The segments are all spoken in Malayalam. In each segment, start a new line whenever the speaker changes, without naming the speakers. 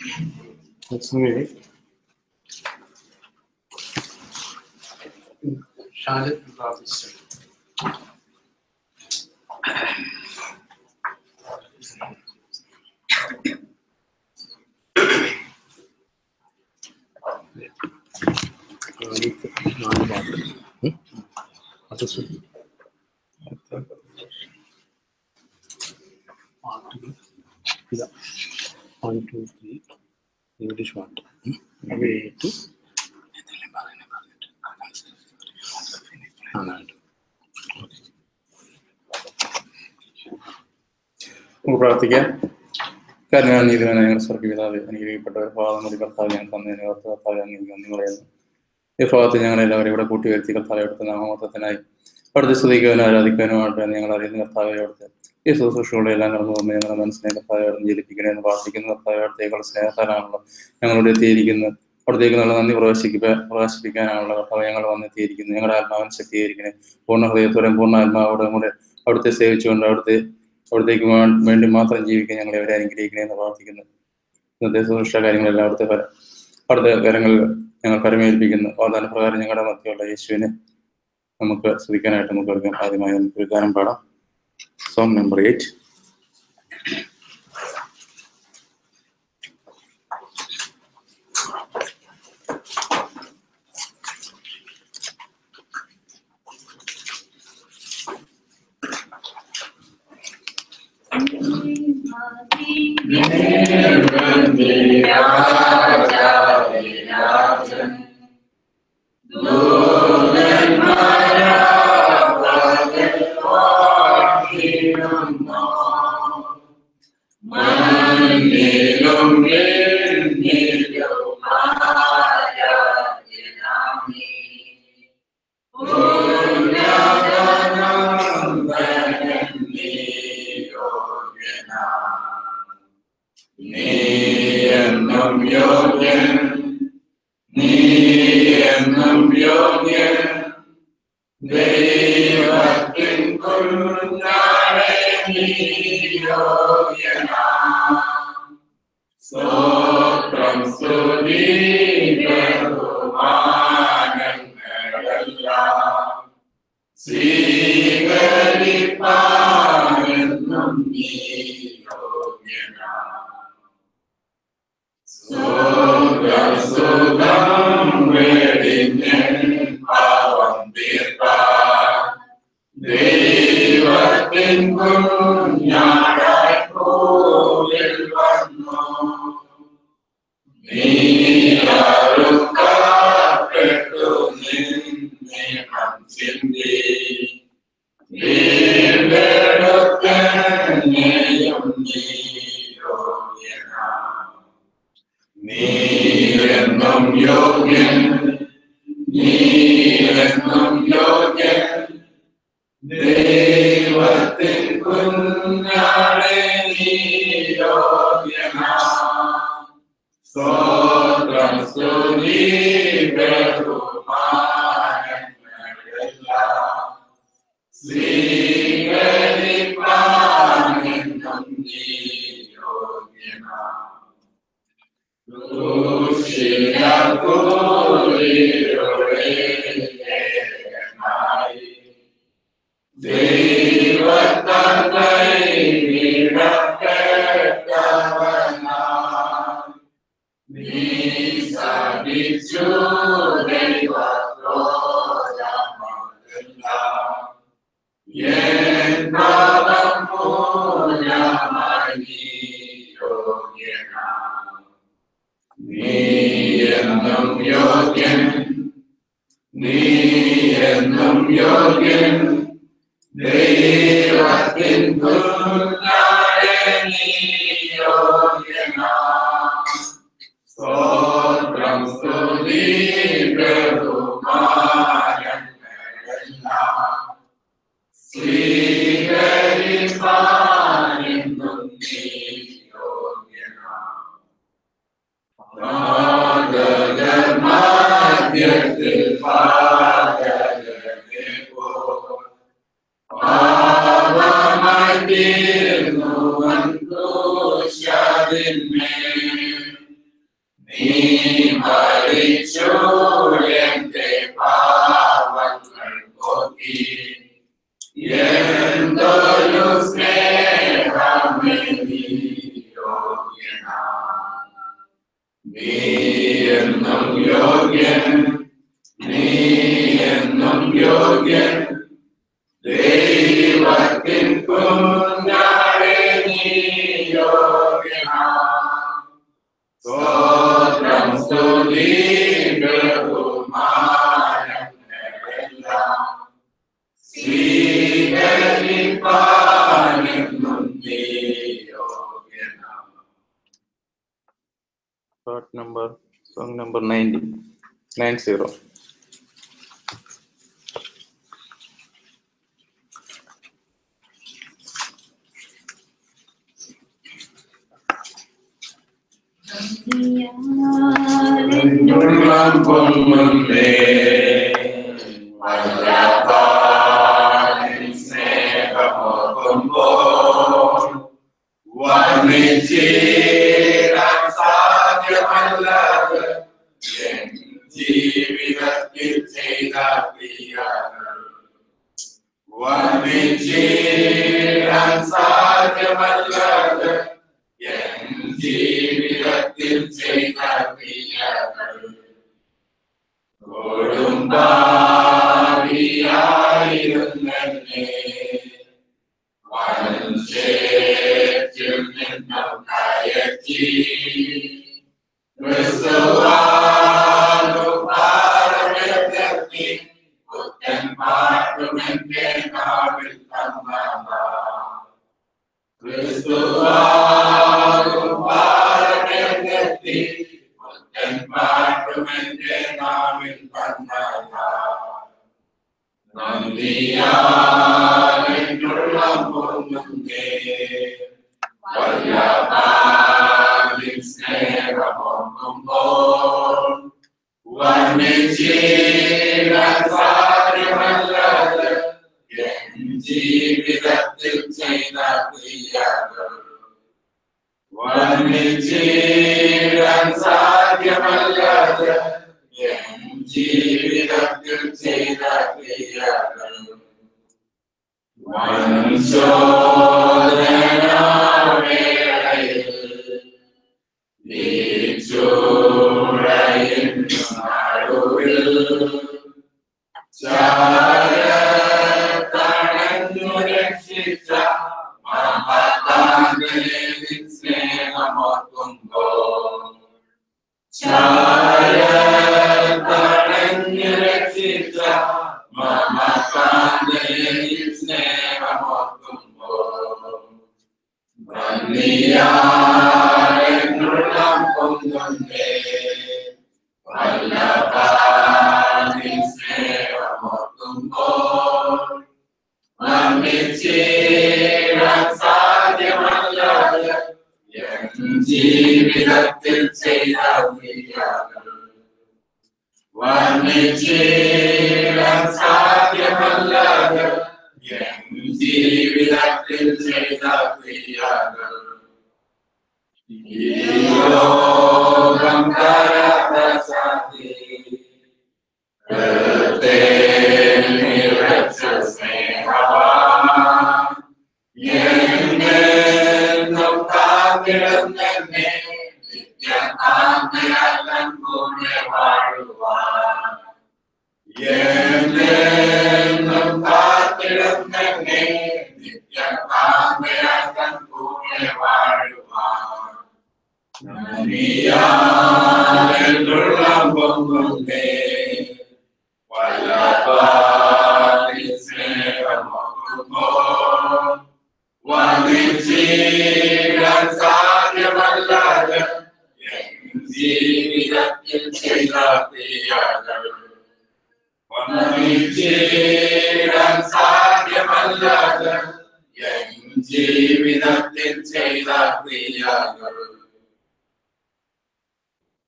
That's great. Charlotte Robinson. Yeah. 1, 2, 3. English part. Maybe 8.
പ്രാർത്ഥിക്കാം. കരുണ നീതിമാനായ ഞങ്ങളുടെ സ്വർഗ്ഗപിതാവേ, അനുഗ്രഹിക്കപ്പെട്ട ഒരു ഭാഗം കൂടി കർത്താവ് ഞങ്ങൾ തന്നതിന് ഓർത്ത് കർത്താവ് ഞങ്ങൾക്ക് നന്ദി പറയുന്നു. ഈ ഭാഗത്ത് ഞങ്ങളെല്ലാവരും ഇവിടെ കൂട്ടിവരുത്തി കർത്താവ് അവിടുത്തെ നാമമഹത്വത്തിനായി അവിടുത്തെ സ്തുതിക്കുവാനും ആരാധിക്കുവാനുമായിട്ട് ഞങ്ങൾ അറിയുന്ന കർത്താവെ അവിടുത്തെ ഈ ശുശ്രൂഷകളെ എല്ലാം കടന്നു പോകുമ്പോൾ ഞങ്ങളുടെ മനസ്സിനെ കർത്താവെ അവിടെ ജലിപ്പിക്കണമെന്ന് പ്രാർത്ഥിക്കുന്ന കർത്താവെ അവിടത്തേക്കുള്ള സ്നേഹത്താലാണല്ലോ ഞങ്ങളിവിടെ എത്തിയിരിക്കുന്നത്. അവിടത്തേക്ക് നല്ല നന്ദി പ്രകാശിപ്പിക്കാനാണല്ലോ കർത്താവ് ഞങ്ങൾ വന്നെത്തിയിരിക്കുന്നത്. ഞങ്ങളുടെ ആത്മാവിനെ ശക്തീകരിക്കണേ. പൂർണ്ണ ഹൃദയത്തോടെയും പൂർണ്ണ ആത്മാവോടും കൂടെ അവിടുത്തെ സേവിച്ചുകൊണ്ട് അവിടത്തേക്ക് വേണ്ടി മാത്രം ജീവിക്കാൻ ഞങ്ങളെ എവിടെ അനുഗ്രഹിക്കണേ എന്ന് പ്രാർത്ഥിക്കുന്നു. ഇന്നത്തെ സുരക്ഷാ കാര്യങ്ങളെല്ലാം അവിടുത്തെ കാര്യങ്ങളിൽ ഞങ്ങൾ പരമേൽപ്പിക്കുന്നു. വാഗ്ദാന പ്രകാരം ഞങ്ങളുടെ മധ്യമുള്ള യേശുവിനെ നമുക്ക് സ്തുതിക്കാനായിട്ട് നമുക്ക് എടുക്കാം. ആദ്യമായി നമുക്ക് ഒരു ഗാനം പാടാം. Song number 8. Song number 90. 90.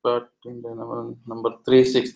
But in the number 36.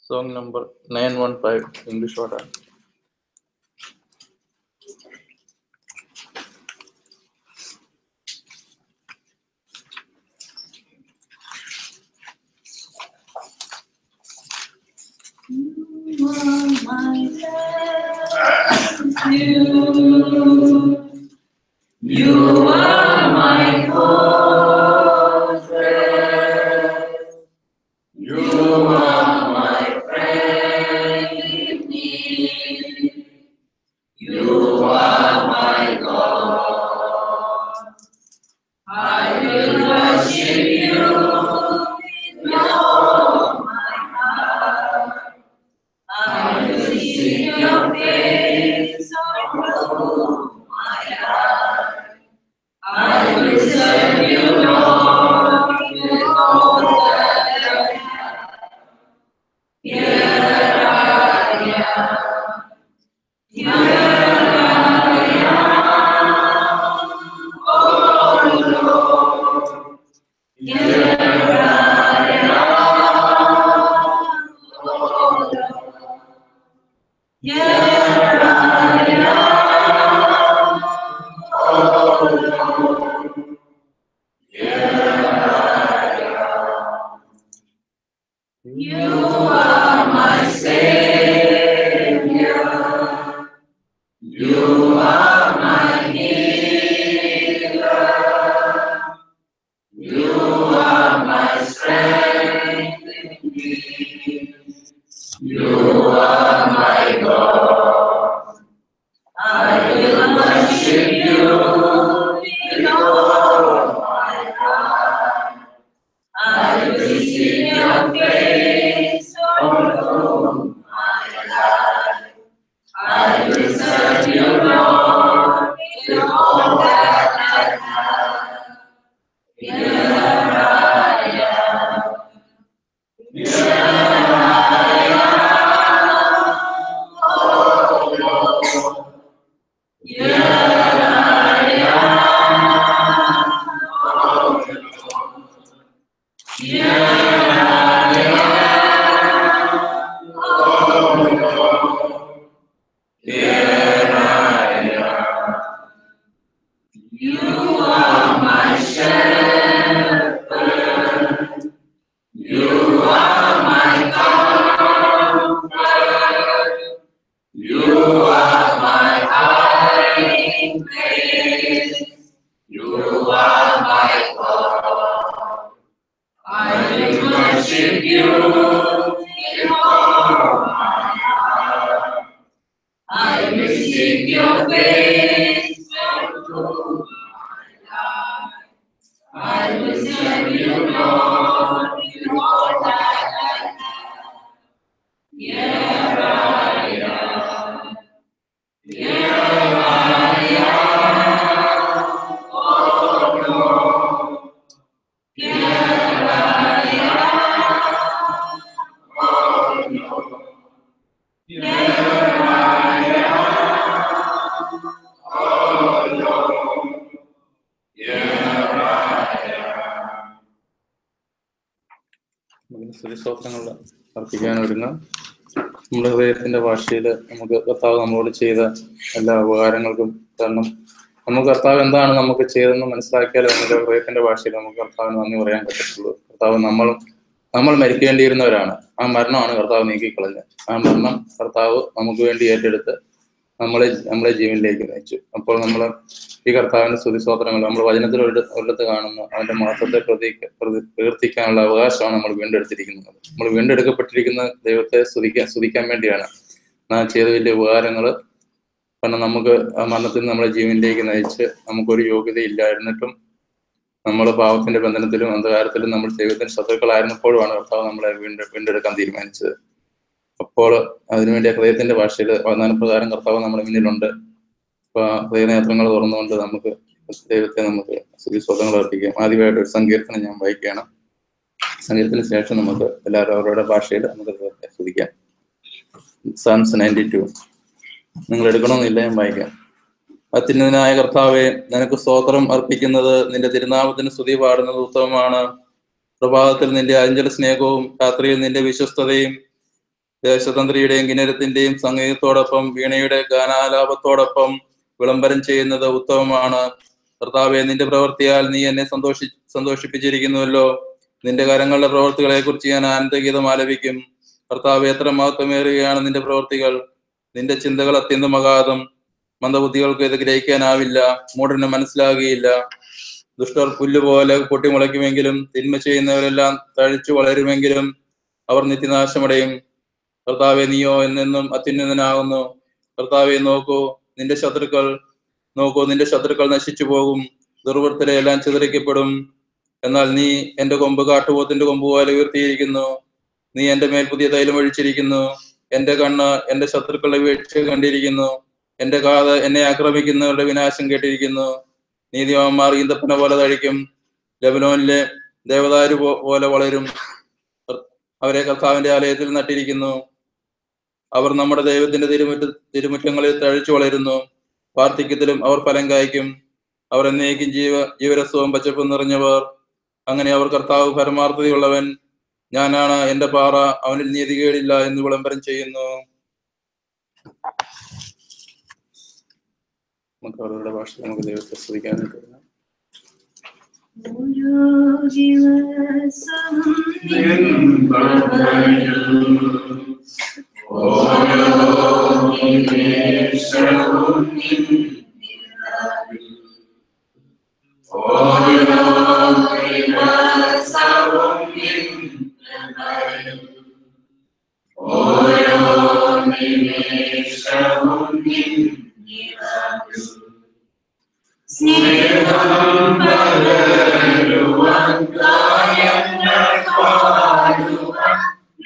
Song number 915, English order.
You are my rescue. You are my fortress. You are my friend in need. You are my God. I will worship you with all my heart. I will seek your face, oh my heart. I will serve you Here I am. Here I am. Oh Lord. Here I am. Oh Lord. Here I am. Oh Lord. Here I am.
സ്തുതിസ്തോത്രങ്ങൾ അർപ്പിക്കാൻ ഒരുങ്ങാം. നമ്മുടെ ഹൃദയത്തിന്റെ ഭാഷയിൽ നമുക്ക് കർത്താവ് നമ്മളോട് ചെയ്ത എല്ലാ ഉപകാരങ്ങൾക്കും, കാരണം നമുക്ക് കർത്താവ് എന്താണ് നമുക്ക് ചെയ്തതെന്ന് മനസ്സിലാക്കിയാലേ നമ്മുടെ ഹൃദയത്തിന്റെ ഭാഷയിൽ നമുക്ക് കർത്താവിന് നന്ദി പറയാൻ പറ്റത്തുള്ളൂ. കർത്താവ് നമ്മൾ മരിക്കേണ്ടിയിരുന്നവരാണ്. ആ മരണമാണ് കർത്താവ് നീക്കിക്കളഞ്ഞത്. ആ മരണം കർത്താവ് നമുക്ക് വേണ്ടി ഏറ്റെടുത്ത് നമ്മളെ ജീവനിലേക്ക് നയിച്ചു. അപ്പോൾ നമ്മൾ ഈ കർത്താവിന്റെ സ്തുതിസ്തോത്രങ്ങൾ നമ്മൾ വചനത്തിൽ ഒരിടത്ത് കാണുന്ന അവന്റെ മഹത്വത്തെ പ്രകീർത്തിക്കാനുള്ള അവകാശമാണ് നമ്മൾ വീണ്ടെടുത്തിരിക്കുന്നത്. നമ്മൾ വീണ്ടെടുക്കപ്പെട്ടിരിക്കുന്ന ദൈവത്തെ സ്തുതിക്കാൻ വേണ്ടിയാണ്. ചെയ്ത വലിയ ഉപകാരങ്ങൾ, കാരണം നമുക്ക് ആ മരണത്തിൽ നിന്ന് നമ്മളെ ജീവനിലേക്ക് നയിച്ച് നമുക്കൊരു യോഗ്യതയില്ലായിരുന്നിട്ടും നമ്മൾ പാവത്തിന്റെ ബന്ധനത്തിലും അന്ധകാരത്തിലും നമ്മൾ ദൈവത്തിന്റെ ശത്രുക്കളായിരുന്നപ്പോഴുമാണ് കർത്താവ് നമ്മളെ വീണ്ടെടുക്കാൻ തീരുമാനിച്ചത്. അപ്പോൾ അതിനുവേണ്ടി ഹൃദയത്തിന്റെ ഭാഷയിൽ വാഗ്ദാനപ്രകാരം കർത്താവ് നമ്മുടെ മുന്നിലുണ്ട്. അപ്പൊ ഹൃദയനേത്രങ്ങൾ തുറന്നുകൊണ്ട് നമുക്ക് ദൈവത്തെ നമുക്ക് സ്തുതിസ്തോത്രങ്ങൾ അർപ്പിക്കാം. ആദ്യമായിട്ട് ഒരു സങ്കീർത്തനം ഞാൻ വായിക്കുകയാണ്. സങ്കീർത്തനത്തിന് ശേഷം നമുക്ക് എല്ലാവരും അവരുടെ ഭാഷയിൽ നമുക്ക് ദൈവത്തെ സ്തുതിക്കാം. Psalms 92 നിങ്ങൾ എടുക്കണമെന്നില്ല, ഞാൻ വായിക്കാം. അത്യുന്നതനായ കർത്താവെ, നിനക്ക് സ്തോത്രം അർപ്പിക്കുന്നത്, നിന്റെ തിരുനാമത്തിന് സ്തുതി പാടുന്നത് ഉത്തമമാണ്. പ്രഭാതത്തിൽ നിന്റെ അഞ്ചല സ്നേഹവും രാത്രിയിൽ നിന്റെ വിശ്വസ്തതയും ദേശതന്ത്രിയുടെയും കിന്നരത്തിന്റെയും സംഗീതത്തോടൊപ്പം വീണയുടെ ഗാനാലാപത്തോടൊപ്പം വിളംബരം ചെയ്യുന്നത് ഉത്തമമാണ്. കർത്താവെ, നിന്റെ പ്രവൃത്തിയാൽ നീ എന്നെ സന്തോഷിപ്പിച്ചിരിക്കുന്നുവല്ലോ. നിന്റെ കരങ്ങളുടെ പ്രവൃത്തികളെ കുറിച്ച് ഞാൻ ആനന്ദഗീതം ആലപിക്കും. കർത്താവെ, എത്ര മഹത്വമേറുകയാണ് നിന്റെ പ്രവൃത്തികൾ. നിന്റെ ചിന്തകൾ അത്യന്തം അഗാധം. മന്ദബുദ്ധികൾക്ക് ഇത് ഗ്രഹിക്കാനാവില്ല, മൂഢന് മനസ്സിലാകുകയില്ല. ദുഷ്ടർ പുല്ലുപോലെ പൊട്ടിമുളയ്ക്കുമെങ്കിലും തിന്മ ചെയ്യുന്നവരെല്ലാം തഴച്ചു വളരുമെങ്കിലും അവർ നിത്യനാശമടയും. കർത്താവെ, നീയോ എന്നെന്നും അത്യുന്നതനാകുന്നു. കർത്താവെ, നോക്കൂ നിന്റെ ശത്രുക്കൾ നശിച്ചു പോകും. ദുർവൃത്തരെ എല്ലാം ചിതറിക്കപ്പെടും. എന്നാൽ നീ എന്റെ കൊമ്പ് കാട്ടുപോത്തിന്റെ കൊമ്പ് പോലെ ഉയർത്തിയിരിക്കുന്നു. നീ എന്റെ മേൽ പുതിയ തൈലം ഒഴിച്ചിരിക്കുന്നു. എന്റെ കണ്ണ് എന്റെ ശത്രുക്കളുടെ വീഴ്ച കണ്ടിരിക്കുന്നു. എന്റെ കാത് എന്നെ ആക്രമിക്കുന്നവരുടെ വിനാശം കേട്ടിരിക്കുന്നു. നീതിമാന്മാർ ഈന്തപ്പന പോലെ തഴിക്കും. ലെബനോനിലെ ദേവദാരു പോലെ വളരും. അവരെ കർത്താവിന്റെ ആലയത്തിൽ നട്ടിരിക്കുന്നു. അവർ നമ്മുടെ ദൈവത്തിന്റെ തിരുമുറ്റങ്ങളിൽ തഴച്ചു വളരുന്നു. വാർദ്ധക്യത്തിലും അവർ ഫലം കായ്ക്കും. അവർ എന്നേക്കും ജീവരസവും പച്ചപ്പും നിറഞ്ഞവർ. അങ്ങനെ അവർ കർത്താവ് പരമാർത്ഥതയുള്ളവൻ, ഞാനാണ് എന്റെ പാറ, അവനിൽ നീതികേടില്ല എന്ന് വിളംബരം ചെയ്യുന്നു. നമുക്ക് അവരുടെ ഭാഷ നമുക്ക് ദൈവത്തെ സ്തുതിക്കാനായിട്ട്
സ്നേഹം പകരുവാൻ കാര്യങ്ങൾ പാടുവാൻ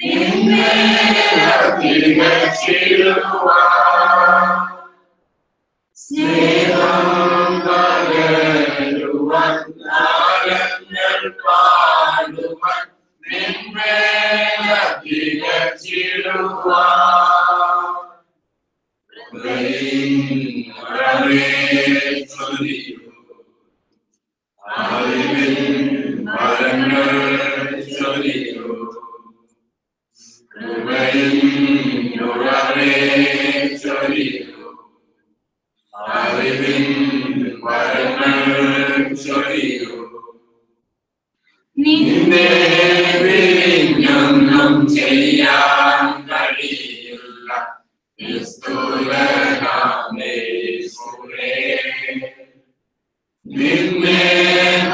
നിന്നെ തികച്ചിടുവാൻ. സ്നേഹം പകരുവാൻ കാര്യങ്ങൾ പാടുവാൻ നിന്നെ തികച്ചിടുവാൻ. നിന്നെ വിരിഞ്ഞൊന്നും ചെയ്യാൻ കഴിയില്ല നിന്നെ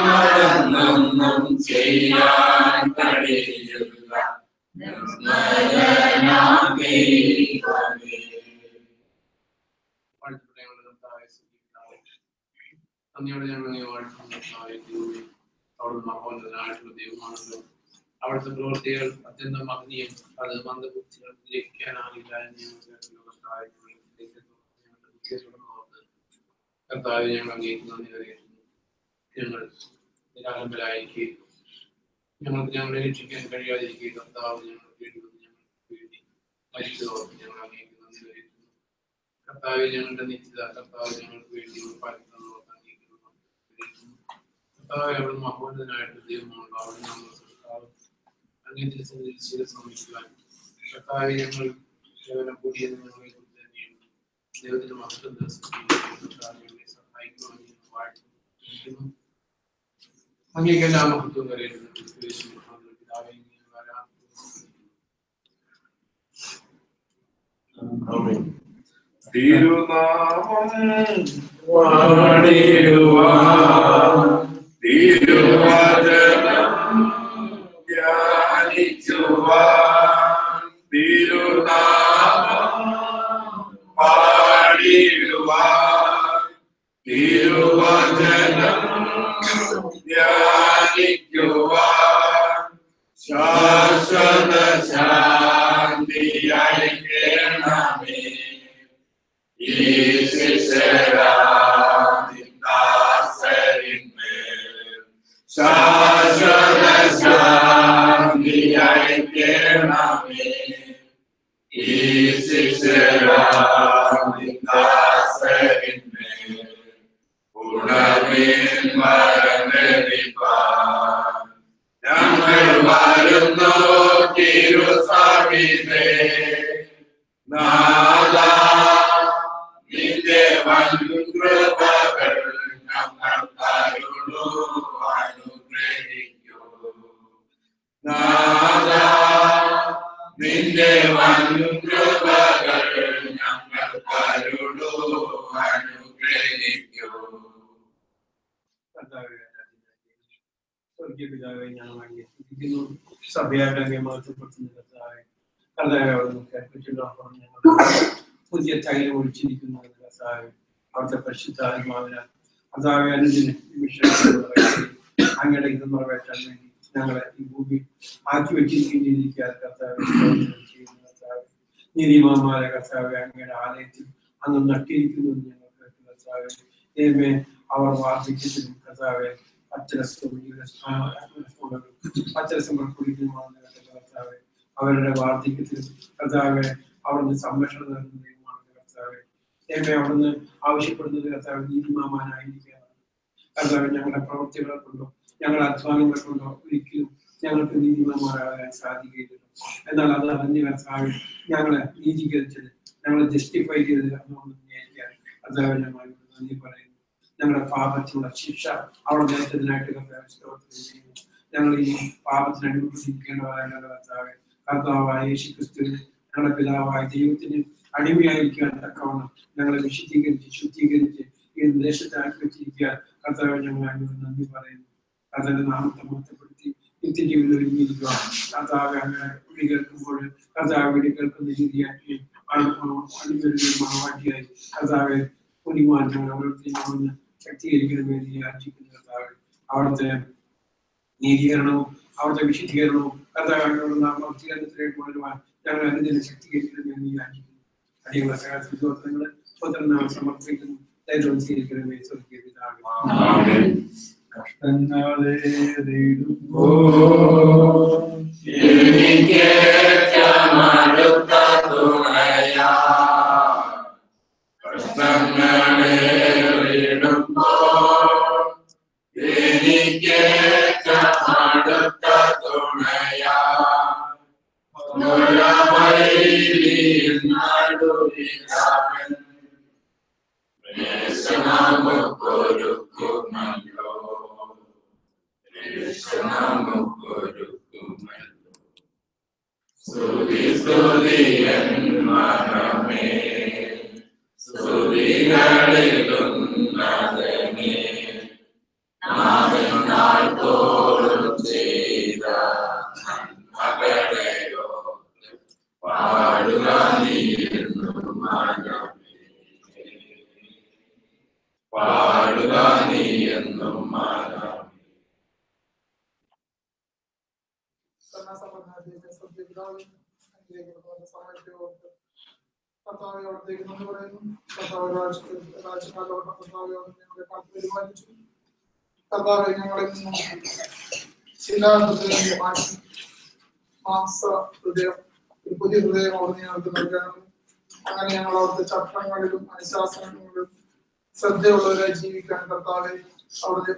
മറന്നൊന്നും ചെയ്യാൻ കഴിയില്ല.
നന്ദിയോടെ ഞങ്ങൾ വാഴ്ത്തുന്നു. അവിടെ മഹോന്നതനായിട്ടുള്ള ദൈവമാണല്ലോ. അവിടുത്തെ പ്രവൃത്തികൾ അത്യന്തം മഹനീയം. അത് മന്ദബുദ്ധികൾ ഗ്രഹിക്കാനാവില്ല എന്ന് കർത്താവ് ഞങ്ങൾ അംഗീകരിക്കുന്ന നിറവേറ്റുന്നു. ഞങ്ങൾ നിരാലംബരായിരിക്കുകയും ഞങ്ങൾക്ക് ഞങ്ങളെ രക്ഷിക്കാൻ കഴിയാതിരിക്കുകയും കർത്താവ് ഞങ്ങൾക്ക് വേണ്ടി ഞങ്ങൾക്ക് വേണ്ടി മരിച്ചതോർത്ത് ഞങ്ങൾ അംഗീകരിക്കുന്ന നിറവേറ്റുന്നു. കർത്താവ് ഞങ്ങളുടെ നിശ്ചിത കർത്താവ് ഞങ്ങൾക്ക് വേണ്ടി പാലിക്കുന്നതോർത്ത് അംഗീകരിക്കുന്നു. കർത്താവ് അവിടുന്ന് മഹോന്നതനായിട്ട് ദൈവമാണ്. അവിടുന്ന് നമ്മൾ അങ്ങനത്തെ ശ്രമിക്കുവാൻ കർത്താവ് ഞങ്ങൾ കേവലം കൂടിയെന്ന് ഞങ്ങളെ കുറിച്ച് തന്നെയാണ്. ദൈവത്തിന്റെ മഹത്വം ഞങ്ങളെ സഹായിക്കുവാൻ വാഴ്ത്തുന്നു. അങ്ങേക്കെല്ലാ മഹത്വം കരയുന്നു. പിതാവേ
തിരുനാമം വാണിടുവാൻ തിരുവചനം ധ്യാനിച്ചുവാൻ തിരുനാമം പാടിടുവാൻ തിരുവചനം ധ്യാനിക്കുവാൻ ശാശ്വത ശാന്തി അയക്കണമേ. ഈ ശിശരാദിദാസരിന്മേൽ ശാശ്വത ശാന്തി അയക്കണമേ. ഈ ശിശരാദിദാസരിന്മേൽ ഉണർവിൻ വരമേൽപ്പാൻ ഞങ്ങൾ വരുന്നു തിരുസവിധേ. നാഥാ നിന്റെ വൻകൃപകൾ ഞങ്ങൾക്കരുളൂ അനുഗ്രഹിക്കൂ. നാഥാ നിന്റെ വൻകൃപകൾ ഞങ്ങൾക്കരുളൂ അനുഗ്രഹിക്കൂ.
സ്വർഗീയ പിതാവേ, ഞങ്ങൾ അംഗീകരിക്കുന്നു. സഭയായിട്ട് അങ്ങേ മഹത്വപ്പെടുത്തുന്ന കർത്താവേ, കർത്താവേ അവിടുന്ന് കേൾപ്പിച്ചുണ്ടാക്കണം. ഞങ്ങൾ പുതിയ തൈലം ഒഴിച്ചിരിക്കുന്ന കർത്താവേ, അവിടുത്തെ പരിശുദ്ധാത്മാവിനാൽ കർത്താവേ അനുദിന അങ്ങയുടെ ഇത് നിറവേറ്റാൻ വേണ്ടി ഞങ്ങളെ ഈ ഭൂമി ആക്കി വെച്ചിരിക്കാതെ കർത്താവേ ചെയ്യുന്ന കർത്താവേ, നീതിമാന്മാരെ കർത്താവേ അങ്ങയുടെ ആലയത്തിൽ അങ്ങ് നട്ടിരിക്കുന്നു ഞങ്ങൾക്ക് കർത്താവേ. ദൈവമേ, അവർ വാർദ്ധക്യത്തിലും കർത്താവേ കർത്താവെ അവരുടെ വാർദ്ധക്യത്തിൽ കർത്താവെ അവിടുന്ന് സംരക്ഷണം നൽകുന്ന ദൈവമാണ് കർത്താവെ. ദൈവമേ, അവിടുന്ന് ആവശ്യപ്പെടുന്നത് കർത്താവ് നീതിമാന്മാരായിരിക്കുകയാണ്. കർത്താവ് ഞങ്ങളുടെ പ്രവൃത്തികളെ കൊണ്ടോ ഞങ്ങളുടെ അധ്വാനങ്ങളെ കൊണ്ടോ ഒരിക്കലും ഞങ്ങൾക്ക് നീതിമാന്മാരാകാൻ സാധിക്കുകയില്ല. എന്നാൽ അത് അറിഞ്ഞ കർത്താവ് ഞങ്ങളെ നീതീകരിച്ചത്, ഞങ്ങളെ ജസ്റ്റിഫൈ ചെയ്തത് അതുകൊണ്ട് വിചാരിക്കാൻ കർത്താവ് ഞങ്ങൾ നന്ദി പറയുന്നു. ഞങ്ങളുടെ പാപത്തിനുള്ള ശിക്ഷ അവിടെ നേരിട്ടതിനായിട്ട് കർത്താവ് സ്തോത്രം ചെയ്യുന്നു. ഞങ്ങൾ ഈ പാപത്തിന് അടിമപ്പെട്ടിരിക്കേണ്ടവരായ കർത്താവെ, കർത്താവായ യേശുക്രിസ്തുവിന് ഞങ്ങളുടെ പിതാവായ ദൈവത്തിന് അടിമയായിരിക്കാൻ തക്കവണ്ണം ഞങ്ങളെ വിശുദ്ധീകരിച്ച് ശുദ്ധീകരിച്ച് ഈ ദേശത്താക്കി വെച്ചിരിക്കാൻ കർത്താവെ ഞങ്ങൾ അങ്ങോട്ട് നന്ദി പറയുന്നു. കർത്താവിന്റെ നാമത്തെ മഹത്വപ്പെടുത്തി നിത്യജീവിതം ഒരുങ്ങിയിരിക്കുക. കർത്താവെ അങ്ങനെ വിളി കേൾക്കുമ്പോൾ കർത്താവ് വിളി കേൾക്കുന്ന രീതിയാക്കി അടിമൊരുമാറ്റിയായി കർത്താവെ കുടിമാൻ ഞങ്ങൾ ഓരോരുത്തരും ശക്തീകരിക്കുന്ന വേണ്ടി യാചിക്കുന്ന കർത്താവ്, അവിടുത്തെ നീതീകരണവും അവിടുത്തെ വിശുദ്ധീകരണവും കർത്താവിനോട് നാം ഭക്തീകരണത്തിലേക്ക് കൊണ്ടുവരുവാൻ ഞങ്ങൾ അനുദിനം ശക്തീകരിക്കുന്ന വേണ്ടി യാചിക്കുന്നു. അടിയുള്ള സഹോദരങ്ങളെ സ്വതന്ത്രനാൾ സമർപ്പിക്കുന്നു. ദൈവം സ്വീകരിക്കണമേ സ്വർഗീയ പിതാവേ.
കഷ്ടങ്ങളെ
മാംസ ഹൃദയം ഒരു പുതിയ ഹൃദയം അവിടെ ഞങ്ങൾക്ക് നൽകണം. അങ്ങനെ ഞങ്ങൾ അവിടുത്തെ ചട്ടങ്ങളിലും അനുശാസനങ്ങളിലും ശ്രദ്ധയുള്ളവരായി ജീവിക്കാൻ കർത്താവെ അവിടുത്തെ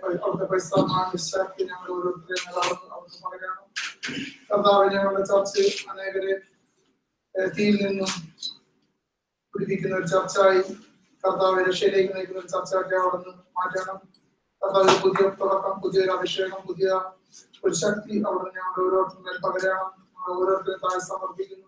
പരിശ്രമമായ വിശ്വാസത്തിൽ ഞങ്ങൾ ഓരോരുത്തരെയും അവിടുന്ന് പറയണം. കർത്താവെ ഞങ്ങളുടെ ചർച്ച അനേകരെ തീയിൽ നിന്നും പിടിപ്പിക്കുന്ന ഒരു ചർച്ചയായി കർത്താവെ രക്ഷയിലേക്ക് നയിക്കുന്ന ഒരു ചർച്ചയാക്കി അവിടുന്ന് മാറ്റണം. കർത്താവ് പുതിയ തുടക്കം, പുതിയൊരു അഭിഷേകം, പുതിയ ഒരു ശക്തി അവിടുന്ന് ഞങ്ങളുടെ ഓരോരുത്തരും പകരണം. ഞങ്ങൾ ഓരോരുത്തരും താഴെ സമർപ്പിക്കുന്നു.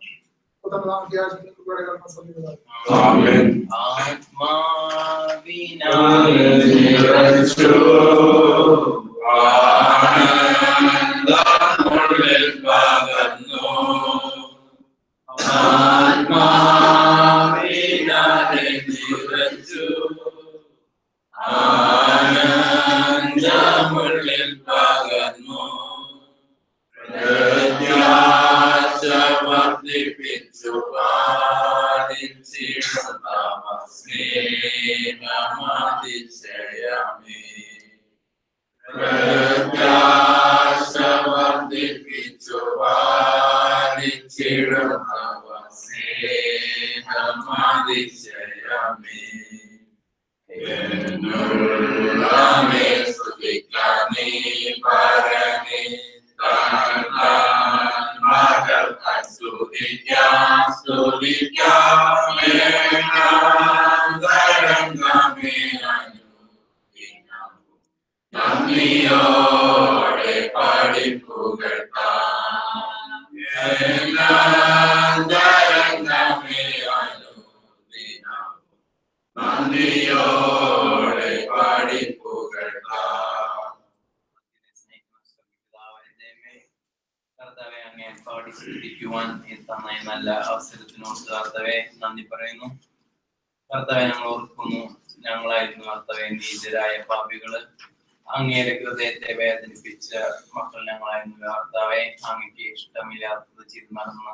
നല്ല അവസരത്തിനോട് കർത്താവേ നന്ദി പറയുന്നു. കർത്താവെ ഞങ്ങൾ ഓർക്കുന്നു, ഞങ്ങളായിരുന്നു കർത്താവെ നീചരായ പാപികള്, അങ്ങയുടെ ഹൃദയത്തെ വേദനിപ്പിച്ച മക്കൾ ഞങ്ങളായിരുന്നു കർത്താവെ. അങ്ങക്ക് ഇഷ്ടമില്ലാത്തത് ചെയ്ത് നടന്ന്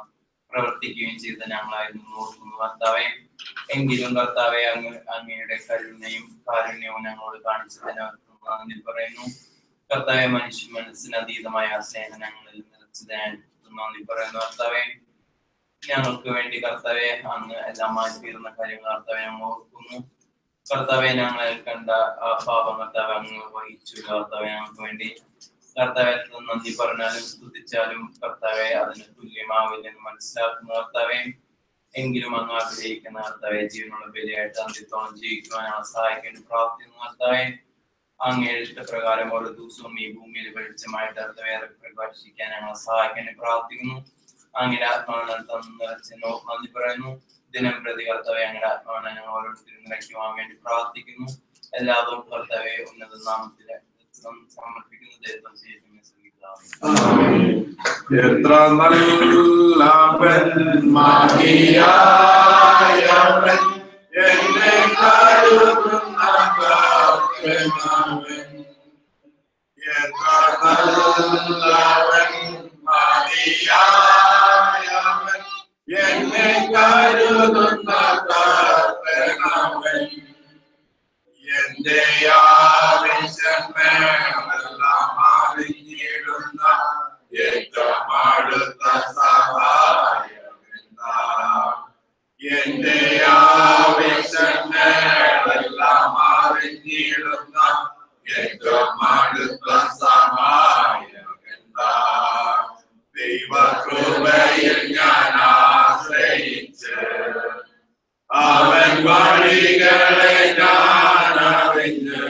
പ്രവർത്തിക്കുകയും ചെയ്ത് ഞങ്ങളായിരുന്നു ഓർക്കുന്നു കർത്താവെ. എങ്കിലും കർത്താവെ അങ്ങയുടെ കരുണയും കാരുണ്യവും ഞങ്ങളോട് കാണിച്ചതിന് നന്ദി പറയുന്നു. കർത്താവെ മനസ്സിന് അതീതമായ സ്നേഹം ഞങ്ങളിൽ നിറച്ചതിനായിട്ട് നന്ദി പറയുന്നു കർത്താവെ. ഞങ്ങൾക്ക് വേണ്ടി കർത്താവെ അങ്ങ് എല്ലാം മാറ്റിയിരുന്ന കാര്യങ്ങൾ കർത്താവെ ഞങ്ങൾ ഓർക്കുന്നു. കർത്താവെ ഞങ്ങൾ കണ്ട ആ പാപം കർത്താവെ അങ്ങ് വഹിച്ചു കർത്താവെ. ഞങ്ങൾക്ക് വേണ്ടി കർത്താവെ നന്ദി പറഞ്ഞാലും സ്തുതിച്ചാലും കർത്താവെ അതിന് തുല്യമാവില്ലെന്ന് മനസ്സിലാക്കുന്നു കർത്താവെ. എങ്കിലും അങ്ങ് ആഗ്രഹിക്കുന്ന കർത്താവെ ജീവനുള്ള ബലിയായിട്ട് അന്ത്യത്തോളം ജീവിക്കുവാൻ ഞങ്ങളെ സഹായിക്കേണ്ടി പ്രാർത്ഥിക്കുന്നു കർത്താവെ. അങ്ങയുടെ ഇഷ്ടപ്രകാരം ഓരോ ദിവസവും ഈ ഭൂമിയിൽ വെളിച്ചമായിട്ട് കർത്താവെ പ്രകാശിക്കാൻ ഞങ്ങളെ സഹായിക്കേണ്ടി പ്രാർത്ഥിക്കുന്നു. അങ്ങയുടെ ആത്മാവിനെ നിറച്ചെന്നോ നന്ദി പറയുന്നു. ദിനം പ്രതി കർത്താവെ അങ്ങയുടെ ആത്മാവിനെ ഞങ്ങൾ ഓരോരുത്തരും നിറയ്ക്കുവാൻ വേണ്ടി പ്രാർത്ഥിക്കുന്നു. എല്ലാവരും കർത്താവെ ഉന്നത നാമത്തിൽ സമർപ്പിക്കുന്ന ദൈവം ചെയ്യുന്ന
എത്ര നല്ലവൻ മഹിയായവൻ എന്നെ കരുതുന്ന കാക്കനാവൻ. എത്ര നല്ലവൻ മഹിയായവൻ എന്നെ കരുതുന്ന കാക്കനാവൻ. എന്റെ ആവശ്യങ്ങളെല്ലാം അറിഞ്ഞിടുന്ന ഏറ്റവും അടുത്ത സഹായമെന്താ. എന്റെ ആവശ്യങ്ങളെല്ലാം അറിഞ്ഞിടുന്ന ഏറ്റവും അടുത്ത സഹായമെന്താ. ദൈവകൃപയിൽ ഞാൻ ആശ്രയിച്ച് അവൻ വഴികളെ ഞാൻ അറിഞ്ഞ്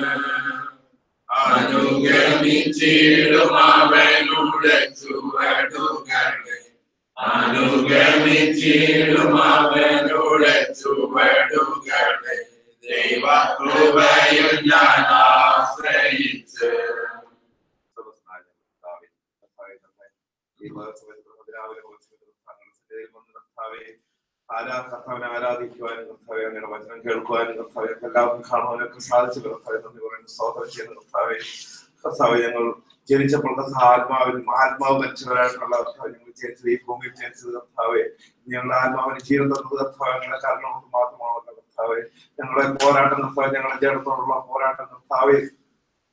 അനുഗമിച്ചിടും അവനുടെ ചുവടുകളെ. അനുഗമിച്ചിടും അവനുടെ ചുവടുകളെ. ദൈവകൃപയിൽ ഞാൻ ആശ്രയിച്ച് ആരാധിക്കുവാനും കർത്താവെ അങ്ങയുടെ വചനം കേൾക്കുവാനും കർത്താവെ എല്ലാവർക്കും കാണുവാനൊക്കെ സാധിച്ചു കർത്താവെ നന്ദി പറയുന്നു. സ്തോത്രം ചെയ്യുന്ന കർത്താവെ. കർത്താവെ ഞങ്ങൾ ജനിച്ചപ്പോൾ ആത്മാവ് മരിച്ചവരായിട്ടുള്ള കർത്താവ് ഞങ്ങൾ ജനിച്ചത് ഈ ഭൂമിയിൽ ജനിച്ചത് കർത്താവെ. ഞങ്ങളുടെ ആത്മാവിന് ജീവൻ തന്നത് കർത്താവ് ഞങ്ങളുടെ കാരണം കൊണ്ട് മാത്രമാണല്ലോ കർത്താവെ. ഞങ്ങളെ പോരാട്ടം കർത്താവ്, ഞങ്ങളുടെ ജഡത്തോടുള്ള പോരാട്ടം കർത്താവെ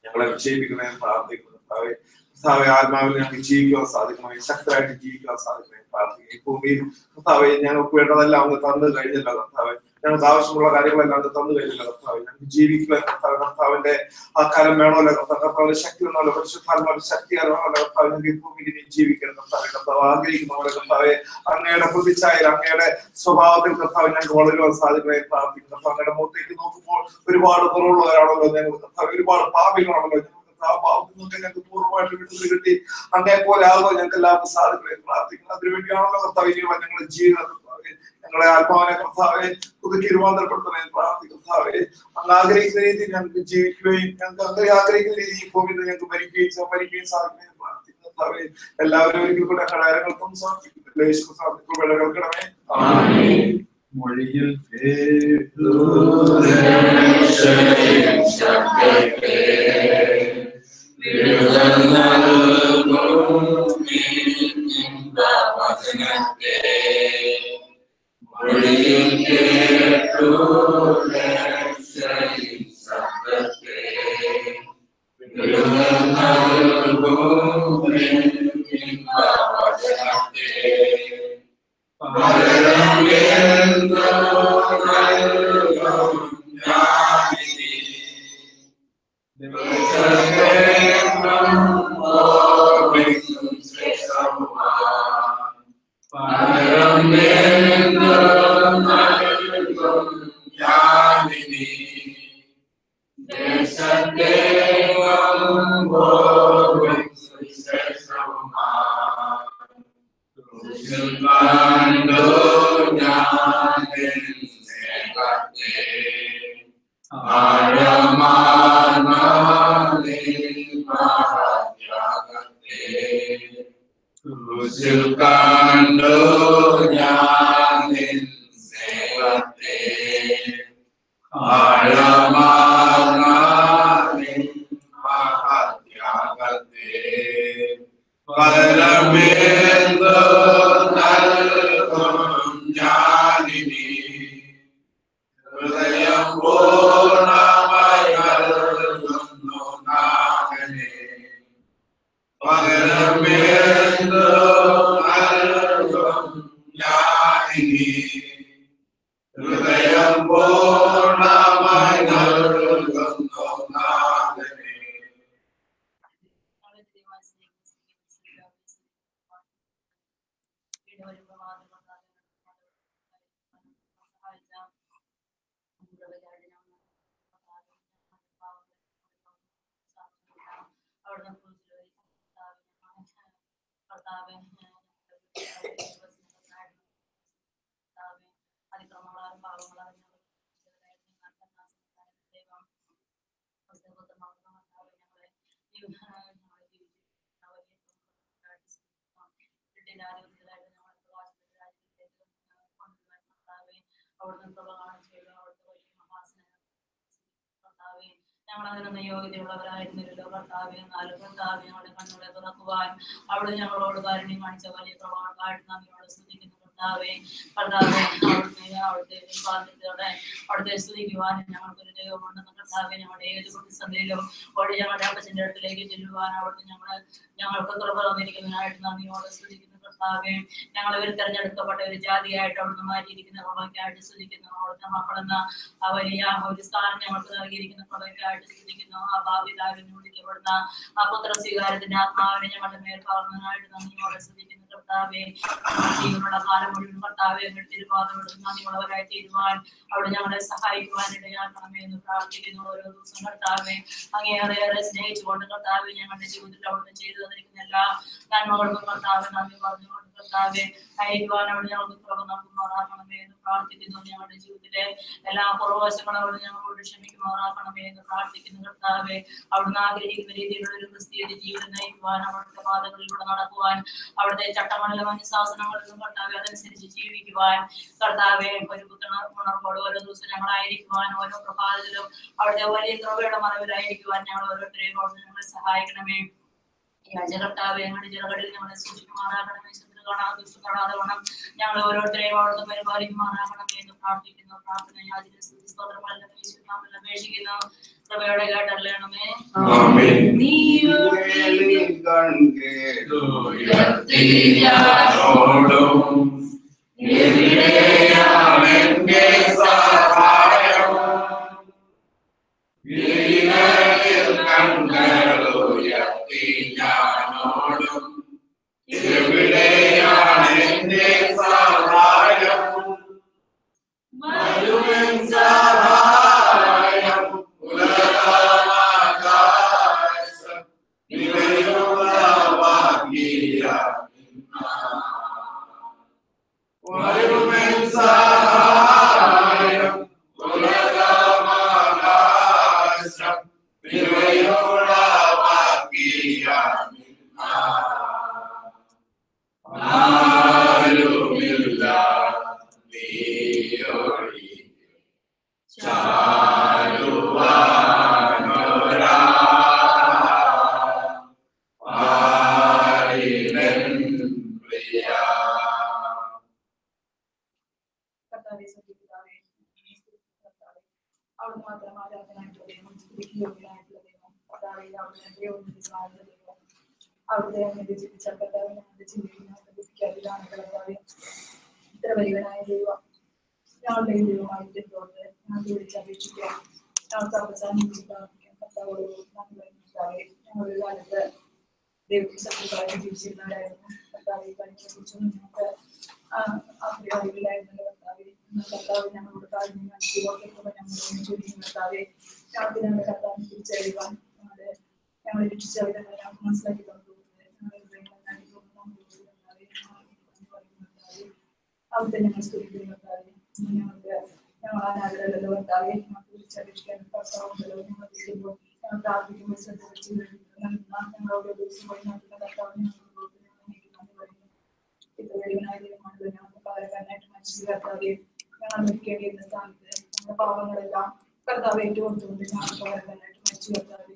ഞങ്ങളെ വിജയിപ്പിക്കണമെന്ന് പ്രാർത്ഥിക്കുന്നു കർത്താവെ. കർത്താവെ ആത്മാവിൽ ഞങ്ങൾക്ക് ജീവിക്കുവാൻ സാധിക്കണമേ, ശക്തരായിട്ട് ജീവിക്കുവാൻ സാധിക്കണമേ പ്രാർത്ഥിക്കുന്നു. ഈ ഭൂമിയിൽ കർത്താവെ ഞങ്ങൾക്ക് വേണ്ടതെല്ലാം അങ്ങ് തന്നു കഴിഞ്ഞല്ലോ കർത്താവെ. ഞങ്ങൾക്ക് ആവശ്യമുള്ള കാര്യങ്ങളെല്ലാം അങ്ങ് തന്നു കഴിഞ്ഞല്ലോ കർത്താവെ. ഞങ്ങൾക്ക് ജീവിക്കുവാൻ കർത്താവ്, കർത്താവിന്റെ ആ കരം വേണമല്ലോ കർത്താവ്, കർത്താവിന്റെ ശക്തി വേണമല്ലോ, പരിശുദ്ധാത്മാവിന്റെ ശക്തി വേണമല്ലോ കർത്താവ്. ഞങ്ങൾക്ക് ഈ ഭൂമിയിൽ ഇനി ജീവിക്കണം കർത്താവെ. കർത്താവ് ആഗ്രഹിക്കുന്ന പോലെ കർത്താവെ അങ്ങയുടെ പ്രതിച്ഛായയിൽ അങ്ങയുടെ സ്വഭാവത്തിൽ കർത്താവ് ഞങ്ങൾക്ക് വളരുവാൻ സാധിക്കണേ പ്രാർത്ഥിക്കുന്നു കർത്താവ്. അങ്ങയുടെ മുഖത്തേക്ക് നോക്കുമ്പോൾ ഒരുപാട് കുറവുള്ളവരാണല്ലോ ഞങ്ങൾ കർത്താവ്, ഒരുപാട് പാപികളാണല്ലോ ഞങ്ങൾ. ആ പാപത്തിൽ നിന്നൊക്കെ ഞങ്ങൾക്ക് പൂർണ്ണമായിട്ട് വിട്ടു കിട്ടി അങ്ങേ പോലെ ആകുമ്പോൾ ഞങ്ങൾക്ക് എല്ലാവർക്കും സാധിക്കണേ പ്രാർത്ഥിക്കുന്നു. അതിനുവേണ്ടിയാണല്ലോ കർത്താവ് ഇനിയുള്ള ഞങ്ങളുടെ ജീവിതം കർത്താവെ, ഞങ്ങളുടെ ആത്മാവിനെ കർത്താവെ പുതുക്കി രൂപാന്തരപ്പെടുത്തണേ പ്രാർത്ഥിക്കുന്നു കർത്താവെ. അങ്ങ് ആഗ്രഹിക്കുന്ന രീതിയിൽ ഞങ്ങൾക്ക് ജീവിക്കുകയും ഞങ്ങൾക്ക് അങ്ങനെ ആഗ്രഹിക്കുന്ന രീതിയിൽ ഭൂമിയിൽ ഞങ്ങൾക്ക് മരിക്കുകയും സാധിക്കണേ പ്രാർത്ഥിക്കുന്നു കർത്താവെ. എല്ലാവരും ഒരിക്കൽ കൂടെ കാര്യങ്ങൾക്കും സാധിക്കുന്നില്ല യേശു സാധിക്കുമ്പോൾ കേൾക്കണമേ.
മൊഴിയിൽ
ഞങ്ങൾ അതിനൊന്നും യോഗ്യതയുള്ളവരായിരുന്നില്ലല്ലോ കർത്താവെ. എന്നാലും കർത്താവെ ഞങ്ങളുടെ കണ്ണുകളെ തുറക്കുവാൻ അവിടെ ഞങ്ങളോട് കാരുണ്യം കാണിച്ച വലിയ പ്രമാണമായിട്ട് നന്ദിയോടെ സ്തുതിക്കുന്നു കർത്താവെ. കർത്താവെ അവിടുത്തെ സ്വാതന്ത്ര്യത്തോടെ അവിടുത്തെ സ്തുതിക്കുവാനും ഞങ്ങൾക്കൊരു ദൈവമുണ്ടെന്ന് കർത്താവെ. ഞങ്ങളുടെ ഏത് പ്രതിസന്ധിയിലും വഴി ഞങ്ങളുടെ അപ്പച്ചന്റെ അടുത്തിലേക്ക് ചെല്ലുവാൻ അവിടുന്ന് ഞങ്ങൾക്ക് കൃപ തന്നിരിക്കുന്നതിനായിട്ട് നന്ദിയോടെ സ്തുതിക്കുന്നു കർത്താവെ. ഞങ്ങൾ ഇവർ തെരഞ്ഞെടുക്കപ്പെട്ട ഒരു ജാതിയായിട്ട് അവിടുന്ന് മാറ്റിയിരിക്കുന്ന കൃപയ്ക്കായിട്ട് സ്തുതിക്കുന്നു. അവിടുത്തെ മക്കളെന്ന ആ വലിയ ഒരു സ്ഥാനം ഞങ്ങൾക്ക് നൽകിയിരിക്കുന്ന കൃപയ്ക്കായിട്ട് സ്തുതിക്കുന്നു. ആ ഭാവിതാവിനെ വിളിക്കപ്പെടുന്ന ആ പുത്ര സ്വീകാരത്തിന്റെ ആത്മാവിനെ ഞങ്ങളുടെ മേൽ പകർന്നതിനായിട്ട് നന്ദിയോടെ സ്തുതിക്കുന്നു കർത്താവെ. ജീവനുള്ള കാലം മുഴുവൻ കർത്താവെ തിരുപാതകളും നന്ദിയുള്ളവരായി തീരുവാൻ അവിടെ ഞങ്ങളെ സഹായിക്കുവാൻ ഇടയാക്കണമേ എന്ന് പ്രാർത്ഥിക്കുന്നു. ഓരോ ദിവസം കർത്താവെ അങ്ങേറെ സ്നേഹിച്ചുകൊണ്ട് കർത്താവെ ഞങ്ങളുടെ ജീവിതത്തിൽ അവിടുന്ന് ചെയ്തു തന്നിരിക്കുന്ന എല്ലാ നന്മകൾക്കും കർത്താവെ നന്ദി പറഞ്ഞുകൊണ്ട് കർത്താവെ അയക്കുവാൻ അവിടെ ഞങ്ങൾക്ക് കുറവ് നൽകുമാറാക്കണമേ എന്ന് പ്രാർത്ഥിക്കുന്നു. ഞങ്ങളുടെ ജീവിതത്തിലെ എല്ലാ കുറവശങ്ങളും അവിടെ ഞങ്ങളോട് ക്ഷമിക്കുമാറാക്കണമേ എന്ന് പ്രാർത്ഥിക്കുന്നു കർത്താവെ. അവിടുന്ന് ആഗ്രഹിക്കുന്ന രീതിയിലുള്ള ഒരു ക്രിസ്തീയ ജീവിതം നയിക്കുവാൻ അവിടുത്തെ പാതകളിലൂടെ നടക്കുവാൻ അവിടുത്തെ ചട്ടങ്ങളിലും അനുശാസനങ്ങളിലും കർത്താവെ അതനുസരിച്ച് ജീവിക്കുവാൻ കർത്താവെ ഒരു ഉണർവോട് ഓരോ ദിവസം ഞങ്ങളായിരിക്കുവാൻ ഓരോ പ്രഭാതത്തിലും അവിടുത്തെ വലിയ കൃപയുടെ മറവിലായിരിക്കുവാൻ ഞങ്ങൾ ഓരോരുത്തരെയും അവിടുന്ന് ഞങ്ങളെ സഹായിക്കണമേ. കർത്താവെ ഞങ്ങളുടെ ജലകളിൽ ഞങ്ങളെ സൂക്ഷിക്കുമാറാകണമേ, ശത്രു കാണാതെ ദുഷ്ട കാണാതെ വേണം ഞങ്ങൾ ഓരോരുത്തരെയും അവിടുന്ന് പരിപാലിക്കുമാറാകണമേ എന്ന് പ്രാർത്ഥിക്കുന്നു. പ്രാർത്ഥന യാചന സ്തുതി സ്തോത്രങ്ങളെല്ലാം യേശുനാമത്തിൽ അപേക്ഷിക്കുന്നു. കൃപയോടെ കേട്ടറിയണമേ. ഇത്ര വലിയവനായ ദൈവം ഞങ്ങളുടെയും ദൈവമായിട്ട് ഞങ്ങൾക്ക് വിളിച്ചപേക്ഷിക്കുക. ഞങ്ങൾക്ക് അവസാനം ഞങ്ങളൊരു കാലത്ത് ദൈവത്തെ ശത്രുക്കളായി ജീവിച്ചിരുന്നവരായിരുന്നു. കർത്താവ് കാര്യങ്ങളെ കുറിച്ചൊന്നും ഞങ്ങൾക്ക് അറിവില്ലായിരുന്നല്ലോ. കർത്താവ് ഞങ്ങളോട് കാര്യം മനസ്സിലോട്ടൊക്കെ ഞങ്ങൾ ചോദിക്കും. കർത്താവെ ഞങ്ങൾക്ക് ഞങ്ങളുടെ കർത്താവിനെ തിരിച്ചറിയുവാൻ ഞങ്ങളെ രക്ഷിച്ച വിധങ്ങൾ ഞങ്ങൾക്ക് മനസ്സിലാക്കി തന്നു. അവിടുത്തെ ഞങ്ങൾ സ്തുതിക്കുന്നു. കർത്താവെ ഞങ്ങൾ അനാഥരല്ലോ. കർത്താവെ ഞങ്ങൾക്ക് വിളിച്ചപേക്ഷിക്കാൻ കർത്താവുണ്ടല്ലോ. ഞങ്ങൾ വിളിക്കുമ്പോൾ ഞങ്ങൾ പ്രാർത്ഥിക്കുമ്പോൾ ശ്രദ്ധ വെച്ച് ഞങ്ങൾ ഓരോ ദിവസം വഴി നടത്തുന്ന കർത്താവിനെ ഞങ്ങൾക്ക് പകരക്കാരനായിട്ട് മനുഷ്യ കർത്താവെ ഞങ്ങൾ നിൽക്കേണ്ടിയിരുന്ന സ്ഥാനത്ത് നമ്മുടെ പാവങ്ങളെല്ലാം കർത്താവ് ഏറ്റുകൊടുത്തുകൊണ്ട് ഞങ്ങൾക്ക് പകരക്കാരനായിട്ട് മനുഷ്യ കർത്താവെ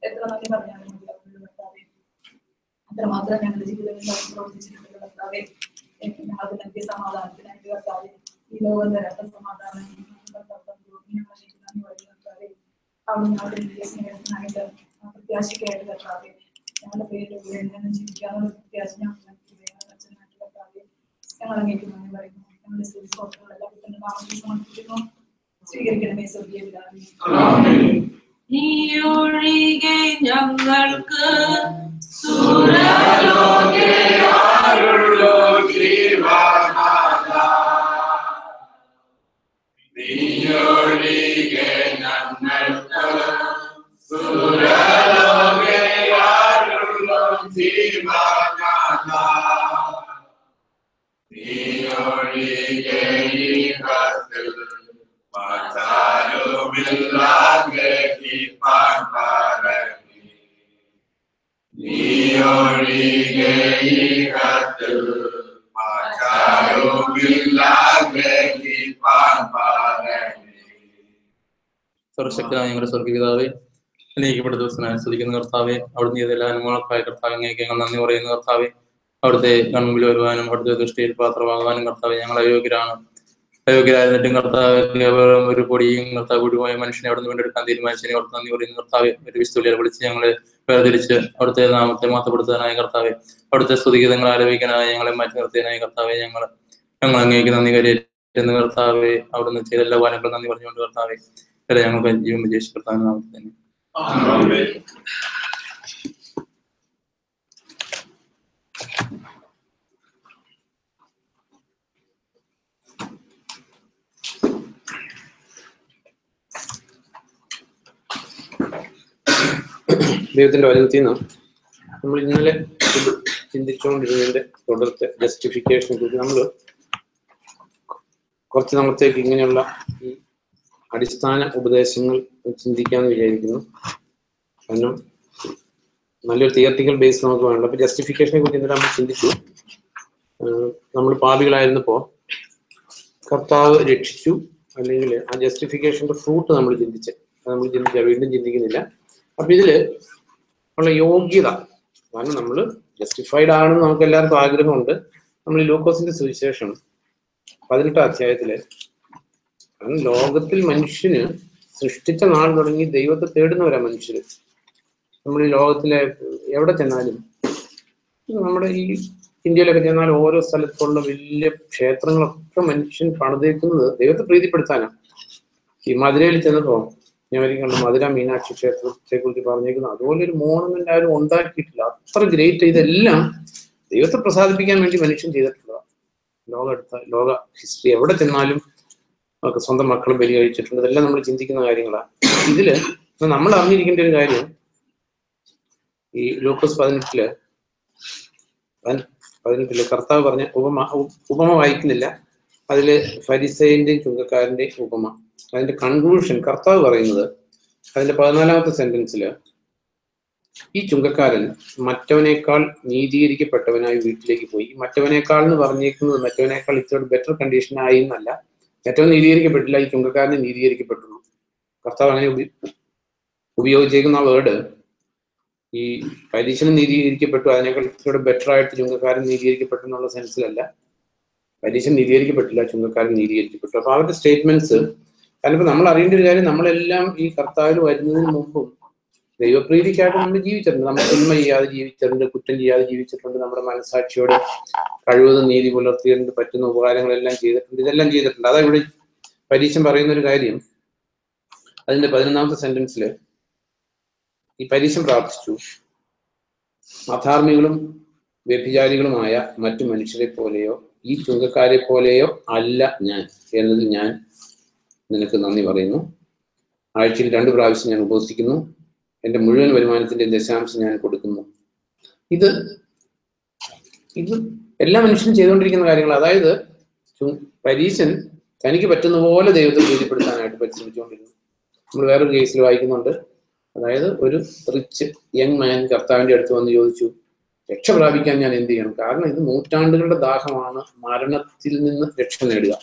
എത്ര നന്ദി പറഞ്ഞാലും മതിയാവുള്ളൂ. കർത്താവെ അത്രമാത്രം ഞങ്ങളുടെ ജീവിതത്തിൽ പ്രവർത്തിച്ചിട്ടുണ്ട്. കർത്താവെ ഞങ്ങൾക്ക് നൽകിയ സമാധാനത്തിനായിട്ട് കർത്താവെ ഈ ലോകം തരാത്ത സമാധാനം കർത്താവെ അവിടെ ഞങ്ങളുടെ വലിയ സ്നേഹത്തിനായിട്ട് പ്രത്യാശയ്ക്കായിട്ട് കർത്താവെ ഞങ്ങളുടെ പേരിൽ ജീവിക്കാനുള്ള പ്രത്യാശ ഞങ്ങൾക്ക് കർത്താവെ ഞങ്ങൾ അങ്ങേക്ക് നന്ദി പറയുന്നു. ഞങ്ങളുടെ സ്തുതി സ്തോത്രങ്ങളെല്ലാം കിട്ടുന്ന നാമത്തിൽ സമർപ്പിക്കുന്നു. സ്വീകരിക്കണമേ സ്വർഗ്ഗീയ പിതാവേ.
നീ ഒഴികെ ഞങ്ങൾക്ക്
സർവശക്തനായ ഞങ്ങളുടെ സ്വർഗ്ഗപിതാവേ, അനുഗ്രഹിക്കപ്പെട്ട ദിവസമായി സ്തുതിക്കുന്ന കർത്താവെ, അവിടുന്ന് ചെയ്ത എല്ലാ അനുമോളക്കായ കർത്താവ് അങ്ങേക്ക് ഞങ്ങൾ നന്ദി പറയുന്ന കർത്താവെ, അവിടുത്തെ കൺമുമ്പിൽ വരുവാനും അവിടുത്തെ ദൃഷ്ടിയിൽ പാത്രമാകാനും കർത്താവെ ഞങ്ങൾ അയോഗ്യരായിരുന്നിട്ടും കർത്താവ് ഒരു പൊടിയും കർത്താവ് വിടുപോയ മനുഷ്യനെ അവിടുന്ന് വീണ്ടെടുക്കാൻ തീരുമാനിച്ചതിനെ അവിടുത്തെ നന്ദി പറയുന്ന കർത്താവെ, ഒരു വിസ്തുലിയെ വിളിച്ച് ഞങ്ങളെ വേർതിരിച്ച് അവിടുത്തെ നാമത്തെ മാറ്റപ്പെടുത്താനായ കർത്താവെ, അവിടുത്തെ സ്തുതിഗീതങ്ങൾ ആലപിക്കാനായി ഞങ്ങളെ മാറ്റി നിർത്തിയതിനായ കർത്താവെ ഞങ്ങൾ അങ്ങേക്ക് നന്ദി കരയേറ്റുന്ന കർത്താവെ, അവിടുന്ന് ചെയ്ത എല്ലാ വാനങ്ങളും നന്ദി പറഞ്ഞുകൊണ്ട് കർത്താവെ ഞങ്ങൾക്ക് ജീവൻ വിജയിച്ച് കർത്താവിന്റെ നാമത്തിൽ തന്നെ.
ദൈവത്തിന്റെ വചനത്തിൽ നിന്ന് നമ്മൾ ഇന്നലെ ചിന്തിച്ചുകൊണ്ടിരുന്നതിന്റെ തുടർത്തെ ജസ്റ്റിഫിക്കേഷനെ കുറിച്ച് നമ്മൾ കുറച്ച് നാളത്തേക്ക് ഇങ്ങനെയുള്ള ഈ അടിസ്ഥാന ഉപദേശങ്ങൾ ചിന്തിക്കാമെന്ന് വിചാരിക്കുന്നു. കാരണം നല്ലൊരു തിയററ്റിക്കൽ ബേസ് നമുക്ക് വേണ്ട. അപ്പൊ ജസ്റ്റിഫിക്കേഷനെ കുറിച്ച് ഇന്നലെ നമ്മൾ ചിന്തിച്ചു. നമ്മൾ പാപികളായിരുന്നപ്പോൾ കർത്താവ് രക്ഷിച്ചു, അല്ലെങ്കിൽ ആ ജസ്റ്റിഫിക്കേഷന്റെ ഫ്രൂട്ട് നമ്മൾ ചിന്തിച്ച വീണ്ടും ചിന്തിക്കുന്നില്ല. അപ്പൊ ഇതില് ഉള്ള യോഗ്യത. കാരണം നമ്മൾ ജസ്റ്റിഫൈഡ് ആണെന്ന് നമുക്ക് എല്ലാവർക്കും ആഗ്രഹമുണ്ട്. നമ്മൾ ലൂക്കോസിന്റെ സുവിശേഷം 18 അധ്യായത്തില് ലോകത്തിൽ മനുഷ്യന് സൃഷ്ടിച്ച നാൾ തുടങ്ങി ദൈവത്തെ തേടുന്നവരാ മനുഷ്യര്. നമ്മൾ ഈ ലോകത്തിലെ എവിടെ ചെന്നാലും, നമ്മുടെ ഈ ഇന്ത്യയിലൊക്കെ ചെന്നാൽ ഓരോ സ്ഥലത്തുള്ള വലിയ ക്ഷേത്രങ്ങളൊക്കെ മനുഷ്യൻ പണിതേക്കുന്നത് ദൈവത്തെ പ്രീതിപ്പെടുത്താനാണ്. ഈ മധുരയിൽ ചെന്നപ്പോ ഞാൻ ഒരിക്കലും കണ്ടു മധുര മീനാക്ഷി ക്ഷേത്രത്തെ കുറിച്ച് പറഞ്ഞേക്കുന്നത് അതുപോലെ ഒരു മോണമെന്റ് ആരും ഉണ്ടാക്കിയിട്ടില്ല. അത്ര ഗ്രേറ്റ്. ഇതെല്ലാം ദൈവത്തെ പ്രസാദിപ്പിക്കാൻ വേണ്ടി മനുഷ്യൻ ചെയ്തിട്ടുള്ളതാണ്. ലോക ഹിസ്റ്ററി എവിടെ ചെന്നാലും നമുക്ക് സ്വന്തം മക്കളും ബലി കഴിച്ചിട്ടുണ്ട്. ഇതെല്ലാം നമ്മൾ ചിന്തിക്കുന്ന കാര്യങ്ങളാണ്. ഇതില് നമ്മൾ അറിഞ്ഞിരിക്കേണ്ട ഒരു കാര്യം, ഈ ലൂക്കോസ് 18 കർത്താവ് പറഞ്ഞ ഉപമ വായിക്കുന്നില്ല. അതില് ഫരിസേന്റെയും ചുങ്കക്കാരന്റെയും ഉപമ, അതിന്റെ കൺക്ലൂഷൻ കർത്താവ് പറയുന്നത് അതിന്റെ 14ാമത്തെ സെന്റൻസില്, ഈ ചുങ്കക്കാരൻ മറ്റവനേക്കാൾ നീതീകരിക്കപ്പെട്ടവനായി വീട്ടിലേക്ക് പോയി. ഈ മറ്റവനേക്കാൾ എന്ന് പറഞ്ഞേക്കുന്നത് മറ്റവനേക്കാൾ ഇച്ചിരി ബെറ്റർ കണ്ടീഷൻ ആയി എന്നല്ല. ഏറ്റവും നീതീകരിക്കപ്പെട്ടില്ല, ഈ ചുങ്കക്കാരനെ നീതീകരിക്കപ്പെട്ടുള്ളൂ. കർത്താവ് അങ്ങനെ ഉപയോഗിച്ചേക്കുന്ന വേർഡ് ഈ പരീക്ഷണം നീതീകരിക്കപ്പെട്ടു, അതിനേക്കാൾ ഇച്ചിരി ബെറ്റർ ആയിട്ട് ചുങ്കക്കാരൻ നീതീകരിക്കപ്പെട്ടു എന്നുള്ള സെൻസിലല്ല. പരീക്ഷ നീതീകരിക്കപ്പെട്ടില്ല, ചുങ്കക്കാരൻ നീതീകരിക്കപ്പെട്ടു. അപ്പൊ അവരുടെ സ്റ്റേറ്റ്മെന്റ്സ്, കാരണം ഇപ്പൊ നമ്മൾ അറിയേണ്ട ഒരു കാര്യം, നമ്മളെല്ലാം ഈ കർത്താവിൽ വരുന്നതിന് മുമ്പും ദൈവപ്രീതിക്കായിട്ട് നമ്മൾ ജീവിച്ചിട്ടുണ്ട്. നമ്മൾ തിന്മ ചെയ്യാതെ ജീവിച്ചിട്ടുണ്ട്, കുറ്റം ചെയ്യാതെ ജീവിച്ചിട്ടുണ്ട്, നമ്മുടെ മനസാക്ഷിയോട് കഴിവതും നീതി പുലർത്തിയിട്ടുണ്ട്, പറ്റുന്ന ഉപകാരങ്ങളെല്ലാം ചെയ്തിട്ടുണ്ട്, ഇതെല്ലാം ചെയ്തിട്ടുണ്ട്. അതാ ഇവിടെ പരീക്ഷം പറയുന്ന ഒരു കാര്യം. അതിന്റെ 11ാമത്തെ സെന്റൻസില് ഈ പരീക്ഷം പ്രാർത്ഥിച്ചു, അധാർമികളും വ്യഭിചാരികളുമായ മറ്റു മനുഷ്യരെ പോലെയോ ഈ ചുങ്കക്കാരെ പോലെയോ അല്ല ഞാൻ എന്നതിൽ ഞാൻ നിനക്ക് നന്ദി പറയുന്നു. ആഴ്ചയിൽ 2 പ്രാവശ്യം ഞാൻ ഉപവസിക്കുന്നു. എൻ്റെ മുഴുവൻ വരുമാനത്തിന്റെ ദശാംശം ഞാൻ കൊടുക്കുന്നു. ഇത് എല്ലാ മനുഷ്യനും ചെയ്തുകൊണ്ടിരിക്കുന്ന കാര്യങ്ങൾ. അതായത് പരീശൻ തനിക്ക് പറ്റുന്ന പോലെ ദൈവത്തെ പ്രീതിപ്പെടുത്താനായിട്ട് പരിശ്രമിച്ചുകൊണ്ടിരുന്നു. നമ്മൾ വേറൊരു കേസിൽ വായിക്കുന്നുണ്ട്. അതായത് ഒരു റിച്ച് യങ് മാൻ കർത്താവിന്റെ അടുത്ത് വന്ന് ചോദിച്ചു, രക്ഷ പ്രാപിക്കാൻ ഞാൻ എന്ത് ചെയ്യണം? കാരണം ഇത് നൂറ്റാണ്ടുകളുടെ ദാഹമാണ്, മരണത്തിൽ നിന്ന് രക്ഷ നേടുക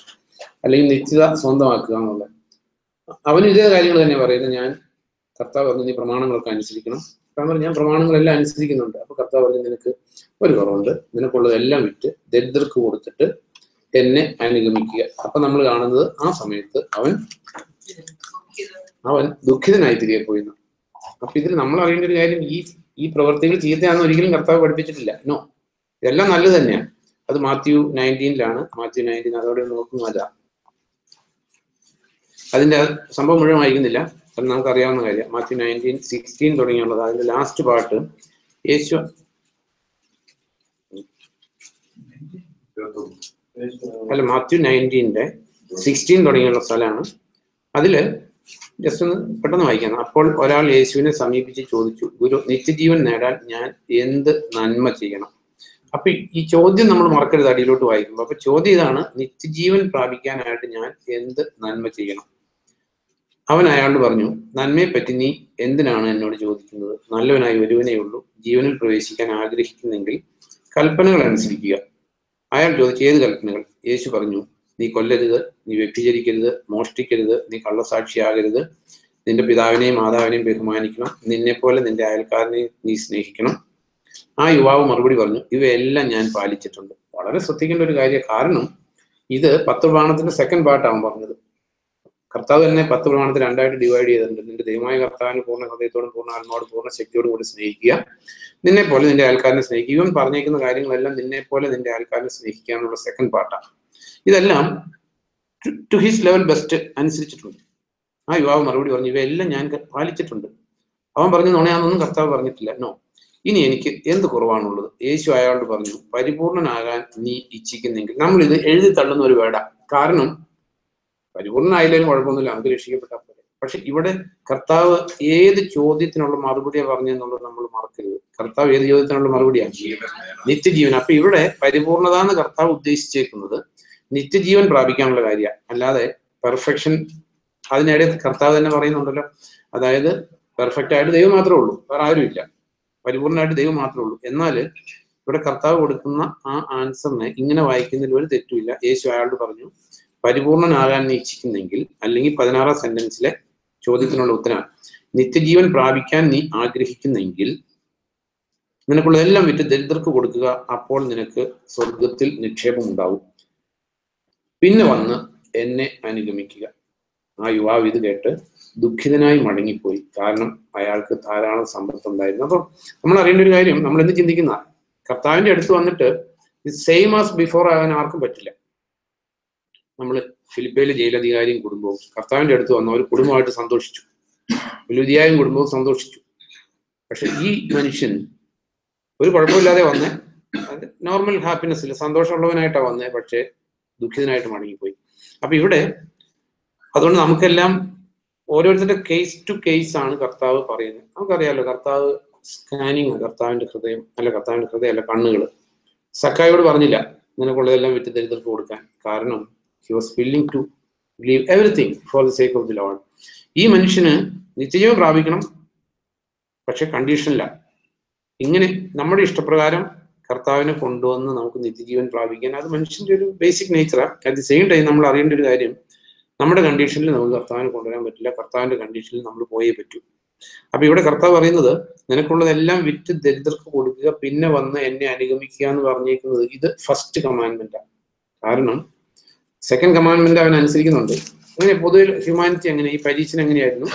അല്ലെങ്കിൽ നിത്യത സ്വന്തമാക്കുക എന്നുള്ളത്. അവന് ഇതേ കാര്യങ്ങൾ തന്നെ പറയുന്നത്. ഞാൻ കർത്താവ് പറഞ്ഞു, നീ പ്രമാണങ്ങളൊക്കെ അനുസരിക്കണം. കാരണം ഞാൻ പ്രമാണങ്ങളെല്ലാം അനുസരിക്കുന്നുണ്ട്. അപ്പൊ കർത്താവ് പറഞ്ഞു, നിനക്ക് ഒരു കുറവുണ്ട്, നിനക്കുള്ളതെല്ലാം വിറ്റ് ദരിദ്രർക്ക് കൊടുത്തിട്ട് എന്നെ അനുഗമിക്കുക. അപ്പൊ നമ്മൾ കാണുന്നത് ആ സമയത്ത് അവൻ ദുഃഖിതനായി തിരികെ പോയിരുന്നു. അപ്പൊ ഇതിൽ നമ്മൾ അറിയേണ്ട ഒരു കാര്യം, ഈ പ്രവർത്തികൾ ചീത്തയാണെന്ന് ഒരിക്കലും കർത്താവ് പഠിപ്പിച്ചിട്ടില്ല. നോ, ഇതെല്ലാം നല്ലത് തന്നെയാണ്. അത് മാത്യു 19 മാത്യു 19 അതോടെ നോക്കുന്നതല്ല. അതിന്റെ സംഭവം മുഴുവൻ വായിക്കുന്നില്ല, അത് നമുക്കറിയാവുന്ന കാര്യം. മാത്യു 19:16 തുടങ്ങിയുള്ളത്. അതിന്റെ ലാസ്റ്റ് പാർട്ട് യേശു മാത്യു 19:16 തുടങ്ങിയുള്ള സ്ഥലമാണ്. അതില് ജസ്റ്റ് ഒന്ന് പെട്ടെന്ന് വായിക്കാം. അപ്പോൾ ഒരാൾ യേശുവിനെ സമീപിച്ച് ചോദിച്ചു, ഗുരു, നിത്യജീവൻ നേടാൻ ഞാൻ എന്ത് നന്മ ചെയ്യണം? അപ്പൊ ഈ ചോദ്യം നമ്മൾ മറക്കരുത് അടിയിലോട്ട് വായിക്കുമ്പോൾ. അപ്പൊ ചോദ്യം ഇതാണ്, നിത്യജീവൻ പ്രാപിക്കാനായിട്ട് ഞാൻ എന്ത് നന്മ ചെയ്യണം? അവൻ അയാളോട് പറഞ്ഞു, നന്മയെ പറ്റി നീ എന്തിനാണ് എന്നോട് ചോദിക്കുന്നത്? നല്ലവനായി ഒരുവനേ ഉള്ളൂ. ജീവനിൽ പ്രവേശിക്കാൻ ആഗ്രഹിക്കുന്നെങ്കിൽ കൽപ്പനകൾ അനുസരിക്കുക. അയാൾ ചോദിച്ചു, ഏത് കൽപ്പനകൾ? യേശു പറഞ്ഞു, നീ കൊല്ലരുത്, നീ വ്യഭിചരിക്കരുത്, മോഷ്ടിക്കരുത്, നീ കള്ളസാക്ഷിയാകരുത്, നിന്റെ പിതാവിനെയും മാതാവിനെയും ബഹുമാനിക്കണം, നിന്നെ പോലെ നിന്റെ അയൽക്കാരനെയും നീ സ്നേഹിക്കണം. ആ യുവാവ് മറുപടി പറഞ്ഞു, ഇവയെല്ലാം ഞാൻ പാലിച്ചിട്ടുണ്ട്. വളരെ ശ്രദ്ധിക്കേണ്ട ഒരു കാര്യം. കാരണം ഇത് 10 പ്രമാണത്തിന്റെ സെക്കൻഡ് പാർട്ടാണ് പറഞ്ഞത്. കർത്താവ് തന്നെ 10 പ്രമാണത്തെ 2ആയിട്ട് ഡിവൈഡ് ചെയ്തിട്ടുണ്ട്. നിന്റെ ദൈവമായ കർത്താവിനെ പൂർണ്ണ ഹൃദയത്തോടും പൂർണ്ണ ആത്മാവോടും പൂർണ്ണ ശക്തിയോടും കൂടി സ്നേഹിക്കുക, നിന്നെ പോലെ നിന്റെ അയൽക്കാരനെ സ്നേഹിക്കുക. ഇവൻ പറഞ്ഞേക്കുന്ന കാര്യങ്ങളെല്ലാം നിന്നെ പോലെ നിന്റെ അയൽക്കാരനെ സ്നേഹിക്കുക എന്നുള്ള സെക്കൻഡ് പാർട്ടാണ്. ഇതെല്ലാം ടു ഹിസ് ലെവൽ ബെസ്റ്റ് അനുസരിച്ചിട്ടുണ്ട്. ആ യുവാവ് മറുപടി പറഞ്ഞു, ഇവയെല്ലാം ഞാൻ പാലിച്ചിട്ടുണ്ട്. അവൻ പറഞ്ഞു, നുണയാണെന്നൊന്നും കർത്താവ് പറഞ്ഞിട്ടില്ല. നോ, ഇനി എനിക്ക് എന്ത് കുറവാണുള്ളത്? യേശു അയാളോട് പറഞ്ഞു, പരിപൂർണനാകാൻ നീ ഇച്ഛിക്കുന്നെങ്കിൽ. നമ്മൾ ഇത് എഴുതി തള്ളുന്ന ഒരു വേടാ. കാരണം പരിപൂർണനായില്ലേലും കുഴപ്പമൊന്നുമില്ല, നമുക്ക് രക്ഷിക്കപ്പെട്ടാൽ പോലെ. പക്ഷെ ഇവിടെ കർത്താവ് ഏത് ചോദ്യത്തിനുള്ള മറുപടിയാണ് പറഞ്ഞെന്നുള്ളത് നമ്മൾ മറക്കരുത്. കർത്താവ് ഏത് ചോദ്യത്തിനുള്ള മറുപടിയാണ്? നിത്യജീവൻ. അപ്പൊ ഇവിടെ പരിപൂർണത എന്ന് കർത്താവ് ഉദ്ദേശിച്ചേക്കുന്നത് നിത്യജീവൻ പ്രാപിക്കാനുള്ള കാര്യമാണ്, അല്ലാതെ പെർഫെക്ഷൻ. അതിനിടെ കർത്താവ് തന്നെ പറയുന്നുണ്ടല്ലോ, അതായത് പെർഫെക്റ്റ് ആയിട്ട് ദൈവം മാത്രമേ ഉള്ളൂ, വേറെ ആരുമില്ല. പരിപൂർണമായിട്ട് ദൈവം മാത്രമേ ഉള്ളൂ. എന്നാൽ ഇവിടെ കർത്താവ് കൊടുക്കുന്ന ആ ആൻസറിനെ ഇങ്ങനെ വായിക്കുന്നതിൽ ഒരു തെറ്റുമില്ല. യേശു അയാളോട് പറഞ്ഞു, പരിപൂർണനാകാൻ നീ ഇച്ഛിക്കുന്നെങ്കിൽ, അല്ലെങ്കിൽ 16ാം സെന്റൻസിലെ ചോദ്യത്തിനുള്ള ഉത്തരം, നിത്യജീവൻ പ്രാപിക്കാൻ നീ ആഗ്രഹിക്കുന്നെങ്കിൽ നിനക്കുള്ളതെല്ലാം വിറ്റ് ദരിദ്രർക്ക് കൊടുക്കുക, അപ്പോൾ നിനക്ക് സ്വർഗത്തിൽ നിക്ഷേപം ഉണ്ടാവും. പിന്നെ വന്ന് എന്നെ അനുഗമിക്കുക. ആ യുവാവ് ഇത് കേട്ട് ദുഃഖിതനായി മടങ്ങിപ്പോയി, കാരണം അയാൾക്ക് ധാരാളം സമ്പത്ത് ഉണ്ടായിരുന്നു. അപ്പം നമ്മൾ അറിയേണ്ട ഒരു കാര്യം, നമ്മൾ എന്ത് ചിന്തിക്കുന്ന, കർത്താവിന്റെ അടുത്ത് വന്നിട്ട് സെയിം ആസ് ബിഫോർ ആകാൻ ആർക്കും പറ്റില്ല. നമ്മൾ ഫിലിപ്പയിലെ ജയിലധികാരിയും കുടുംബവും കർത്താവിന്റെ അടുത്ത് വന്ന ഒരു കുടുംബമായിട്ട് സന്തോഷിച്ചു, ലുദിയായും കുടുംബവും സന്തോഷിച്ചു. പക്ഷെ ഈ മനുഷ്യൻ ഒരു കുഴപ്പമില്ലാതെ വന്നേ, നോർമൽ ഹാപ്പിനെസ്സിൽ സന്തോഷമുള്ളവനായിട്ടാണ് വന്നേ, പക്ഷെ ദുഃഖിതനായിട്ട് മടങ്ങിപ്പോയി. അപ്പൊ ഇവിടെ അതുകൊണ്ട് നമുക്കെല്ലാം ഓരോരുത്തരുടെ കേസ് ടു കേസ് ആണ് കർത്താവ് പറയുന്നത്. നമുക്കറിയാലോ, കർത്താവ് സ്കാനിങ്, കർത്താവിന്റെ ഹൃദയം അല്ല കണ്ണുകൾ. സക്കായോട് പറഞ്ഞില്ല നിനക്കുള്ളതെല്ലാം വിറ്റ് ദരിദ്രർക്ക് കൊടുക്കാൻ, കാരണം he was willing to leave everything for the sake of the lord. ഈ മനുഷ്യന് നിത്യജീവൻ പ്രാപിക്കണം, പക്ഷെ കണ്ടീഷനില്ല. ഇങ്ങനെ നമ്മുടെ ഇഷ്ടപ്രകാരം കർത്താവിനെ കൊണ്ടുവന്ന് നമുക്ക് നിത്യജീവൻ പ്രാപിക്കാൻ, അത് മനുഷ്യന്റെ ഒരു ബേസിക് നേച്ചറാണ്. അറ്റ് ദി സെയിം ടൈം നമ്മൾ അറിയേണ്ട ഒരു കാര്യം, നമ്മുടെ കണ്ടീഷനിൽ നമുക്ക് കർത്താവിനെ കൊണ്ടുവരാൻ പറ്റില്ല, കർത്താവിന്റെ കണ്ടീഷനിൽ നമ്മൾ പോയേ പറ്റൂ. അപ്പൊ ഇവിടെ കർത്താവ് പറയുന്നത് നിനക്കുള്ളതെല്ലാം വിറ്റ് ദരിദ്രർക്ക് കൊടുക്കുക, പിന്നെ വന്ന് എന്നെ അനുഗമിക്കുക എന്ന് പറഞ്ഞേക്കുന്നത് ഇത് ഫസ്റ്റ് കമാൻഡ്മെന്റാണ്. കാരണം സെക്കൻഡ് കമാൻഡ്മെന്റ് അവൻ അനുസരിക്കുന്നുണ്ട്. അങ്ങനെ പൊതുവെ ഹ്യൂമാനിറ്റി എങ്ങനെ, ഈ പരീക്ഷന് എങ്ങനെയായിരുന്നു,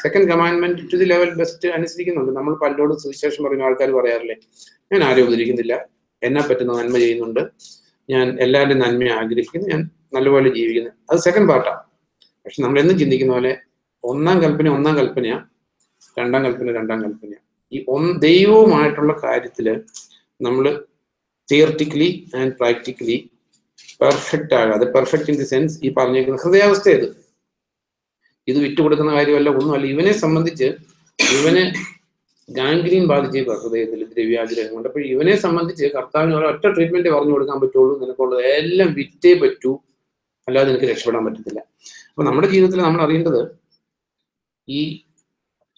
second commandment to the level best അനുസരിക്കുന്നുണ്ട്. നമ്മൾ പലരോട് സുവിശേഷം പറയുന്ന ആൾക്കാർ പറയാറില്ലേ, ഞാൻ ആരും ഉപദ്രവിക്കുന്നില്ല, എന്നെ പറ്റുന്ന നന്മ ചെയ്യുന്നുണ്ട്, ഞാൻ എല്ലാവരുടെയും നന്മയെ ആഗ്രഹിക്കുന്നു, ഞാൻ നല്ലപോലെ ജീവിക്കുന്നു. അത് സെക്കൻഡ് പാർട്ടാണ്. പക്ഷെ നമ്മൾ എന്നും ചിന്തിക്കുന്ന പോലെ ഒന്നാം കൽപ്പനയാണ്, രണ്ടാം കൽപ്പനയാണ്. ഈ ദൈവവുമായിട്ടുള്ള കാര്യത്തില് നമ്മൾ തിയറിറ്റിക്കലി ആൻഡ് പ്രാക്ടിക്കലി പെർഫെക്റ്റ് ആകാതെ, പെർഫെക്റ്റ് ഇൻ ദി സെൻസ് ഈ പറഞ്ഞേക്കുന്ന ഹൃദയാവസ്ഥ ഇത് വിറ്റുകൊടുക്കുന്ന കാര്യമല്ല, ഒന്നുമല്ല. ഇവനെ സംബന്ധിച്ച് ഇവന് ഗാംഗ്രീൻ ബാധിച്ചേക്കുക ഹൃദയത്തിൽ, ദ്രവ്യാഗ്രഹം കൊണ്ട്. അപ്പോൾ ഇവനെ സംബന്ധിച്ച് കർത്താവിന് ഒരൊറ്റ ട്രീറ്റ്മെന്റ് പറഞ്ഞു കൊടുക്കാൻ പറ്റുള്ളൂ, നിനക്കുള്ളത് എല്ലാം വിറ്റേ പറ്റൂ, അല്ലാതെ നിനക്ക് രക്ഷപ്പെടാൻ പറ്റത്തില്ല. അപ്പൊ നമ്മുടെ ജീവിതത്തിൽ നമ്മൾ അറിയേണ്ടത്, ഈ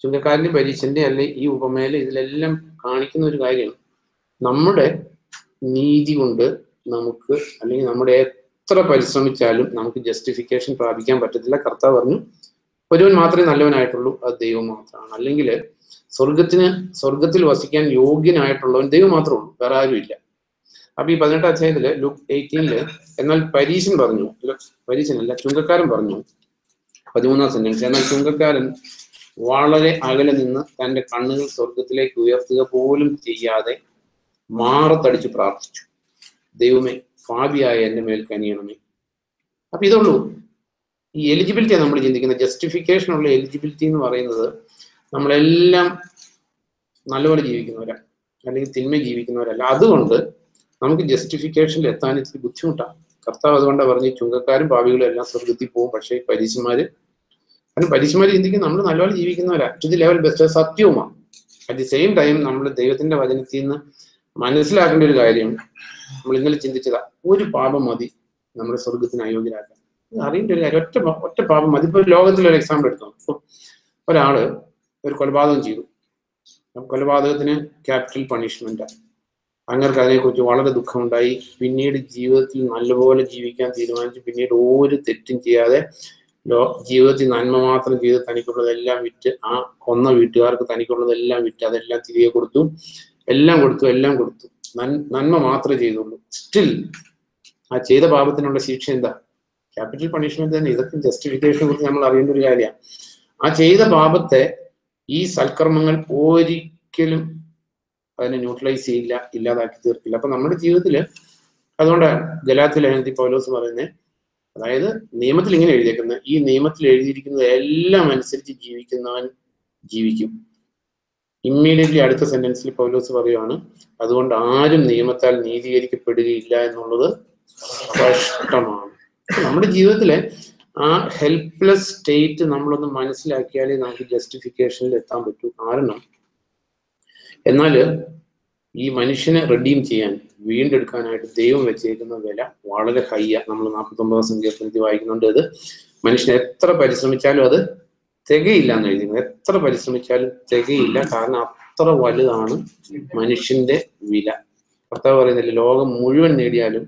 ചുങ്കക്കാരന്റെ പരീക്ഷന്റെ അല്ലെ ഈ ഉപമയില് ഇതിലെല്ലാം കാണിക്കുന്ന ഒരു കാര്യം, നമ്മുടെ നീതി കൊണ്ട് നമുക്ക്, അല്ലെങ്കിൽ നമ്മുടെ എത്ര പരിശ്രമിച്ചാലും നമുക്ക് ജസ്റ്റിഫിക്കേഷൻ പ്രാപിക്കാൻ പറ്റത്തില്ല. കർത്താവ് പറഞ്ഞു ഒരുവൻ മാത്രമേ നല്ലവനായിട്ടുള്ളൂ, അത് ദൈവം മാത്രമാണ്. അല്ലെങ്കിൽ സ്വർഗത്തിൽ വസിക്കാൻ യോഗ്യനായിട്ടുള്ളവൻ ദൈവം മാത്രമേ ഉള്ളൂ, വേറെ ആരും ഇല്ല. അപ്പൊ ഈ 18ാം അധ്യായത്തില് ലുക്ക് 18 എന്നാൽ ചുങ്കക്കാരൻ പറഞ്ഞു 13ാം സെന്റൻസ്, എന്നാൽ ചുങ്കക്കാരൻ വളരെ അകലെ നിന്ന് തന്റെ കണ്ണുകൾ സ്വർഗത്തിലേക്ക് ഉയർത്തുക പോലും ചെയ്യാതെ മാറത്തടിച്ച് പ്രാർത്ഥിച്ചു, ദൈവമേ പാപിയായ എന്റെ മേൽ കനിയണമേ. അപ്പൊ ഇതുള്ളൂ ഈ എലിജിബിലിറ്റിയാണ് നമ്മൾ ചിന്തിക്കുന്നത്. ജസ്റ്റിഫിക്കേഷൻ ഉള്ള എലിജിബിലിറ്റി എന്ന് പറയുന്നത് നമ്മളെല്ലാം നല്ലപോലെ ജീവിക്കുന്നവരാണ്, അല്ലെങ്കിൽ തിന്മ ജീവിക്കുന്നവരല്ല. അതുകൊണ്ട് നമുക്ക് ജസ്റ്റിഫിക്കേഷനിൽ എത്താൻ ഇത്തിരി ബുദ്ധിമുട്ടാണ്. കർത്താവ് അതുകൊണ്ടാണ് പറഞ്ഞ് ചുങ്കക്കാരും പാപികളും എല്ലാം സ്വർഗത്തിൽ പോകും, പക്ഷേ പരീശന്മാര് ചിന്തിക്കും നമ്മൾ നല്ലപോലെ ജീവിക്കുന്നവരാ, ടു ദി ലെവൽ ബെസ്റ്റ്, സത്യവുമാണ്. അറ്റ് ദി സെയിം ടൈം നമ്മൾ ദൈവത്തിന്റെ വചനത്തിൽ നിന്ന് മനസ്സിലാക്കേണ്ട ഒരു കാര്യം, നമ്മൾ ഇന്നലെ ചിന്തിച്ചതാ, ഒരു പാപം മതി നമ്മുടെ സ്വർഗത്തിന് അയോഗ്യരാക്കാൻ. അറിയേണ്ട ഒരു കാര്യം, ഒറ്റ പാപം മതി. ഇപ്പൊ ലോകത്തിലൊരു എക്സാമ്പിൾ എടുത്തോ, ഇപ്പൊ ഒരാള് ഒരു കൊലപാതകം ചെയ്തു, കൊലപാതകത്തിന് ക്യാപിറ്റൽ പണിഷ്മെന്റാണ്. അങ്ങർക്ക് അതിനെക്കുറിച്ച് വളരെ ദുഃഖമുണ്ടായി. പിന്നീട് ജീവിതത്തിൽ നല്ലപോലെ ജീവിക്കാൻ തീരുമാനിച്ചു. പിന്നീട് ഒരു തെറ്റും ചെയ്യാതെ ജീവിതത്തിൽ നന്മ മാത്രം ചെയ്ത് തനിക്കുള്ളതെല്ലാം വിറ്റ്, ആ കൊന്ന വീട്ടുകാർക്ക് തനിക്കുള്ളതെല്ലാം വിറ്റ് അതെല്ലാം തിരികെ കൊടുത്തു, എല്ലാം കൊടുത്തു, നന്മ മാത്രമേ ചെയ്തുള്ളൂ. സ്റ്റിൽ ആ ചെയ്ത പാപത്തിനുള്ള ശിക്ഷ എന്താ? ക്യാപിറ്റൽ പണിഷ്മെന്റ് തന്നെ. ഇതൊക്കെ ജസ്റ്റിഫിക്കേഷനെ കുറിച്ച് നമ്മൾ അറിയേണ്ട ഒരു കാര്യമാണ്. ആ ചെയ്ത പാപത്തെ ഈ സൽക്കർമ്മങ്ങൾ ഒരിക്കലും അതിനെ ന്യൂട്രലൈസ് ചെയ്യില്ല, ഇല്ലാതാക്കി തീർക്കില്ല. അപ്പൊ നമ്മുടെ ജീവിതത്തില് അതുകൊണ്ടാണ് ഗലാത്യ ലേഖനത്തിൽ പൗലോസ് പറയുന്നത്, അതായത് നിയമത്തിൽ ഇങ്ങനെ എഴുതിയേക്കുന്നത്, ഈ നിയമത്തിൽ എഴുതിയിരിക്കുന്നത് എല്ലാം അനുസരിച്ച് ജീവിക്കുന്നവൻ ജീവിക്കും. ഇമ്മീഡിയറ്റ്ലി അടുത്ത സെന്റൻസിൽ പൗലോസ് പറയുവാണ്, അതുകൊണ്ട് ആരും നിയമത്താൽ നീതീകരിക്കപ്പെടുകയില്ല എന്നുള്ളത് സ്പഷ്ടമാണ്. നമ്മുടെ ജീവിതത്തിലെ ആ ഹെൽപ്ലെസ് സ്റ്റേറ്റ് നമ്മളൊന്ന് മനസ്സിലാക്കിയാലേ നമുക്ക് ജസ്റ്റിഫിക്കേഷനിൽ എത്താൻ പറ്റൂ. കാരണം എന്നാല് ഈ മനുഷ്യനെ റെഡീം ചെയ്യാൻ, വീണ്ടെടുക്കാനായിട്ട് ദൈവം വെച്ചേക്കുന്ന വില വളരെ ഹൈയാണ്. നമ്മൾ 49 സങ്കീർത്തനത്തിൽ വായിക്കുന്നുണ്ട്, അത് മനുഷ്യൻ എത്ര പരിശ്രമിച്ചാലും അത് തികയില്ല എന്ന് എഴുതിക്കുന്നത്. എത്ര പരിശ്രമിച്ചാലും തികയില്ല, കാരണം അത്ര വലുതാണ് മനുഷ്യന്റെ വില. കർത്താവ് പറയുന്നില്ല, ലോകം മുഴുവൻ നേടിയാലും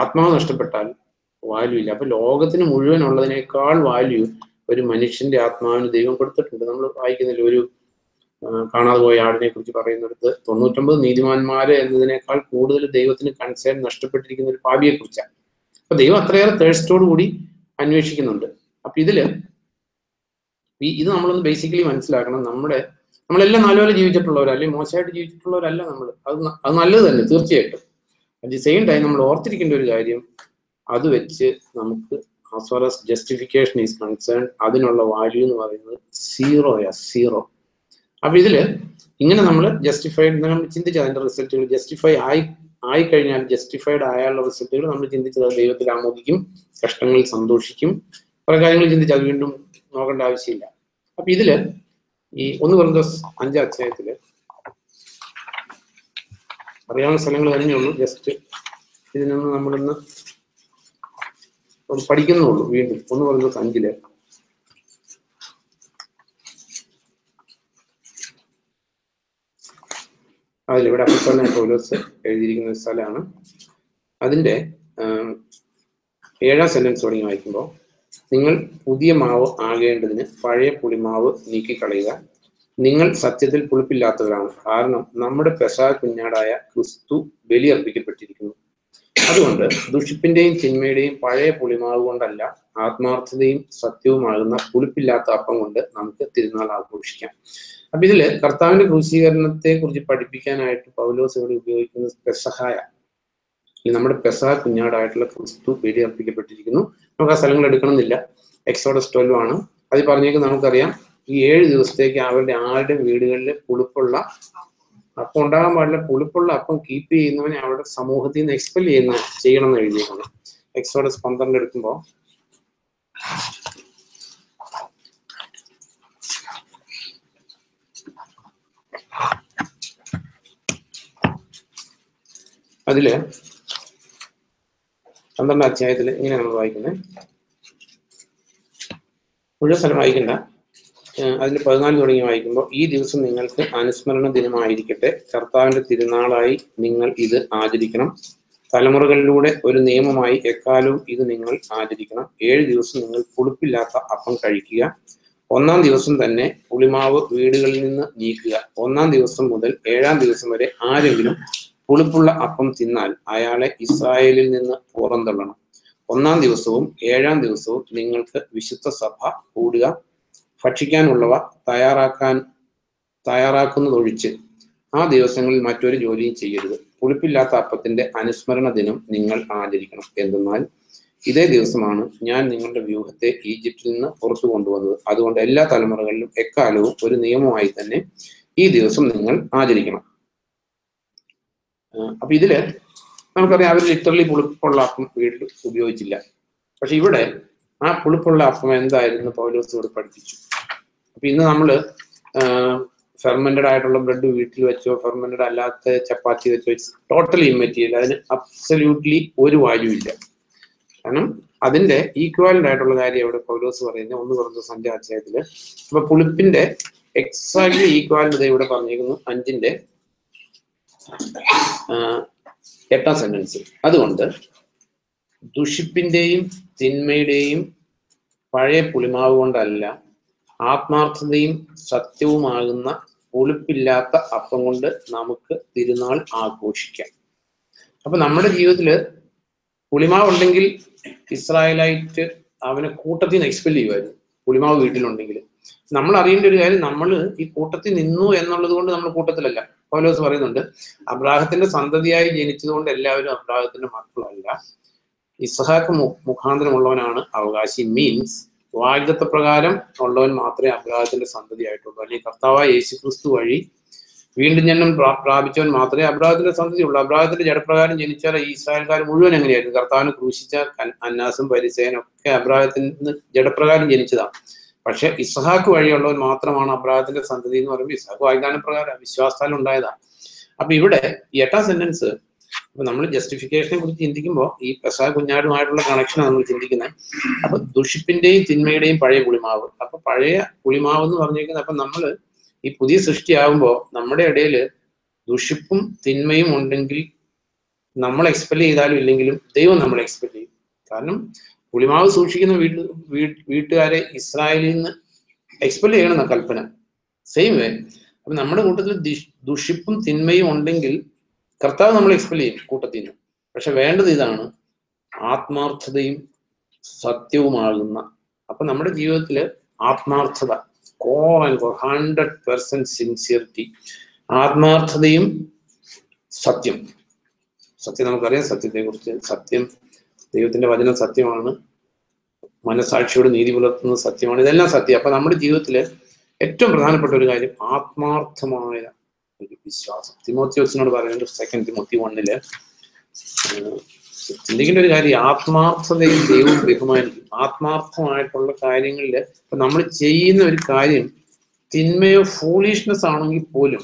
ആത്മാവ് നഷ്ടപ്പെട്ടാൽ വാല്യൂ ഇല്ല. അപ്പൊ ലോകത്തിന് മുഴുവൻ ഉള്ളതിനേക്കാൾ വാല്യൂ ഒരു മനുഷ്യന്റെ ആത്മാവിന് ദൈവം കൊടുത്തിട്ടുണ്ട്. നമ്മൾ വായിക്കുന്നില്ല, ഒരു കാണാതെ പോയ ആടിനെ കുറിച്ച് പറയുന്നിടത്ത് 99 നീതിമാന്മാര് എന്നതിനേക്കാൾ കൂടുതൽ ദൈവത്തിന് കൺസേൺ നഷ്ടപ്പെട്ടിരിക്കുന്ന ഒരു പാപിയെ കുറിച്ചാണ്. അപ്പൊ ദൈവം അത്രയേറെ തേഴ്സ്റ്റോട് കൂടി അന്വേഷിക്കുന്നുണ്ട്. അപ്പൊ ഇത് നമ്മളൊന്ന് ബേസിക്കലി മനസ്സിലാക്കണം. നമ്മളെല്ലാം നല്ലപോലെ ജീവിച്ചിട്ടുള്ളവരല്ല, അല്ലെങ്കിൽ മോശമായിട്ട് ജീവിച്ചിട്ടുള്ളവരല്ല നമ്മൾ. അത് നല്ലത് തന്നെ തീർച്ചയായിട്ടും. അറ്റ് ദി സെയിം ടൈം നമ്മൾ ഓർത്തിരിക്കേണ്ട ഒരു കാര്യം, അത് വെച്ച് നമുക്ക് as far as justification is concern അതിനുള്ള വാല്യൂ എന്ന് പറയുന്നത് സീറോ. അപ്പൊ ഇങ്ങനെ നമ്മൾ ജസ്റ്റിഫൈഡ് നമ്മൾ ചിന്തിച്ചത് അതിന്റെ റിസൾട്ടുകൾ ജസ്റ്റിഫൈ ആയി കഴിഞ്ഞാൽ ജസ്റ്റിഫൈഡ് ആയാലുള്ള റിസൾട്ടുകൾ നമ്മൾ ചിന്തിച്ചത് ദൈവത്തിൽ ആമോദിക്കും, കഷ്ടങ്ങളിൽ സന്തോഷിക്കും, കുറെ കാര്യങ്ങൾ ചിന്തിച്ച് അത് വീണ്ടും നോക്കേണ്ട ആവശ്യമില്ല. അപ്പൊ ഈ 1 Corinthians 5 അധ്യായത്തില് അറിയാവുന്ന സ്ഥലങ്ങൾ തന്നെ ഉള്ളൂ. ജസ്റ്റ് ഇതിനൊന്ന് നമ്മളൊന്ന് പഠിക്കുന്നുള്ളൂ. വീണ്ടും 1 Corinthians 5 അതിലിവിടെ അപ്പസ്തലനായ പൗലോസ് എഴുതിയിരിക്കുന്ന ഒരു സ്ഥലമാണ്. അതിന്റെ 7ാം സെന്റൻസ് തുടങ്ങി വായിക്കുമ്പോൾ, നിങ്ങൾ പുതിയ മാവ് ആകേണ്ടതിന് പഴയ പുളിമാവ് നീക്കിക്കളയുക. നിങ്ങൾ സത്യത്തിൽ പുളിപ്പില്ലാത്തവരാണ്, കാരണം നമ്മുടെ പെസഹ കുഞ്ഞാടായ ക്രിസ്തു ബലിയർപ്പിക്കപ്പെട്ടിരിക്കുന്നു. അതുകൊണ്ട് ദുഷിപ്പിന്റെയും തിന്മയുടെയും പഴയ പുളിമാവ് കൊണ്ടല്ല, ആത്മാർത്ഥതയും സത്യവുമാകുന്ന പുളിപ്പില്ലാത്ത അപ്പം കൊണ്ട് നമുക്ക് തിരുനാൾ ആഘോഷിക്കാം. അപ്പൊ കർത്താവിന്റെ ക്രൂശീകരണത്തെ കുറിച്ച് പഠിപ്പിക്കാനായിട്ട് പൗലോസ് ഇവിടെ ഉപയോഗിക്കുന്നത് പെസഹായ, നമ്മുടെ പെസഹ കുഞ്ഞാടായിട്ടുള്ള ക്രിസ്തു ബലിയർപ്പിക്കപ്പെട്ടിരിക്കുന്നു. നമുക്ക് ആ സ്ഥലങ്ങൾ എടുക്കണമെന്നില്ല. എക്സോഡസ് 12 ആണ് അത് പറഞ്ഞേക്കുന്നത്. നമുക്കറിയാം ഈ 7 ദിവസത്തേക്ക് ആരുടെ വീടുകളിൽ പുളിപ്പുള്ള അപ്പം ഉണ്ടാകാൻ പാടില്ല. പുളിപ്പുള്ള അപ്പം കീപ്പ് ചെയ്യുന്നവനെ അവിടെ സമൂഹത്തിൽ നിന്ന് എക്സ്പെൽ ചെയ്യണം എന്ന് എഴുതിയേക്കുന്നത്. എക്സോഡസ് 12 എടുക്കുമ്പോൾ അതില് 12ാം അധ്യായത്തിൽ ഇങ്ങനെ നമ്മൾ വായിക്കുന്നത്, മുഴുവൻ സ്ഥലം വായിക്കണ്ട, അതിൽ 14 തുടങ്ങി വായിക്കുമ്പോൾ, ഈ ദിവസം നിങ്ങൾക്ക് അനുസ്മരണ ദിനമായിരിക്കട്ടെ, കർത്താവിന്റെ തിരുനാളായി നിങ്ങൾ ഇത് ആചരിക്കണം. തലമുറകളിലൂടെ ഒരു നിയമമായി എക്കാലവും ഇത് നിങ്ങൾ ആചരിക്കണം. 7 ദിവസം നിങ്ങൾ പുളിപ്പില്ലാത്ത അപ്പം കഴിക്കുക. 1-ാം ദിവസം തന്നെ പുളിമാവ് വീടുകളിൽ നിന്ന് നീക്കുക. 1-ാം ദിവസം മുതൽ 7-ാം ദിവസം വരെ ആരെങ്കിലും പുളിപ്പുള്ള അപ്പം തിന്നാൽ അയാളെ ഇസ്രായേലിൽ നിന്ന് പുറന്തള്ളണം. 1-ാം ദിവസവും 7-ാം ദിവസവും നിങ്ങൾക്ക് വിശുദ്ധ സഭ കൂടുക. ഭക്ഷിക്കാനുള്ളവ തയ്യാറാക്കുന്നതൊഴിച്ച് ആ ദിവസങ്ങളിൽ മറ്റൊരു ജോലിയും ചെയ്യരുത്. പുളിപ്പില്ലാത്ത അപ്പത്തിന്റെ അനുസ്മരണ ദിനം നിങ്ങൾ ആചരിക്കണം. എന്തെന്നാൽ ഇതേ ദിവസമാണ് ഞാൻ നിങ്ങളുടെ വ്യൂഹത്തെ ഈജിപ്തിൽ നിന്ന് പുറത്തു കൊണ്ടുവന്നത്. അതുകൊണ്ട് എല്ലാ തലമുറകളിലും എക്കാലവും ഒരു നിയമമായി തന്നെ ഈ ദിവസം നിങ്ങൾ ആചരിക്കണം. അപ്പൊ നമുക്കറിയാം അവർ ലിറ്ററലി പുളിപ്പുള്ള അപ്പം വീട്ടിൽ ഉപയോഗിച്ചില്ല. പക്ഷെ ഇവിടെ ആ പുളിപ്പുള്ള അപ്പം എന്തായിരുന്നു പൗലോസ് ഇവിടെ പഠിപ്പിച്ചു. അപ്പൊ ഇന്ന് നമ്മള് ഫെർമെന്റഡ് ആയിട്ടുള്ള ബ്രെഡ് വീട്ടിൽ വെച്ചോ ഫെർമെന്റഡ് അല്ലാത്ത ചപ്പാത്തി വെച്ചോ ടോട്ടലി ഇമ്മെറ്റീരിയൽ, അതിന് അബ്സല്യൂട്ട്ലി ഒരു വാല്യൂ ഇല്ല. കാരണം അതിന്റെ ഈക്വാലന്റ് ആയിട്ടുള്ള കാര്യം ഇവിടെ പൗലോസ് പറയുന്നത് 1 Corinthians 5 അധ്യായത്തില്. അപ്പൊ പുളിപ്പിന്റെ എക്സാക്ട്ലി ഈക്വാലന്റ് ഇവിടെ പറഞ്ഞിരിക്കുന്നു 5-ന്റെ 8-ാം സെന്റൻസ്. അതുകൊണ്ട് ദുഷിപ്പിന്റെയും തിന്മയുടെയും പഴയ പുളിമാവ് കൊണ്ടല്ല, ആത്മാർത്ഥതയും സത്യവുമാകുന്ന പുളിപ്പില്ലാത്ത അപ്പം കൊണ്ട് നമുക്ക് തിരുനാൾ ആഘോഷിക്കാം. അപ്പൊ നമ്മുടെ ജീവിതത്തില് പുളിമാവ് ഉണ്ടെങ്കിൽ ഇസ്രായേലായിട്ട് അവനെ കൂട്ടത്തിൽ നിന്ന് എക്സ്പെൽ ചെയ്യുമായിരുന്നു. പുളിമാവ് വീട്ടിലുണ്ടെങ്കിൽ നമ്മൾ അറിയേണ്ട ഒരു കാര്യം, നമ്മൾ ഈ കൂട്ടത്തിൽ നിന്നു എന്നുള്ളത് കൊണ്ട് നമ്മൾ കൂട്ടത്തിലല്ല. പൗലോസ് പറയുന്നുണ്ട്, അബ്രാഹത്തിന്റെ സന്തതിയായി ജനിച്ചതുകൊണ്ട് എല്ലാവരും അബ്രാഹത്തിന്റെ മക്കളല്ല, ഇസ്ഹാക്ക് മുഖാന്തരമുള്ളവനാണ് അവകാശി. മീൻസ് വാഗ്ദത്ത പ്രകാരം ഉള്ളവൻ മാത്രമേ അബ്രാഹത്തിന്റെ സന്തതിയായിട്ടുള്ളൂ. അല്ലെങ്കിൽ കർത്താവായ യേശുക്രിസ്തു വഴി വീണ്ടും ജന്മം പ്രാപിച്ചവൻ മാത്രമേ അബ്രാഹത്തിന്റെ സന്തതിയുള്ളൂ. അബ്രാഹത്തിന്റെ ജഡപ്രകാരം ജനിച്ചാൽ ഈ ഇസ്രായേൽക്കാർ മുഴുവൻ എങ്ങനെയായിരുന്നു? കർത്താവിനെ ക്രൂശിച്ച അന്നാസും പരിസേനും ഒക്കെ അബ്രാഹത്തിന് ജഡപ്രകാരം ജനിച്ചതാണ്. പക്ഷെ ഇസ്ഹാക്ക് വഴിയുള്ളവൻ മാത്രമാണ് അബ്രാഹത്തിന്റെ സന്തതി എന്ന് പറയുമ്പോൾ ഇസ്ഹാക്ക് വാഗ്ദാന പ്രകാരം വിശ്വാസത്താൽ ഉണ്ടായതാണ്. അപ്പൊ ഇവിടെ ഈ 8-ാം സെന്റൻസ്, അപ്പൊ നമ്മൾ ജസ്റ്റിഫിക്കേഷനെ കുറിച്ച് ചിന്തിക്കുമ്പോൾ ഈ പെസഹ കുഞ്ഞാടുമായിട്ടുള്ള കണക്ഷനാണ് നമ്മൾ ചിന്തിക്കുന്നത്. അപ്പൊ ദുഷിപ്പിന്റെയും തിന്മയുടെയും പഴയ പുളിമാവ്. അപ്പൊ പഴയ പുളിമാവ് എന്ന് പറഞ്ഞിരിക്കുന്നത്, അപ്പൊ നമ്മള് ഈ പുതിയ സൃഷ്ടിയാകുമ്പോൾ നമ്മുടെ ഇടയിൽ ദുഷിപ്പും തിന്മയും ഉണ്ടെങ്കിൽ നമ്മൾ എക്സ്പെൽ ചെയ്താലും ഇല്ലെങ്കിലും ദൈവം നമ്മളെ എക്സ്പെൽ ചെയ്യും. കാരണം പുളിമാവ് സൂക്ഷിക്കുന്ന വീട്ടുകാരെ ഇസ്രായേലിൽ നിന്ന് എക്സ്പെൽ ചെയ്യണമെന്ന കൽപ്പന. സെയിം വേ അപ്പൊ നമ്മുടെ കൂട്ടത്തിൽ ദുഷിപ്പും തിന്മയും ഉണ്ടെങ്കിൽ കർത്താവ് നമ്മൾ എക്സ്പെൽ ചെയ്യും കൂട്ടത്തിൽ നിന്ന്. പക്ഷെ വേണ്ടത് ഇതാണ്, ആത്മാർത്ഥതയും സത്യവുമാകുന്ന. അപ്പൊ നമ്മുടെ ജീവിതത്തിൽ ആത്മാർത്ഥത, 100% സിൻസിയറിറ്റി, ആത്മാർത്ഥതയും സത്യം. സത്യം നമുക്കറിയാം, സത്യത്തെ കുറിച്ച്. സത്യം, ദൈവത്തിന്റെ വചനം സത്യമാണ്, മനസാക്ഷിയോട് നീതി പുലർത്തുന്നത് സത്യമാണ്, ഇതെല്ലാം സത്യം. അപ്പൊ നമ്മുടെ ജീവിതത്തിൽ ഏറ്റവും പ്രധാനപ്പെട്ട ഒരു കാര്യം ആത്മാർത്ഥമായ ഒരു വിശ്വാസം. തിമോത്തിയോസിനോട് പറയുന്നത് 2 തിമോത്തി 1 ചിന്തിക്കേണ്ട ഒരു കാര്യം, ആത്മാർത്ഥതയും ദൈവവും ബഹുമാനിക്കും. ആത്മാർത്ഥമായിട്ടുള്ള കാര്യങ്ങളിൽ ഇപ്പൊ നമ്മൾ ചെയ്യുന്ന ഒരു കാര്യം തിന്മയോ ഫൂളിഷ്നെസ് ആണെങ്കിൽ പോലും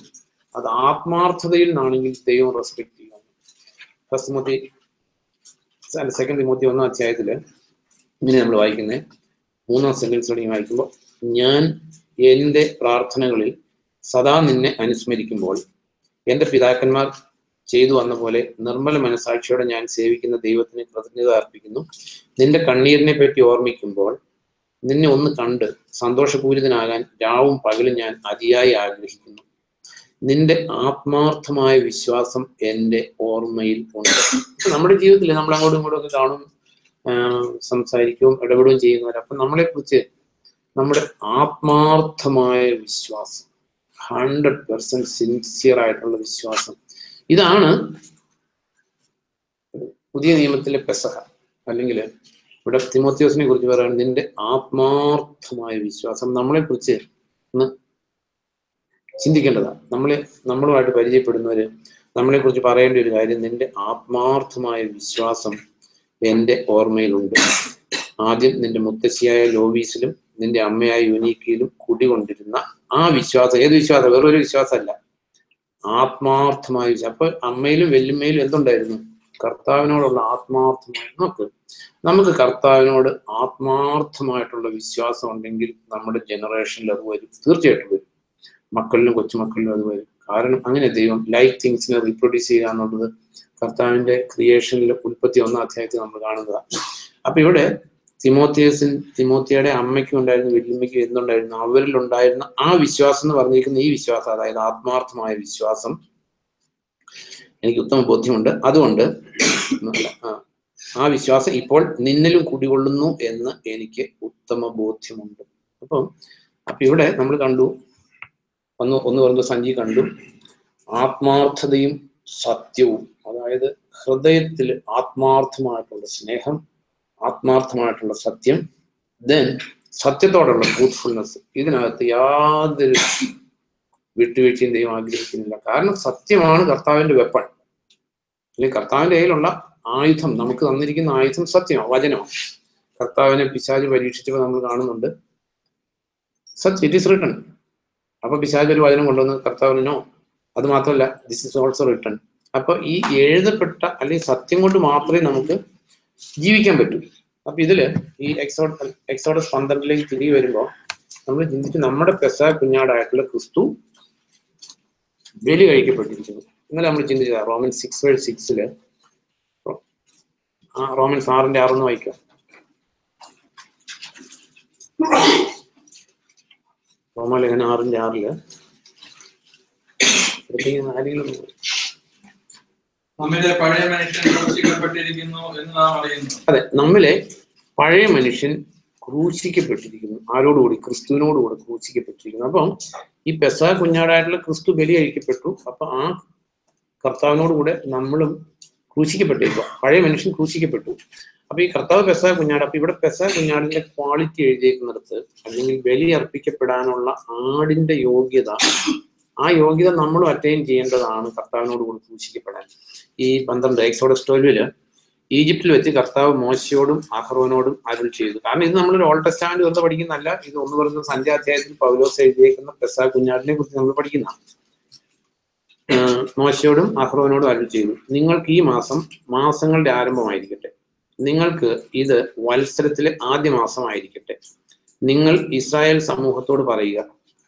അത് ആത്മാർത്ഥതയിൽ നിന്നാണെങ്കിൽ ദൈവം റെസ്പെക്ട് ചെയ്യും. 2 തിമോത്തി 1 അധ്യായത്തില് ഇങ്ങനെ നമ്മൾ വായിക്കുന്നത്, 3-ാം സെന്റൻസ് തുടങ്ങി വായിക്കുമ്പോൾ, ഞാൻ എൻ്റെ പ്രാർത്ഥനകളിൽ സദാ നിന്നെ അനുസ്മരിക്കുമ്പോൾ എൻ്റെ പിതാക്കന്മാർ ചെയ്തു വന്ന പോലെ നിർമ്മല മനസാക്ഷിയോടെ ഞാൻ സേവിക്കുന്ന ദൈവത്തിന് കൃതജ്ഞത അർപ്പിക്കുന്നു. നിന്റെ കണ്ണീരിനെ പറ്റി ഓർമ്മിക്കുമ്പോൾ നിന്നെ ഒന്ന് കണ്ട് സന്തോഷപൂരിതനാകാൻ രാവും പകലും ഞാൻ അതിയായി ആഗ്രഹിക്കുന്നു. നിന്റെ ആത്മാർത്ഥമായ വിശ്വാസം എൻ്റെ ഓർമ്മയിൽ ഉണ്ട്. നമ്മുടെ ജീവിതത്തിൽ നമ്മൾ അങ്ങോട്ടും ഇങ്ങോട്ടും ഒക്കെ കാണും, സംസാരിക്കുകയും ഇടപെടുകയും ചെയ്യുന്നവർ. അപ്പം നമ്മളെ കുറിച്ച് നമ്മുടെ ആത്മാർത്ഥമായ വിശ്വാസം, 100% സിൻസിയർ ആയിട്ടുള്ള വിശ്വാസം, ഇതാണ് പുതിയ നിയമത്തിലെ പെസഹ. അല്ലെങ്കിൽ ഇവിടെ തിമോത്തിയോസിനെ കുറിച്ച് പറയുന്നത് നിന്റെ ആത്മാർത്ഥമായ വിശ്വാസം. നമ്മളെ കുറിച്ച് ഒന്ന് ചിന്തിക്കേണ്ടതാണ്. നമ്മളുമായിട്ട് പരിചയപ്പെടുന്നവര് നമ്മളെ കുറിച്ച് പറയേണ്ട ഒരു കാര്യം, നിന്റെ ആത്മാർത്ഥമായ വിശ്വാസം എൻ്റെ ഓർമ്മയിലുണ്ട്. ആദ്യം നിന്റെ മുത്തശ്ശിയായ ലോവീസിലും നിന്റെ അമ്മയായ യുനീക്കയിലും കുടികൊണ്ടിരുന്ന ആ വിശ്വാസം. ഏത് വിശ്വാസം? വേറൊരു വിശ്വാസമല്ല, ആത്മാർത്ഥമായ വിശ്വാസം. അപ്പൊ അമ്മയിലും വെല്ലുമ്മയിലും എന്തുണ്ടായിരുന്നു? കർത്താവിനോടുള്ള ആത്മാർത്ഥമായ. നമുക്ക് കർത്താവിനോട് ആത്മാർത്ഥമായിട്ടുള്ള വിശ്വാസം ഉണ്ടെങ്കിൽ നമ്മുടെ ജനറേഷനിൽ അത് വരും, തീർച്ചയായിട്ടും വരും. മക്കളിലും കൊച്ചുമക്കളിലും അത് വരും. കാരണം അങ്ങനെ ദൈവം ലൈഫ് തിങ്സിനെ റീപ്രൊഡ്യൂസ് ചെയ്യുക എന്നുള്ളത് കർത്താവിന്റെ ക്രിയേഷനിൽ ഉൽപ്പത്തി 1-ാം അധ്യായത്തിൽ നമ്മൾ കാണുന്നതാണ്. അപ്പൊ ഇവിടെ തിമോത്തിയുടെ അമ്മയ്ക്കും ഉണ്ടായിരുന്നു, വെല്ലുമ്മയ്ക്കും എന്തുണ്ടായിരുന്നു? അവരിലുണ്ടായിരുന്ന ആ വിശ്വാസം എന്ന് പറഞ്ഞിരിക്കുന്ന ഈ വിശ്വാസം, അതായത് ആത്മാർത്ഥമായ വിശ്വാസം, എനിക്ക് ഉത്തമ ബോധ്യമുണ്ട്. അതുകൊണ്ട് ആ വിശ്വാസം ഇപ്പോൾ നിന്നിലും കുടികൊള്ളുന്നു എന്ന് എനിക്ക് ഉത്തമ ബോധ്യമുണ്ട്. അപ്പൊ ഇവിടെ നമ്മൾ കണ്ടു, ഒന്ന് പറഞ്ഞ സഞ്ജി കണ്ടു, ആത്മാർത്ഥതയും സത്യവും. അതായത് ഹൃദയത്തിൽ ആത്മാർത്ഥമായിട്ടുള്ള സ്നേഹം, ആത്മാർത്ഥമായിട്ടുള്ള സത്യം, ദെൻ സത്യത്തോടുള്ള ട്രൂത്ത്ഫുൾനെസ്. ഇതിനകത്ത് യാതൊരു വിട്ടുവീഴ്ചയും ദൈവം ആഗ്രഹിക്കുന്നില്ല. കാരണം സത്യമാണ് കർത്താവിന്റെ വെപ്പൺ, അല്ലെങ്കിൽ കർത്താവിന്റെ കയ്യിലുള്ള ആയുധം. നമുക്ക് തന്നിരിക്കുന്ന ആയുധം സത്യമാണ്, വചനമാണ്. കർത്താവിനെ പിശാച് പരീക്ഷിച്ചപ്പോൾ നമ്മൾ കാണുന്നുണ്ട്, സത്യം, ഇറ്റ് ഈസ് റിട്ടൺ. അപ്പൊ പിശാച് ഒരു വചനം കൊണ്ടുവന്ന് കർത്താവിനോ, അത് മാത്രമല്ല, ദിസ് ഈസ് ഓൾസോ റിട്ടൺ. അപ്പൊ ഈ എഴുതപ്പെട്ട അല്ലെങ്കിൽ സത്യം കൊണ്ട് മാത്രമേ നമുക്ക് ജീവിക്കാൻ പറ്റൂ. അപ്പൊ ഇതില് ഈ എക്സോഡസ് 12 തിരികെ വരുമ്പോൾ നമ്മൾ ചിന്തിച്ച്, നമ്മുടെ പെസഹ കുഞ്ഞാടായിട്ടുള്ള ക്രിസ്തു ബലി കഴിക്കപ്പെട്ടിരിക്കുന്നു. ഇന്നലെ നമ്മൾ ചിന്തിച്ചതാ റോമൻസ് 6:6 റോമൻസ് 6:6 വായിക്കാം. റോമാലേഖനം 6:6
നമ്മിലെ പഴയ മനുഷ്യൻ ക്രൂശിക്കപ്പെട്ടിരിക്കുന്നു എന്ന് നാം അറിയുന്നു.
അതെ, നമ്മിലെ പഴയ മനുഷ്യൻ ക്രൂശിക്കപ്പെട്ടിരിക്കുന്നു. ആരോടുകൂടി? ക്രിസ്തുവിനോടുകൂടി ക്രൂശിക്കപ്പെട്ടിരിക്കുന്നു. അപ്പം ഈ പെസഹ കുഞ്ഞാടായിട്ടുള്ള ക്രിസ്തു ബലി കഴിക്കപ്പെട്ടു. അപ്പൊ ആ കർത്താവിനോടുകൂടെ നമ്മളും ക്രൂശിക്കപ്പെട്ടിരിക്കുക. പഴയ മനുഷ്യൻ ക്രൂശിക്കപ്പെട്ടു. അപ്പൊ ഈ കർത്താവ് പെസഹ കുഞ്ഞാട്. അപ്പൊ ഇവിടെ പെസഹ കുഞ്ഞാടിന്റെ ക്വാളിറ്റി എഴുതിയേക്കുന്നിടത്ത്, അല്ലെങ്കിൽ ബലി അർപ്പിക്കപ്പെടാനുള്ള ആടിന്റെ യോഗ്യത, ആ യോഗ്യത നമ്മളും അറ്റൈൻ ചെയ്യേണ്ടതാണ് കർത്താവിനോട് കൂടി ക്രൂശിക്കപ്പെടാൻ. ഈ 12 എക്സോഡസ് 12 ഈജിപ്തിൽ വെച്ച് കർത്താവ് മോശയോടും അഹ്റോനോടും അരുൾ ചെയ്തു. കാരണം ഇത് നമ്മളൊരു ഓൾഡ് ടെസ്റ്റമെന്റ് വെറുതെ പഠിക്കുന്നതല്ല, ഇത് 1 Corinthians 5-ാം അധ്യായത്തിൽ പൗലോസ് എഴുതിയേക്കുന്ന പെസഹ കുഞ്ഞാടിനെ കുറിച്ച് നമ്മൾ പഠിക്കുന്ന. മോശയോടും അഹ്റോനോടും അരുൾ ചെയ്തു, നിങ്ങൾക്ക് ഈ മാസം മാസങ്ങളുടെ ആരംഭമായിരിക്കട്ടെ, നിങ്ങൾക്ക് ഇത് വത്സരത്തിലെ ആദ്യ മാസമായിരിക്കട്ടെ. നിങ്ങൾ ഇസ്രായേൽ സമൂഹത്തോട് പറയുക,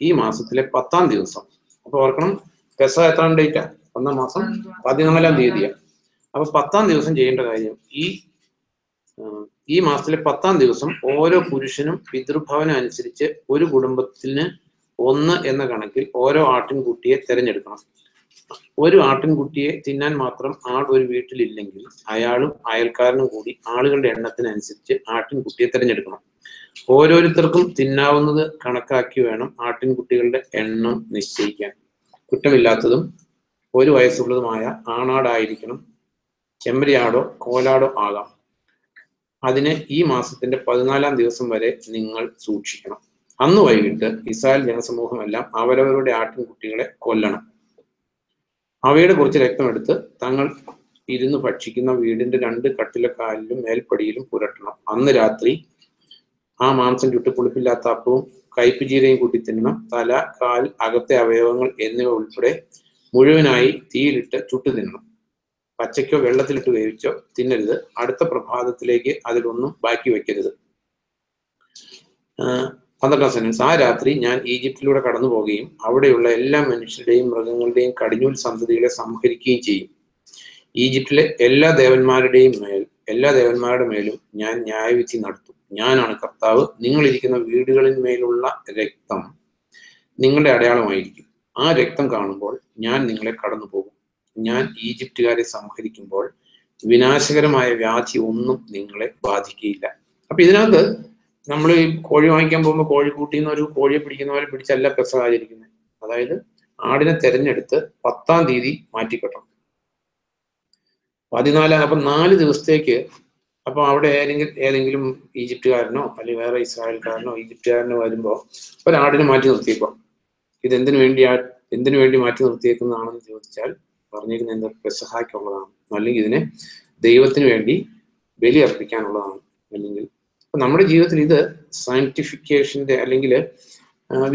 ഈ മാസത്തിലെ 10-ാം ദിവസം. അപ്പൊ ഓർക്കണം, പെസഹ എത്രാം ഡേറ്റാ? 1-ാം മാസം 14-ാം തീയതിയാണ്. അപ്പൊ 10-ാം ദിവസം ചെയ്യേണ്ട കാര്യം, ഈ മാസത്തിലെ 10-ാം ദിവസം ഓരോ പുരുഷനും പിതൃഭവനം അനുസരിച്ച് ഒരു കുടുംബത്തിന് 1 എന്ന കണക്കിൽ ഓരോ ആട്ടിൻകുട്ടിയെ തിരഞ്ഞെടുക്കണം. ഒരു ആട്ടിൻകുട്ടിയെ തിന്നാൻ മാത്രം ആൾ ഒരു വീട്ടിലില്ലെങ്കിൽ അയാളും അയൽക്കാരനും കൂടി ആളുകളുടെ എണ്ണത്തിനനുസരിച്ച് ആട്ടിൻകുട്ടിയെ തിരഞ്ഞെടുക്കണം. ഓരോരുത്തർക്കും തിന്നാവുന്നത് കണക്കാക്കി വേണം ആട്ടിൻകുട്ടികളുടെ എണ്ണം നിശ്ചയിക്കാൻ. കുറ്റമില്ലാത്തതും 1 വയസ്സുള്ളതുമായ ആണാടായിരിക്കണം. ചെമ്മരിയാടോ കോലാടോ ആകാം. അതിനെ ഈ മാസത്തിന്റെ 14-ാം ദിവസം വരെ നിങ്ങൾ സൂക്ഷിക്കണം. അന്ന് വൈകിട്ട് ഇസ്രായേൽ ജനസമൂഹമെല്ലാം അവരവരുടെ ആട്ടിൻകുട്ടികളെ കൊല്ലണം. അവയുടെ കുറച്ച് രക്തമെടുത്ത് തങ്ങൾ ഇരുന്ന് ഭക്ഷിക്കുന്ന വീടിന്റെ 2 കട്ടിലക്കാലിലും മേൽപ്പടിയിലും പുരട്ടണം. അന്ന് രാത്രി ആ മാംസം ചുട്ട് പുളിപ്പില്ലാത്ത അപ്പവും കയ്പ് കൂട്ടി തിന്നണം. തല, കാൽ, അകത്തെ അവയവങ്ങൾ എന്നിവ ഉൾപ്പെടെ മുഴുവനായി തീയിലിട്ട് ചുട്ടു തിന്നണം. പച്ചയ്ക്കോ വെള്ളത്തിലിട്ട് വേവിച്ചോ തിന്നരുത്. അടുത്ത പ്രഭാതത്തിലേക്ക് അതിലൊന്നും ബാക്കി വെക്കരുത്. 12-ാം സെന്റൻസ്. ആ രാത്രി ഞാൻ ഈജിപ്തിലൂടെ കടന്നു പോവുകയും അവിടെയുള്ള എല്ലാ മനുഷ്യരുടെയും മൃഗങ്ങളുടെയും കടിഞ്ഞൂൽ സന്തതികളെ സംഹരിക്കുകയും ചെയ്യും. ഈജിപ്തിലെ എല്ലാ ദേവന്മാരുടെ മേലും ഞാൻ ന്യായവിധി നടത്തും. ഞാനാണ് കർത്താവ്. നിങ്ങളിരിക്കുന്ന വീടുകളിന്മേലുള്ള രക്തം നിങ്ങളുടെ അടയാളമായിരിക്കും. ആ രക്തം കാണുമ്പോൾ ഞാൻ നിങ്ങളെ കടന്നു പോകും. ഞാൻ ഈജിപ്തുകാരെ സംഹരിക്കുമ്പോൾ വിനാശകരമായ വ്യാധി ഒന്നും നിങ്ങളെ ബാധിക്കുകയില്ല. അപ്പൊ ഇതിനകത്ത് നമ്മൾ ഈ കോഴി വാങ്ങിക്കാൻ പോകുമ്പോൾ കോഴിക്കൂട്ടിന്ന് ഒരു കോഴിയെ പിടിക്കുന്ന പോലെ പിടിച്ചല്ല പെസഹ ആചരിക്കുന്നത്. അതായത് ആടിനെ തെരഞ്ഞെടുത്ത് 10-ാം തീയതി മാറ്റിക്കെട്ടണം. 14 അപ്പം 4 ദിവസത്തേക്ക്. അപ്പൊ അവിടെ ഏതെങ്കിലും ഈജിപ്തുകാരനോ അല്ലെങ്കിൽ വേറെ ഇസ്രായേൽക്കാരനോ ഈജിപ്തുകാരനോ വരുമ്പോൾ ഒരാടിനെ മാറ്റി നിർത്തിയേക്കോ. ഇത് എന്തിനു വേണ്ടി മാറ്റി നിർത്തിയേക്കുന്നതാണെന്ന് ചോദിച്ചാൽ പറഞ്ഞിരിക്കുന്നത് എന്താ? പെസഹായ്ക്കുള്ളതാണ്, അല്ലെങ്കിൽ ഇതിനെ ദൈവത്തിന് വേണ്ടി ബലി അർപ്പിക്കാനുള്ളതാണ്. അല്ലെങ്കിൽ നമ്മുടെ ജീവിതത്തിൽ ഇത് സയന്റിഫിക്കേഷന്റെ അല്ലെങ്കിൽ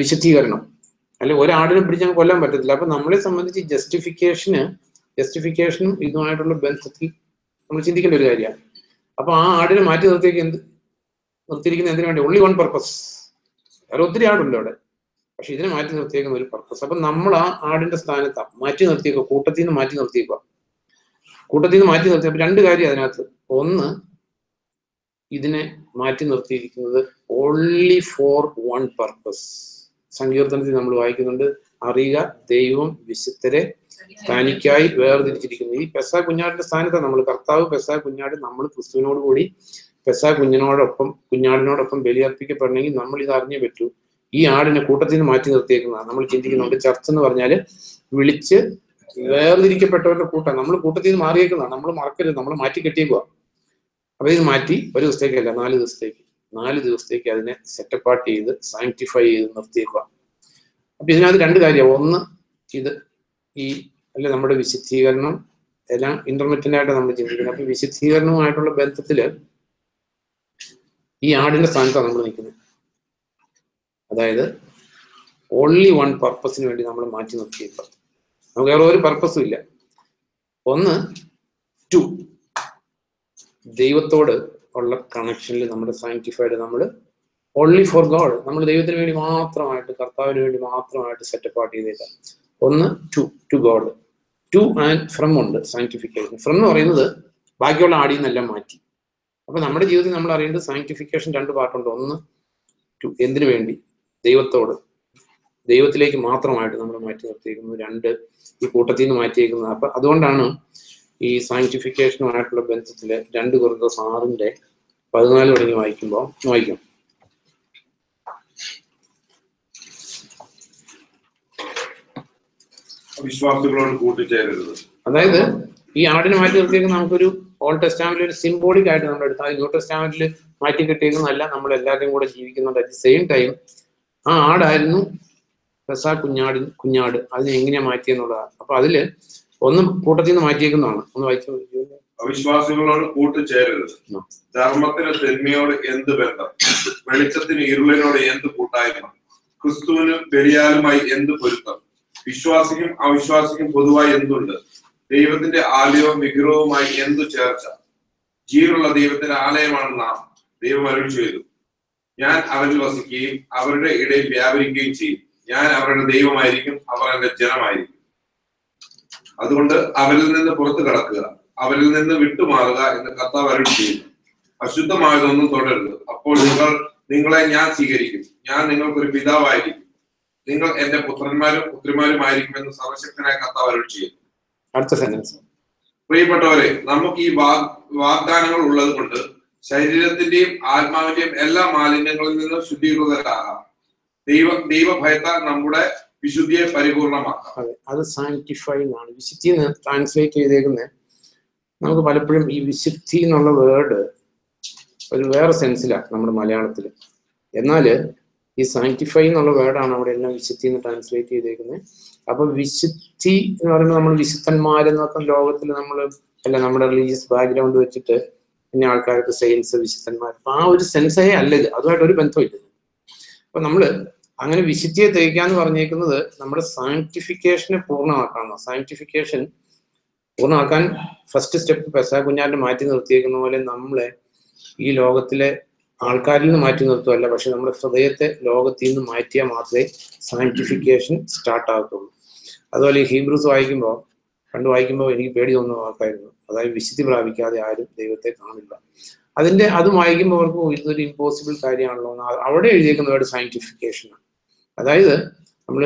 വിശദീകരണം, അല്ലെങ്കിൽ ഒരാടിനെ പിടിച്ചാൽ കൊല്ലാൻ പറ്റത്തില്ല. അപ്പൊ നമ്മളെ സംബന്ധിച്ച് ജസ്റ്റിഫിക്കേഷനും ഇതുമായിട്ടുള്ള ബന്ധത്തിൽ നമ്മൾ ചിന്തിക്കേണ്ട ഒരു കാര്യമാണ്. അപ്പൊ ആ ആടിനെ മാറ്റി നിർത്തിയിരിക്കുന്ന എന്തിനു വേണ്ടി? Only 1 purpose. വേറെ ഒത്തിരി ആടുണ്ട് അവിടെ, പക്ഷെ ഇതിനെ മാറ്റി നിർത്തിയേക്കുന്ന ഒരു പർപ്പസ്. അപ്പൊ നമ്മൾ ആ ആടിന്റെ സ്ഥാനത്ത് മാറ്റി നിർത്തിയേക്കുക, കൂട്ടത്തിൽ നിന്ന് മാറ്റി നിർത്തിയേക്കുക. അപ്പൊ 2 കാര്യം അതിനകത്ത്. ഒന്ന്, ഇതിനെ മാറ്റി നിർത്തിയിരിക്കുന്നത് ഓൺലി ഫോർ 1 പർപ്പസ്. സങ്കീർത്തനത്തിൽ നമ്മൾ വായിക്കുന്നുണ്ട്, അറിയുക ദൈവം വിശുദ്ധരെ തനിക്കായി വേർതിരിച്ചിരിക്കുന്നു. ഈ പെസഹ കുഞ്ഞാടിന്റെ സ്ഥാനത്താണ് നമ്മൾ. കർത്താവ് പെസഹ കുഞ്ഞാട്, നമ്മൾ ക്രിസ്തുവിനോട് കൂടി പെസഹ കുഞ്ഞാടിനോടൊപ്പം ബലിയർപ്പിക്കപ്പെടണമെങ്കിൽ നമ്മൾ ഇത് അറിഞ്ഞേ പറ്റൂ. ഈ ആടിനെ കൂട്ടത്തിൽ നിന്ന് മാറ്റി നിർത്തിയേക്കുന്നതാണ്. നമ്മൾ ചിന്തിക്കുന്നുണ്ട് ചർച്ച എന്ന് പറഞ്ഞാൽ വിളിച്ച് വേർതിരിക്കപ്പെട്ടവരുടെ കൂട്ടം. നമ്മൾ കൂട്ടത്തിൽ നിന്ന് മാറിയേക്കുന്നതാണ്. നമ്മൾ മറക്കരുത്, നമ്മൾ മാറ്റി കെട്ടിയേക്കുക. അപ്പൊ ഇത് മാറ്റി 1 ദിവസത്തേക്കല്ല, 4 ദിവസത്തേക്ക് അതിനെ സെറ്റപ്പാർട്ട് ചെയ്ത് സാങ്ക്ടിഫൈ ചെയ്ത് നിർത്തിയേക്കുക. അപ്പൊ ഇതിനകത്ത് 2 കാര്യം. ഒന്ന്, ഇത് നമ്മുടെ വിശുദ്ധീകരണം എല്ലാം ഇന്റർനെറ്റിന്റെ ആയിട്ട് നമ്മൾ ചിന്തിക്കുന്നത്. അപ്പൊ വിശുദ്ധീകരണവുമായിട്ടുള്ള ബന്ധത്തില് ഈ ആടിന്റെ സ്ഥാനത്താണ് നമ്മൾ നിൽക്കുന്നത്. അതായത് ഓൺലി 1 പർപ്പസിന് വേണ്ടി നമ്മൾ മാറ്റി നിർത്തിയേക്കുക. നമുക്ക് വേറെ ഒരു പർപ്പസും ഇല്ല. 1, 2, ദൈവത്തോട് ഉള്ള കണക്ഷനിൽ നമ്മുടെ സാങ്ക്ടിഫൈഡ്, നമ്മൾ ഓൺലി ഫോർ ഗോഡ്, നമ്മൾ ദൈവത്തിന് വേണ്ടി മാത്രമായിട്ട്, കർത്താവിന് വേണ്ടി മാത്രമായിട്ട് സെറ്റപ്പാർട്ട് ചെയ്തേക്കാം. 1, 2 ടു ഗോഡ്. 2 ആൻഡ് ഫ്രം ഉണ്ട് സാങ്ക്ടിഫിക്കേഷൻ. ഫ്രം എന്ന് പറയുന്നത് ബാക്കിയുള്ള ആടിൽ നിന്നെല്ലാം മാറ്റി. അപ്പൊ നമ്മുടെ ജീവിതത്തിൽ നമ്മൾ അറിയേണ്ടത് സാങ്ക്ടിഫിക്കേഷൻ 2 പാർട്ടുണ്ട്. 1, 2 എന്തിനു വേണ്ടി? ദൈവത്തിലേക്ക് മാത്രമായിട്ട് നമ്മൾ മാറ്റി നിർത്തിയിരിക്കുന്നു. 2 ഈ കൂട്ടത്തിൽ നിന്ന് മാറ്റിയേക്കുന്നത്. അപ്പൊ അതുകൊണ്ടാണ് ഈ സയന്റിഫിക്കേഷനുമായിട്ടുള്ള ബന്ധത്തില് 2 കൊരിന്തോസ് 6:14 തുടങ്ങി വായിക്കാം.
വിശ്വാസികളോട് കൂട്ടിച്ചേരരുത്.
അതായത് ഈ ആടിനെ മാറ്റി നിർത്തിയേക്കുന്ന നമുക്കൊരു ഓൾഡ് ടെസ്റ്റാമെന്റിൽ ഒരു സിംബോളിക് ആയിട്ട് നമ്മൾ എടുത്താൽ, ന്യൂ ടെസ്റ്റാമെന്റിൽ മാറ്റി കിട്ടിയേക്കുന്നതല്ല, നമ്മൾ എല്ലാവരും കൂടെ ജീവിക്കുന്നുണ്ട്. അറ്റ് ദി സെയിം ടൈം ആ ആടായിരുന്നു പെസഹ കുഞ്ഞാട്. അതിനെ എങ്ങനെയാ മാറ്റിയെന്നുള്ളതാണ്. അപ്പൊ അതില് ഒന്ന് കൂട്ടത്തിൽ നിന്ന് മാറ്റിയേക്കുന്നതാണ്. ഒന്ന് വായിച്ചു.
അവിശ്വാസികളോട് കൂട്ടുചേരരുത്. ധർമ്മത്തിന് തിന്മയോട് എന്ത് ബന്ധം? വെളിച്ചത്തിന് ഇരുളിനോട് എന്ത് കൂട്ടായ്മ? ക്രിസ്തുവിന് ബലിയാലുമായി എന്ത് പൊരുത്തം? വിശ്വാസിക്കും അവിശ്വാസിക്കും പൊതുവായി എന്തുണ്ട്? ദൈവത്തിന്റെ ആലയവും വിഗ്രഹവുമായി എന്തു ചേർച്ച? ജീവനുള്ള ദൈവത്തിന്റെ ആലയമാണ് നാം. ദൈവം അരുളി ചെയ്തു, ഞാൻ അവരിൽ വസിക്കുകയും അവരുടെ ഇടയിൽ വ്യാപരിക്കുകയും ചെയ്യും. ഞാൻ അവരുടെ ദൈവമായിരിക്കും, അവർ എന്റെ ജനമായിരിക്കും. അതുകൊണ്ട് അവരിൽ നിന്ന് പുറത്തു കടക്കുക, അവരിൽ നിന്ന് വിട്ടുമാറുക എന്ന് കർത്താവ് അരുളി ചെയ്യുന്നു. അശുദ്ധമായതൊന്നും തുടരരുത്. അപ്പോൾ നിങ്ങളെ ഞാൻ സ്വീകരിക്കും. ഞാൻ നിങ്ങൾക്കൊരു പിതാവായിരിക്കും, നിങ്ങൾ എന്റെ പുത്രന്മാരും പുത്രിമാരുമായിരിക്കുമെന്ന് സർവശക്തനായ കർത്താവ് അരുളി ചെയ്യുന്നു.
അടുത്ത സെന്റൻസ്.
പ്രിയപ്പെട്ടവരെ, നമുക്ക് ഈ വാഗ്ദാനങ്ങൾ ഉള്ളത് കൊണ്ട് ശരീരത്തിന്റെയും ആത്മാവിന്റെയും എല്ലാ മാലിന്യങ്ങളിൽ നിന്നും ശുദ്ധീകൃതരാകാം. ദൈവഭയത്താൽ നമ്മുടെ വിശുദ്ധിയെ പരിപൂർണമാക്കാം.
അതെ, അത് സാങ്ക്ടിഫൈ എന്നാണ് വിശുദ്ധി എന്ന് ട്രാൻസ്ലേറ്റ് ചെയ്തേക്കുന്നത്. നമുക്ക് പലപ്പോഴും ഈ വിശുദ്ധി എന്നുള്ള വേർഡ് ഒരു വേറെ സെൻസിലാണ് നമ്മുടെ മലയാളത്തിൽ. എന്നാല് ഈ സാങ്ക്ടിഫൈ എന്നുള്ള വേർഡാണ് അവിടെ എല്ലാം വിശുദ്ധി എന്ന് ട്രാൻസ്ലേറ്റ് ചെയ്തേക്കുന്നത്. അപ്പൊ വിശുദ്ധി എന്ന് പറയുമ്പോൾ നമ്മൾ വിശുദ്ധന്മാരെന്നൊക്കെ ലോകത്തിൽ നമ്മുടെ റിലീജിയസ് ബാക്ക്ഗ്രൗണ്ട് വെച്ചിട്ട് പിന്നെ ആൾക്കാർക്ക് സെയിൽസ് വിശുദ്ധന്മാർ, അപ്പൊ ആ ഒരു സെൻസേ അല്ല ഇത്, അതുമായിട്ട് ഒരു ബന്ധമില്ല. അപ്പൊ നമ്മള് അങ്ങനെ വിശുദ്ധിയെ തേക്കാന്ന് പറഞ്ഞേക്കുന്നത് നമ്മുടെ സാങ്ക്ടിഫിക്കേഷനെ പൂർണ്ണമാക്കാണ്. സാങ്ക്ടിഫിക്കേഷൻ പൂർണ്ണമാക്കാൻ ഫസ്റ്റ് സ്റ്റെപ്പ് പെസഹ കുഞ്ഞാലിനെ മാറ്റി നിർത്തിയേക്കുന്ന പോലെ നമ്മളെ ഈ ലോകത്തിലെ ആൾക്കാരിൽ നിന്ന് മാറ്റി നിർത്തുമല്ല, പക്ഷെ നമ്മുടെ ഹൃദയത്തെ ലോകത്തിൽ നിന്ന് മാറ്റിയാൽ മാത്രമേ സാങ്ക്ടിഫിക്കേഷൻ സ്റ്റാർട്ട് ആകത്തുള്ളൂ. അതുപോലെ ഈ ഹീബ്രൂസ് പണ്ട് വായിക്കുമ്പോൾ എനിക്ക് പേടി തോന്നുന്ന വാക്കായിരുന്നു, അതായത് വിശുദ്ധി പ്രാപിക്കാതെ ആരും ദൈവത്തെ കാണില്ല. അത് വായിക്കുമ്പോൾ അവർക്ക് ഇതൊരു ഇമ്പോസിബിൾ കാര്യമാണല്ലോ എന്ന് അവിടെ എഴുതിയേക്കുന്ന വേർഡ് സാങ്ക്ടിഫിക്കേഷനാണ്. അതായത് നമ്മൾ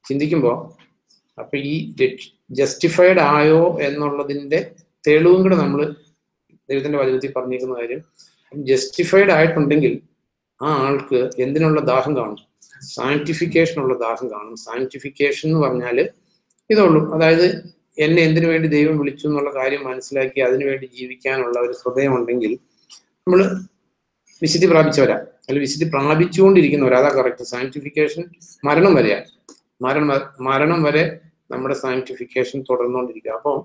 ചിന്തിക്കുമ്പോൾ അപ്പൊ ഈ ജസ്റ്റിഫൈഡ് ആയോ എന്നുള്ളതിന്റെ തെളിവും കൂടെ നമ്മൾ ദൈവത്തിന്റെ വചനത്തിൽ പറഞ്ഞിരിക്കുന്ന കാര്യം, ജസ്റ്റിഫൈഡ് ആയിട്ടുണ്ടെങ്കിൽ ആ ആൾക്ക് എന്തിനുള്ള ദാഹം കാണും? സാങ്ക്ടിഫിക്കേഷനുള്ള ദാഹം കാണും. സാങ്ക്ടിഫിക്കേഷൻ എന്ന് പറഞ്ഞാൽ ഇതുള്ളൂ, അതായത് എന്നെ എന്തിനു വേണ്ടി ദൈവം വിളിച്ചു എന്നുള്ള കാര്യം മനസ്സിലാക്കി അതിനുവേണ്ടി ജീവിക്കാനുള്ള ഒരു ഹൃദയം ഉണ്ടെങ്കിൽ നമ്മൾ വിശുദ്ധി പ്രാപിച്ചവരാ, അല്ലെങ്കിൽ വിശുദ്ധി പ്രാപിച്ചുകൊണ്ടിരിക്കുന്നവരാ. അതാ കറക്റ്റ്. സാങ്ക്ടിഫിക്കേഷൻ മരണം വരെയാണ്. മരണം വരെ നമ്മുടെ സാങ്ക്ടിഫിക്കേഷൻ തുടർന്നുകൊണ്ടിരിക്കുക. അപ്പോൾ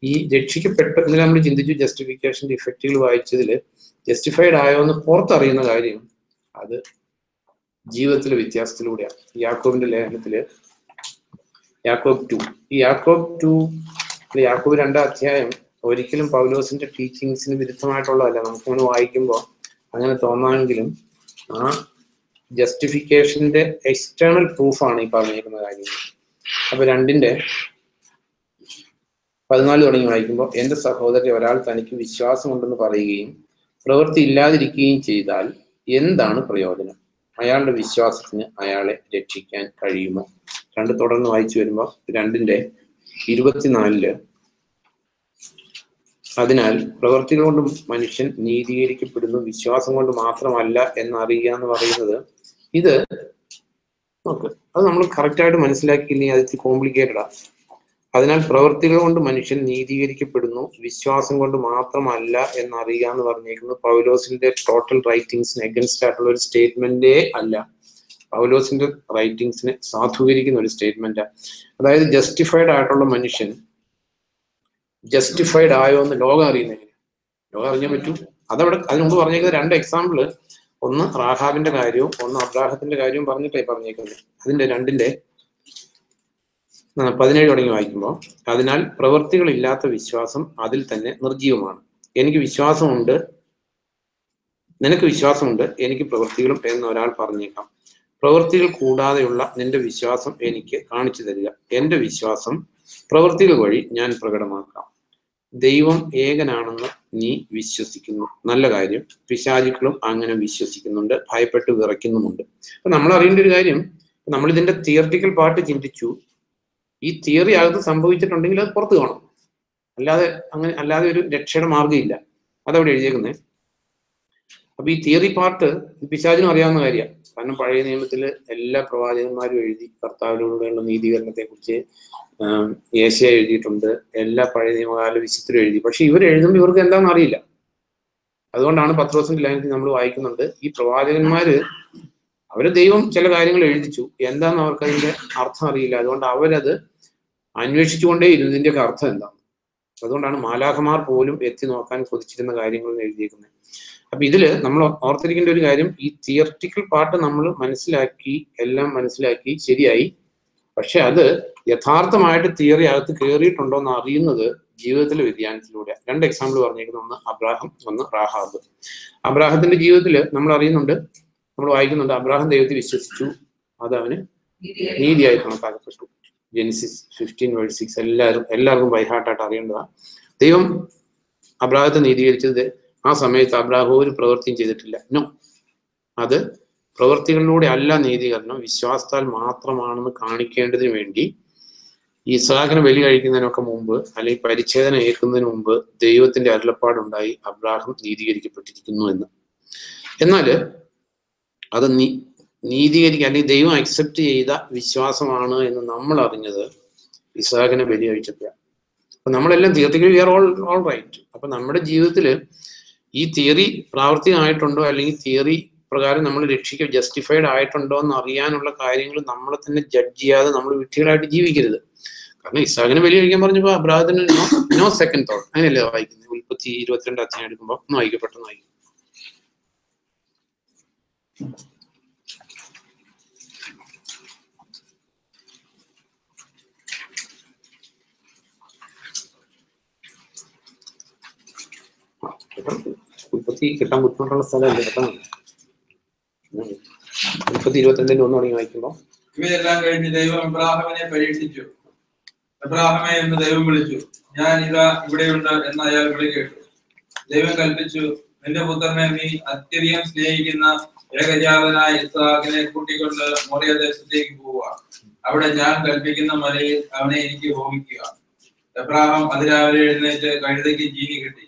ഈ രക്ഷിക്കപ്പെട്ട ഇന്നലെ നമ്മൾ ചിന്തിച്ചു ജസ്റ്റിഫിക്കേഷന്റെ ഇഫക്റ്റുകൾ വായിച്ചതിൽ ജസ്റ്റിഫൈഡ് ആയോ എന്ന് പുറത്തറിയുന്ന കാര്യം അത് ജീവിതത്തിലെ വ്യത്യാസത്തിലൂടെയാണ്. യാക്കോബിന്റെ ലേഖനത്തില് യാക്കോബ് 2 യാക്കോബ് 2 അധ്യായം ഒരിക്കലും പൗലോസിന്റെ ടീച്ചിങ്സിന് വിരുദ്ധമായിട്ടുള്ളതല്ല. നമുക്കങ്ങനെ വായിക്കുമ്പോൾ അങ്ങനെ തോന്നാമെങ്കിലും ആ ജസ്റ്റിഫിക്കേഷന്റെ എക്സ്റ്റേണൽ പ്രൂഫാണ് ഈ പറഞ്ഞിരിക്കുന്ന കാര്യങ്ങൾ. അപ്പൊ 2:14 തുടങ്ങി വായിക്കുമ്പോൾ, എന്റെ സഹോദരൻ ഒരാൾ തനിക്ക് വിശ്വാസമുണ്ടെന്ന് പറയുകയും പ്രവൃത്തി ഇല്ലാതിരിക്കുകയും ചെയ്താൽ എന്താണ് പ്രയോജനം? അയാളുടെ വിശ്വാസത്തിന് അയാളെ രക്ഷിക്കാൻ കഴിയുമോ? 2 തുടർന്ന് വായിച്ചു വരുമ്പോൾ 2:24 അതിനാൽ പ്രവൃത്തികൾ കൊണ്ട് മനുഷ്യൻ നീതീകരിക്കപ്പെടുന്നു, വിശ്വാസം കൊണ്ട് മാത്രമല്ല എന്നറിയുക എന്ന് പറയുന്നത് ഇത് നോക്ക്, അത് നമ്മൾ കറക്റ്റായിട്ട് മനസ്സിലാക്കിയില്ലെങ്കിൽ അത് കോംപ്ലിക്കേറ്റഡാ. അതിനാൽ പ്രവൃത്തികൾ കൊണ്ട് മനുഷ്യൻ നീതീകരിക്കപ്പെടുന്നു, വിശ്വാസം കൊണ്ട് മാത്രമല്ല എന്നറിയുക എന്ന് പറഞ്ഞേക്കുന്നത് പൗലോസിന്റെ ടോട്ടൽ റൈറ്റിങ്സിന് എഗൻസ്റ്റ് ആയിട്ടുള്ള ഒരു സ്റ്റേറ്റ്മെന്റേ അല്ല, പൗലോസിന്റെ റൈറ്റിങ്സിനെ സാധൂകരിക്കുന്ന ഒരു സ്റ്റേറ്റ്മെന്റാ. അതായത് ജസ്റ്റിഫൈഡ് ആയിട്ടുള്ള മനുഷ്യൻ ജസ്റ്റിഫൈഡ് ആയോ എന്ന് ലോകം അറിയുന്നെങ്കിൽ ലോകം അറിഞ്ഞേ പറ്റൂ. അതിനുമുമ്പ് പറഞ്ഞേക്കുന്നത് 2 എക്സാമ്പിള്, ഒന്ന് റാഹാബിന്റെ കാര്യവും ഒന്ന് അബ്രാഹത്തിന്റെ കാര്യവും പറഞ്ഞിട്ടായി പറഞ്ഞേക്കുന്നത്. അതിന്റെ 2:17 തുടങ്ങി വായിക്കുമ്പോൾ, അതിനാൽ പ്രവൃത്തികളില്ലാത്ത വിശ്വാസം അതിൽ തന്നെ നിർജീവമാണ്. നിനക്ക് വിശ്വാസമുണ്ട്, എനിക്ക് പ്രവൃത്തികളും എന്ന് ഒരാൾ പറഞ്ഞേക്കാം. പ്രവൃത്തികൾ കൂടാതെയുള്ള നിന്റെ വിശ്വാസം എനിക്ക് കാണിച്ചു തരിക. എന്റെ വിശ്വാസം പ്രവൃത്തികൾ വഴി ഞാൻ പ്രകടമാക്കാം. ദൈവം ഏകനാണെന്ന് നീ വിശ്വസിക്കുന്നു, നല്ല കാര്യം. പിശാചുക്കളും അങ്ങനെ വിശ്വസിക്കുന്നുണ്ട്, ഭയപ്പെട്ട് വിറയ്ക്കുന്നുമുണ്ട്. അപ്പൊ നമ്മൾ അറിയേണ്ട ഒരു കാര്യം, നമ്മൾ ഇതിന്റെ തിയറിറ്റിക്കൽ പാർട്ട് ചിന്തിച്ചു. ഈ തിയറി അകത്ത് സംഭവിച്ചിട്ടുണ്ടെങ്കിൽ അത് പുറത്ത് കാണും, അല്ലാതെ ഒരു രക്ഷയുടെ മാർഗ്ഗമില്ല. അതവിടെ എഴുതിയേക്കുന്നത്. അപ്പൊ ഈ തിയറി പാർട്ട് പിശാചിനും അറിയാവുന്ന കാര്യമാണ്. കാരണം പഴയ നിയമത്തില് എല്ലാ പ്രവാചകന്മാരും എഴുതി കർത്താവിലൂടെയുള്ള നീതീകരണത്തെ കുറിച്ച്. യേശയ എഴുതിയിട്ടുണ്ട്, എല്ലാ പഴയ നിയമകാല വിശുദ്ധരും എഴുതി. പക്ഷെ ഇവർ എഴുതുമ്പോൾ ഇവർക്ക് എന്താണെന്ന് അറിയില്ല. അതുകൊണ്ടാണ് പത്രോസിന്റെ ലേഖനത്തിൽ നമ്മൾ വായിക്കുന്നുണ്ട്, ഈ പ്രവാചകന്മാര് അവര് ദൈവം ചില കാര്യങ്ങൾ എഴുതിച്ചു, എന്താന്ന് അവർക്ക് അതിന്റെ അർത്ഥം അറിയില്ല. അതുകൊണ്ട് അവരത് അന്വേഷിച്ചുകൊണ്ടേ ഇരുന്നു, ഇതിന്റെയൊക്കെ അർത്ഥം എന്താണ്. അതുകൊണ്ടാണ് മാലാഖമാർ പോലും എത്തി നോക്കാൻ കൊതിച്ചിരുന്ന കാര്യങ്ങൾ എഴുതിയേക്കുന്നത്. അപ്പൊ ഇതില് നമ്മൾ ഓർത്തിരിക്കേണ്ട ഒരു കാര്യം, ഈ തിയറിറ്റിക്കൽ പാർട്ട് നമ്മൾ എല്ലാം മനസ്സിലാക്കി ശരിയായി. പക്ഷെ അത് യഥാർത്ഥമായിട്ട് തിയറി അകത്ത് കയറിയിട്ടുണ്ടോ എന്ന് അറിയുന്നത് ജീവിതത്തിലെ വ്യതിയാനത്തിലൂടെ. 2 എക്സാമ്പിൾ പറഞ്ഞിരിക്കുന്നു, ഒന്ന് അബ്രാഹം, ഒന്ന് റാഹാബ്. അബ്രാഹത്തിന്റെ ജീവിതത്തിൽ നമ്മൾ വായിക്കുന്നുണ്ട്, അബ്രാഹം ദൈവത്തിൽ വിശ്വസിച്ചു, അത് അവന് നീതിയായി കണക്കാക്കപ്പെട്ടു. ജെനിസിസ് 15:6 എല്ലാവർക്കും ബൈഹാർട്ടായിട്ട് അറിയേണ്ടതാണ്. ദൈവം അബ്രാഹത്തെ നീതീകരിച്ചത് ആ സമയത്ത് അബ്രാഹം ഒരു പ്രവൃത്തിയും ചെയ്തിട്ടില്ല. അത് പ്രവൃത്തികളിലൂടെ അല്ല നീതീകരണം, വിശ്വാസത്താൽ മാത്രമാണെന്ന് കാണിക്കേണ്ടതിന് വേണ്ടി ഇസ്ഹാക്കിന് ബലി കഴിക്കുന്നതിനൊക്കെ മുമ്പ് അല്ലെങ്കിൽ പരിച്ഛേദന ഏൽക്കുന്നതിന് മുമ്പ് ദൈവത്തിന്റെ അരുളപ്പാടുണ്ടായി അബ്രാഹാം നീതീകരിക്കപ്പെട്ടിരിക്കുന്നു എന്ന്. എന്നാൽ അത് നീതീകരിക്കുക അല്ലെങ്കിൽ ദൈവം അക്സെപ്റ്റ് ചെയ്ത വിശ്വാസമാണ് എന്ന് നമ്മൾ അറിഞ്ഞത് ഇസ്ഹാക്കിനെ ബലി കഴിച്ചപ്പോഴാണ്. അപ്പൊ നമ്മളെല്ലാം theoretically we are all right. അപ്പൊ നമ്മുടെ ജീവിതത്തിൽ ഈ തിയറി പ്രാവർത്തികമായിട്ടുണ്ടോ അല്ലെങ്കിൽ തിയറി പ്രകാരം നമ്മൾ ജസ്റ്റിഫൈഡ് ആയിട്ടുണ്ടോ എന്ന് അറിയാനുള്ള കാര്യങ്ങൾ നമ്മളെ തന്നെ ജഡ്ജ് ചെയ്യാതെ നമ്മൾ വിഡ്ഢികളായിട്ട് ജീവിക്കരുത്. കാരണം ഇസ്ഹാക്കിനെ ബലി കഴിക്കാൻ പറഞ്ഞപ്പോൾ അബ്രാഹത്തിന് നോ സെക്കൻഡ് തോട്ട്. അങ്ങനെയല്ലേ വായിക്കുന്നത്? ഉൽപ്പത്തി 22 അധ്യായം എടുക്കുമ്പോൾ ഒന്ന് വായിക്കും, പെട്ടെന്ന് വായിക്കും. ഉൽപ്പത്തി കിട്ടാൻ ബുദ്ധിമുട്ടുള്ള സ്ഥലമല്ലേ, പെട്ടെന്ന് 22 ഒന്ന് തുടങ്ങി വായിക്കുമ്പോ
ഇവയെല്ലാം കഴിഞ്ഞ് ദൈവം അബ്രാഹാമിനെ പരീക്ഷിച്ചു. അബ്രാഹാമെ എന്ന് ദൈവം വിളിച്ചു. ഞാൻ ഇതാ ഇവിടെയുണ്ട് എന്ന് അയാൾ വിളി കേട്ടു. ദൈവം കൽപ്പിച്ചു, നിന്റെ പുത്രനെ നീ അത്യധികം സ്നേഹിക്കുന്ന ഏകജാതനായ ഇസ്ഹാക്കിനെ കൂട്ടിക്കൊണ്ട് മോറിയ ദേശത്തേക്ക് പോവുക. അവിടെ ഞാൻ കൽപ്പിക്കുന്ന മലയിൽ അവനെ എനിക്ക് ഹോമിക്കുക. അബ്രാഹാം അതിരാവിലെ എഴുന്നേറ്റ് കഴുതയ്ക്ക് ജീനി കെട്ടി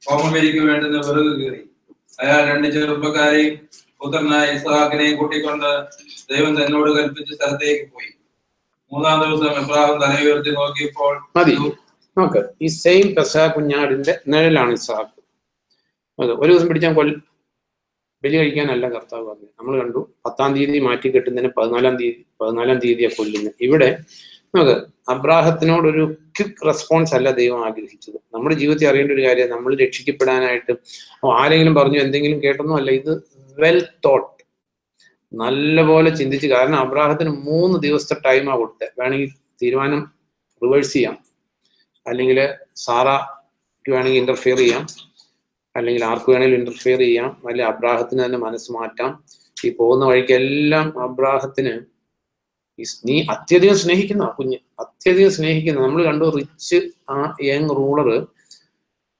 ഹോമബലിക്ക് വേണ്ടുന്ന വിറക് കീറി. അയാൾ 2 ചെറുപ്പക്കാരെയും പുത്രനായ ഇസ്ഹാക്കിനെയും കൂട്ടിക്കൊണ്ട് ദൈവം തന്നോട് കൽപ്പിച്ച സ്ഥലത്തേക്ക് പോയി. 3-ാം ദിവസം എബ്രാഹാം തലയുയർത്തി നോക്കിയപ്പോൾ
മതി നോക്ക്, ഈ സെയിം പെസഹ കുഞ്ഞാടിന്റെ നിഴലാണ് ഇസ്ഹാക്ക്. അതെ, ഒരു ദിവസം പിടിച്ചാൽ ബലി കഴിക്കാനല്ല കർത്താവ് പറഞ്ഞത്. നമ്മൾ കണ്ടു 10-ാം തീയതി മാറ്റി കെട്ടുന്നതിന് 14-ാം തീയതിയാണ് കൊല്ലുന്നത്. ഇവിടെ നമുക്ക് അബ്രാഹത്തിനോടൊരു ക്വിക്ക് റെസ്പോൺസ് അല്ല ദൈവം ആഗ്രഹിച്ചത്. നമ്മുടെ ജീവിതത്തിൽ അറിയേണ്ട ഒരു കാര്യം, നമ്മൾ രക്ഷിക്കപ്പെടാനായിട്ട് ആരെങ്കിലും പറഞ്ഞു എന്തെങ്കിലും കേട്ടൊന്നും അല്ല. ഇത് വെൽ തോട്ട്, നല്ലപോലെ ചിന്തിച്ച്. കാരണം അബ്രാഹത്തിന് 3 ദിവസത്തെ ടൈമാണ് കൊടുത്തത്. വേണമെങ്കിൽ തീരുമാനം റിവേഴ്സ് ചെയ്യാം, അല്ലെങ്കിൽ സാറാക്ക് വേണമെങ്കിൽ ഇന്റർഫിയർ ചെയ്യാം, അല്ലെങ്കിൽ ആർക്ക് വേണമെങ്കിലും ഇന്റർഫിയർ ചെയ്യാം, അല്ലെങ്കിൽ അബ്രാഹത്തിന് തന്നെ മനസ്സ് മാറ്റാം. ഈ പോകുന്ന വഴിക്കെല്ലാം അബ്രാഹത്തിന് നീ അത്യധികം സ്നേഹിക്കുന്ന കുഞ്ഞ്, അത്യധികം സ്നേഹിക്കുന്ന. നമ്മൾ കണ്ടു റിച്ച് ആ യങ് റൂളർ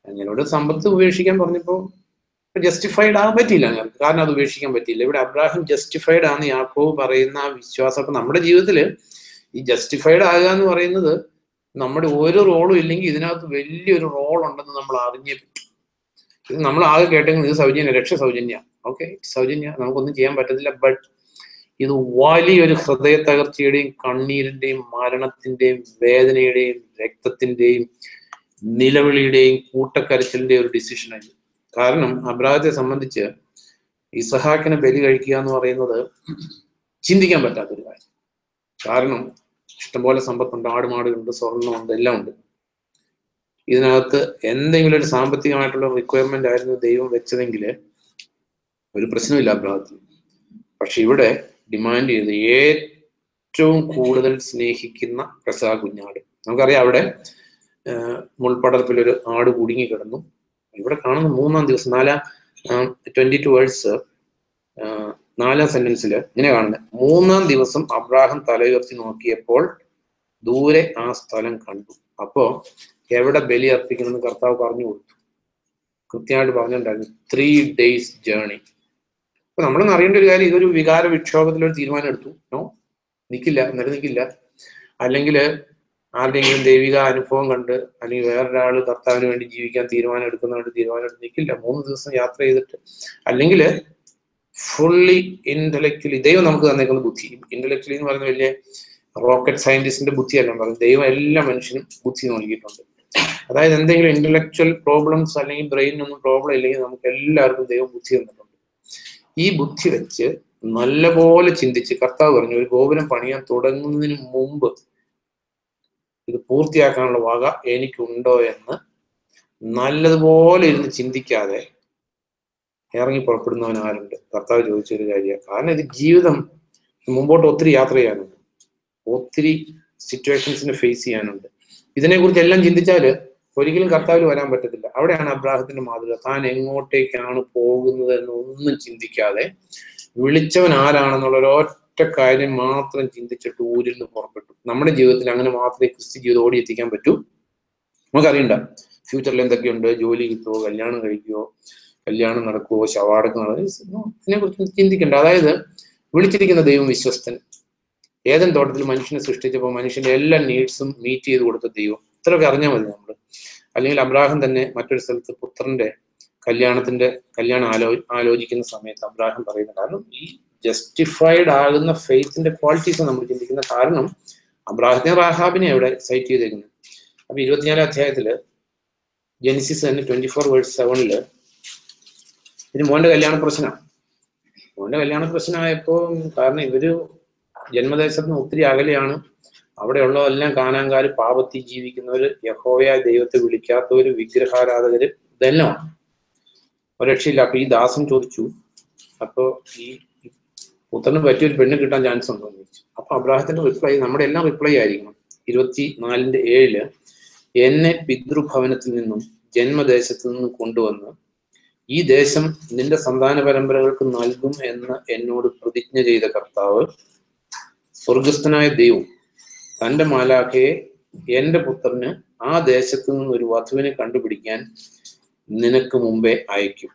അങ്ങനോട് സമ്പത്ത് ഉപേക്ഷിക്കാൻ പറഞ്ഞപ്പോൾ ജസ്റ്റിഫൈഡ് ആകാൻ പറ്റിയില്ല ഞങ്ങൾക്ക്, കാരണം അത് ഉപേക്ഷിക്കാൻ പറ്റിയില്ല. ഇവിടെ അബ്രാഹിം ജസ്റ്റിഫൈഡ് ആണ് യാക്കോബ് പറയുന്ന ആ വിശ്വാസം. അപ്പൊ നമ്മുടെ ജീവിതത്തിൽ ഈ ജസ്റ്റിഫൈഡ് ആകുക എന്ന് പറയുന്നത് നമ്മുടെ ഒരു റോളും ഇല്ലെങ്കിൽ ഇതിനകത്ത് വലിയൊരു റോൾ ഉണ്ടെന്ന് നമ്മൾ അറിഞ്ഞേ പറ്റും. ഇത് നമ്മൾ ആകെ കേട്ടെങ്കിൽ ഇത് സൗജന്യ, രക്ഷ സൗജന്യ, ഓക്കെ സൗജന്യ, നമുക്കൊന്നും ചെയ്യാൻ പറ്റത്തില്ല. ബട്ട് ഇത് വലിയൊരു ഹൃദയ തകർച്ചയുടെയും കണ്ണീരിന്റെയും മരണത്തിന്റെയും വേദനയുടെയും രക്തത്തിന്റെയും നിലവിളിയുടെയും കൂട്ടക്കരച്ചിലിന്റെയും ഒരു ഡിസിഷനായി. കാരണം അബ്രാഹത്തെ സംബന്ധിച്ച് ഇസഹാക്കിനെ ബലി കഴിക്കുക എന്ന് പറയുന്നത് ചിന്തിക്കാൻ പറ്റാത്തൊരു കാര്യം. കാരണം ഇഷ്ടംപോലെ സമ്പത്തുണ്ട്, ആടുമാടുകളുണ്ട്, സ്വർണ്ണമുണ്ട്, എല്ലാം ഉണ്ട്. ഇതിനകത്ത് എന്തെങ്കിലും ഒരു സാമ്പത്തികമായിട്ടുള്ള റിക്വയർമെന്റ് ആയിരുന്നു ദൈവം വെച്ചതെങ്കിൽ ഒരു പ്രശ്നമില്ല അബ്രാഹത്തിന്. പക്ഷെ ഇവിടെ ഡിമാൻഡ് ചെയ്ത് ഏറ്റവും കൂടുതൽ സ്നേഹിക്കുന്ന പെസഹ കുഞ്ഞാട്. നമുക്കറിയാം അവിടെ മുൾപടർപ്പിലൊരു ആട് കുടുങ്ങി കിടന്നു. ഇവിടെ കാണുന്ന 3-ാം ദിവസം 22 വേഴ്സ് 4-ാം സെന്റൻസിൽ ഇങ്ങനെ കാണുന്നത്, 3-ാം ദിവസം അബ്രാഹാം തലയുയർത്തി നോക്കിയപ്പോൾ ദൂരെ ആ സ്ഥലം കണ്ടു. അപ്പോ എവിടെ ബലി അർപ്പിക്കണമെന്ന് കർത്താവ് പറഞ്ഞു കൊടുത്തു, കൃത്യമായിട്ട് പറഞ്ഞിട്ടുണ്ടായിരുന്നു. 3 days ജേർണി. അപ്പൊ നമ്മളൊന്നും അറിയേണ്ട ഒരു കാര്യം, ഇതൊരു വികാര വിക്ഷോഭത്തിലൊരു തീരുമാനം എടുത്തു. നിൽക്കില്ല, നിലനിൽക്കില്ല. അല്ലെങ്കിൽ ആരുടെയെങ്കിലും ദൈവിക അനുഭവം കണ്ട്, അല്ലെങ്കിൽ വേറൊരാൾ കർത്താവിന് വേണ്ടി ജീവിക്കാൻ തീരുമാനം എടുക്കുന്നതുകൊണ്ട് തീരുമാനം എടുത്ത് നിൽക്കില്ല. 3 ദിവസം യാത്ര ചെയ്തിട്ട്, അല്ലെങ്കിൽ ഫുള്ളി ഇന്റലക്ച്വലി ദൈവം നമുക്ക് തന്നേക്കുന്ന ബുദ്ധി, ഇന്റലക്ച്വലി എന്ന് പറയുന്ന വലിയ റോക്കറ്റ് സയന്റിസ്റ്റിന്റെ ബുദ്ധിയല്ല പറയുന്നത്. ദൈവം എല്ലാ മനുഷ്യനും ബുദ്ധി നൽകിയിട്ടുണ്ട്. അതായത് എന്തെങ്കിലും ഇന്റലക്ച്വൽ പ്രോബ്ലംസ് അല്ലെങ്കിൽ ബ്രെയിനൊന്നും പ്രോബ്ലം ഇല്ലെങ്കിൽ നമുക്ക് എല്ലാവർക്കും ദൈവം ബുദ്ധി തന്നിട്ടുണ്ട്. ഈ ബുദ്ധി വെച്ച് നല്ലപോലെ ചിന്തിച്ച് കർത്താവ് പറഞ്ഞു, ഒരു ഗോപുരം പണിയാൻ തുടങ്ങുന്നതിന് മുമ്പ് ഇത് പൂർത്തിയാക്കാനുള്ള വക എനിക്കുണ്ടോ എന്ന് നല്ലതുപോലെ ഇരുന്ന് ചിന്തിക്കാതെ ഇറങ്ങി പുറപ്പെടുന്നവൻ ആരുണ്ട്? കർത്താവ് ചോദിച്ചൊരു കാര്യമാണ്. കാരണം ഇത് ജീവിതം മുമ്പോട്ട് ഒത്തിരി യാത്ര ചെയ്യാനുണ്ട്, ഒത്തിരി സിറ്റുവേഷൻസിനെ ഫേസ് ചെയ്യാനുണ്ട്. ഇതിനെക്കുറിച്ച് എല്ലാം ചിന്തിച്ചാൽ ഒരിക്കലും കർത്താവിൽ വരാൻ പറ്റത്തില്ല. അവിടെയാണ് അബ്രാഹത്തിന്റെ മാതൃക. താൻ എങ്ങോട്ടേക്കാണ് പോകുന്നത് എന്നൊന്നും ചിന്തിക്കാതെ വിളിച്ചവൻ ആരാണെന്നുള്ള ഒരൊറ്റ കാര്യം മാത്രം ചിന്തിച്ചിട്ട് ഊരിൽ നിന്ന് പുറപ്പെട്ടു. നമ്മുടെ ജീവിതത്തിൽ അങ്ങനെ മാത്രമേ ക്രിസ്ത്യ ജീവിതം ഓടി എത്തിക്കാൻ പറ്റൂ. നമുക്കറിയണ്ട ഫ്യൂച്ചറിൽ എന്തൊക്കെയുണ്ട്, ജോലി കിട്ടുമോ, കല്യാണം കഴിക്കുമോ, കല്യാണം നടക്കുവോ, ശവാടക്കം നടക്കുമോ, ഇതിനെക്കുറിച്ച് ചിന്തിക്കേണ്ട. അതായത് വിളിച്ചിരിക്കുന്ന ദൈവം വിശ്വസ്തൻ. ഏതൻ തോട്ടത്തിൽ മനുഷ്യനെ സൃഷ്ടിച്ചപ്പോൾ മനുഷ്യന്റെ എല്ലാ നീഡ്സും മീറ്റ് ചെയ്ത് കൊടുത്ത ദൈവം. ഇത്രയൊക്കെ അറിഞ്ഞാൽ മതി നമ്മൾ. അല്ലെങ്കിൽ അബ്രാഹം തന്നെ മറ്റൊരു സ്ഥലത്ത് പുത്രന്റെ കല്യാണം ആലോചിക്കുന്ന സമയത്ത് അബ്രാഹം പറയുന്നത്, കാരണം ഈ ജസ്റ്റിഫൈഡ് ആകുന്ന ഫെയ്ത്തിന്റെ ക്വാളിറ്റീസ് നമ്മൾ ചിന്തിക്കുന്ന കാരണം അബ്രാഹത്തിനെ റാഹാബിനെ അവിടെ സൈറ്റ് ചെയ്തേക്കുന്നത്. അപ്പൊ 24 അധ്യായത്തില് ജെനിസിസ് തന്നെ 24:7 ഇത് മോന്റെ കല്യാണ പ്രശ്നമാണ്. മോന്റെ കല്യാണ പ്രശ്നമായപ്പോ, കാരണം ഇവര് ജന്മദേശത്ത് നിന്ന് ഒത്തിരി അകലെയാണ്, അവിടെയുള്ളതെല്ലാം കാനാൻകാര്, പാപത്തിൽ ജീവിക്കുന്നവര്, യഹോവയായ ദൈവത്തെ വിളിക്കാത്തവര്, വിഗ്രഹാരാധകര്, ഇതെല്ലാം ഒരു രക്ഷയില്ല. അപ്പൊ ഈ ദാസൻ ചോദിച്ചു, അപ്പൊ ഈ പുത്രന് പറ്റിയൊരു പെണ്ണ് കിട്ടാൻ ചാൻസ് ഉണ്ടോ എന്ന് ചോദിച്ചു. അപ്പൊ അബ്രാഹത്തിന്റെ റിപ്ലൈ, നമ്മുടെ എല്ലാം റിപ്ലൈ ആയിരിക്കണം. 24:7 എന്നെ പിതൃഭവനത്തിൽ നിന്നും ജന്മദേശത്തു നിന്നും കൊണ്ടുവന്ന് ഈ ദേശം നിന്റെ സന്താന പരമ്പരകൾക്ക് നൽകും എന്ന് എന്നോട് പ്രതിജ്ഞ ചെയ്ത കർത്താവ്, സ്വർഗസ്ഥനായ ദൈവം തന്റെ മാലാഖയെ എന്റെ പുത്രന് ആ ദേശത്തു നിന്ന് ഒരു വധുവിനെ കണ്ടുപിടിക്കാൻ നിനക്ക് മുമ്പേ അയക്കും.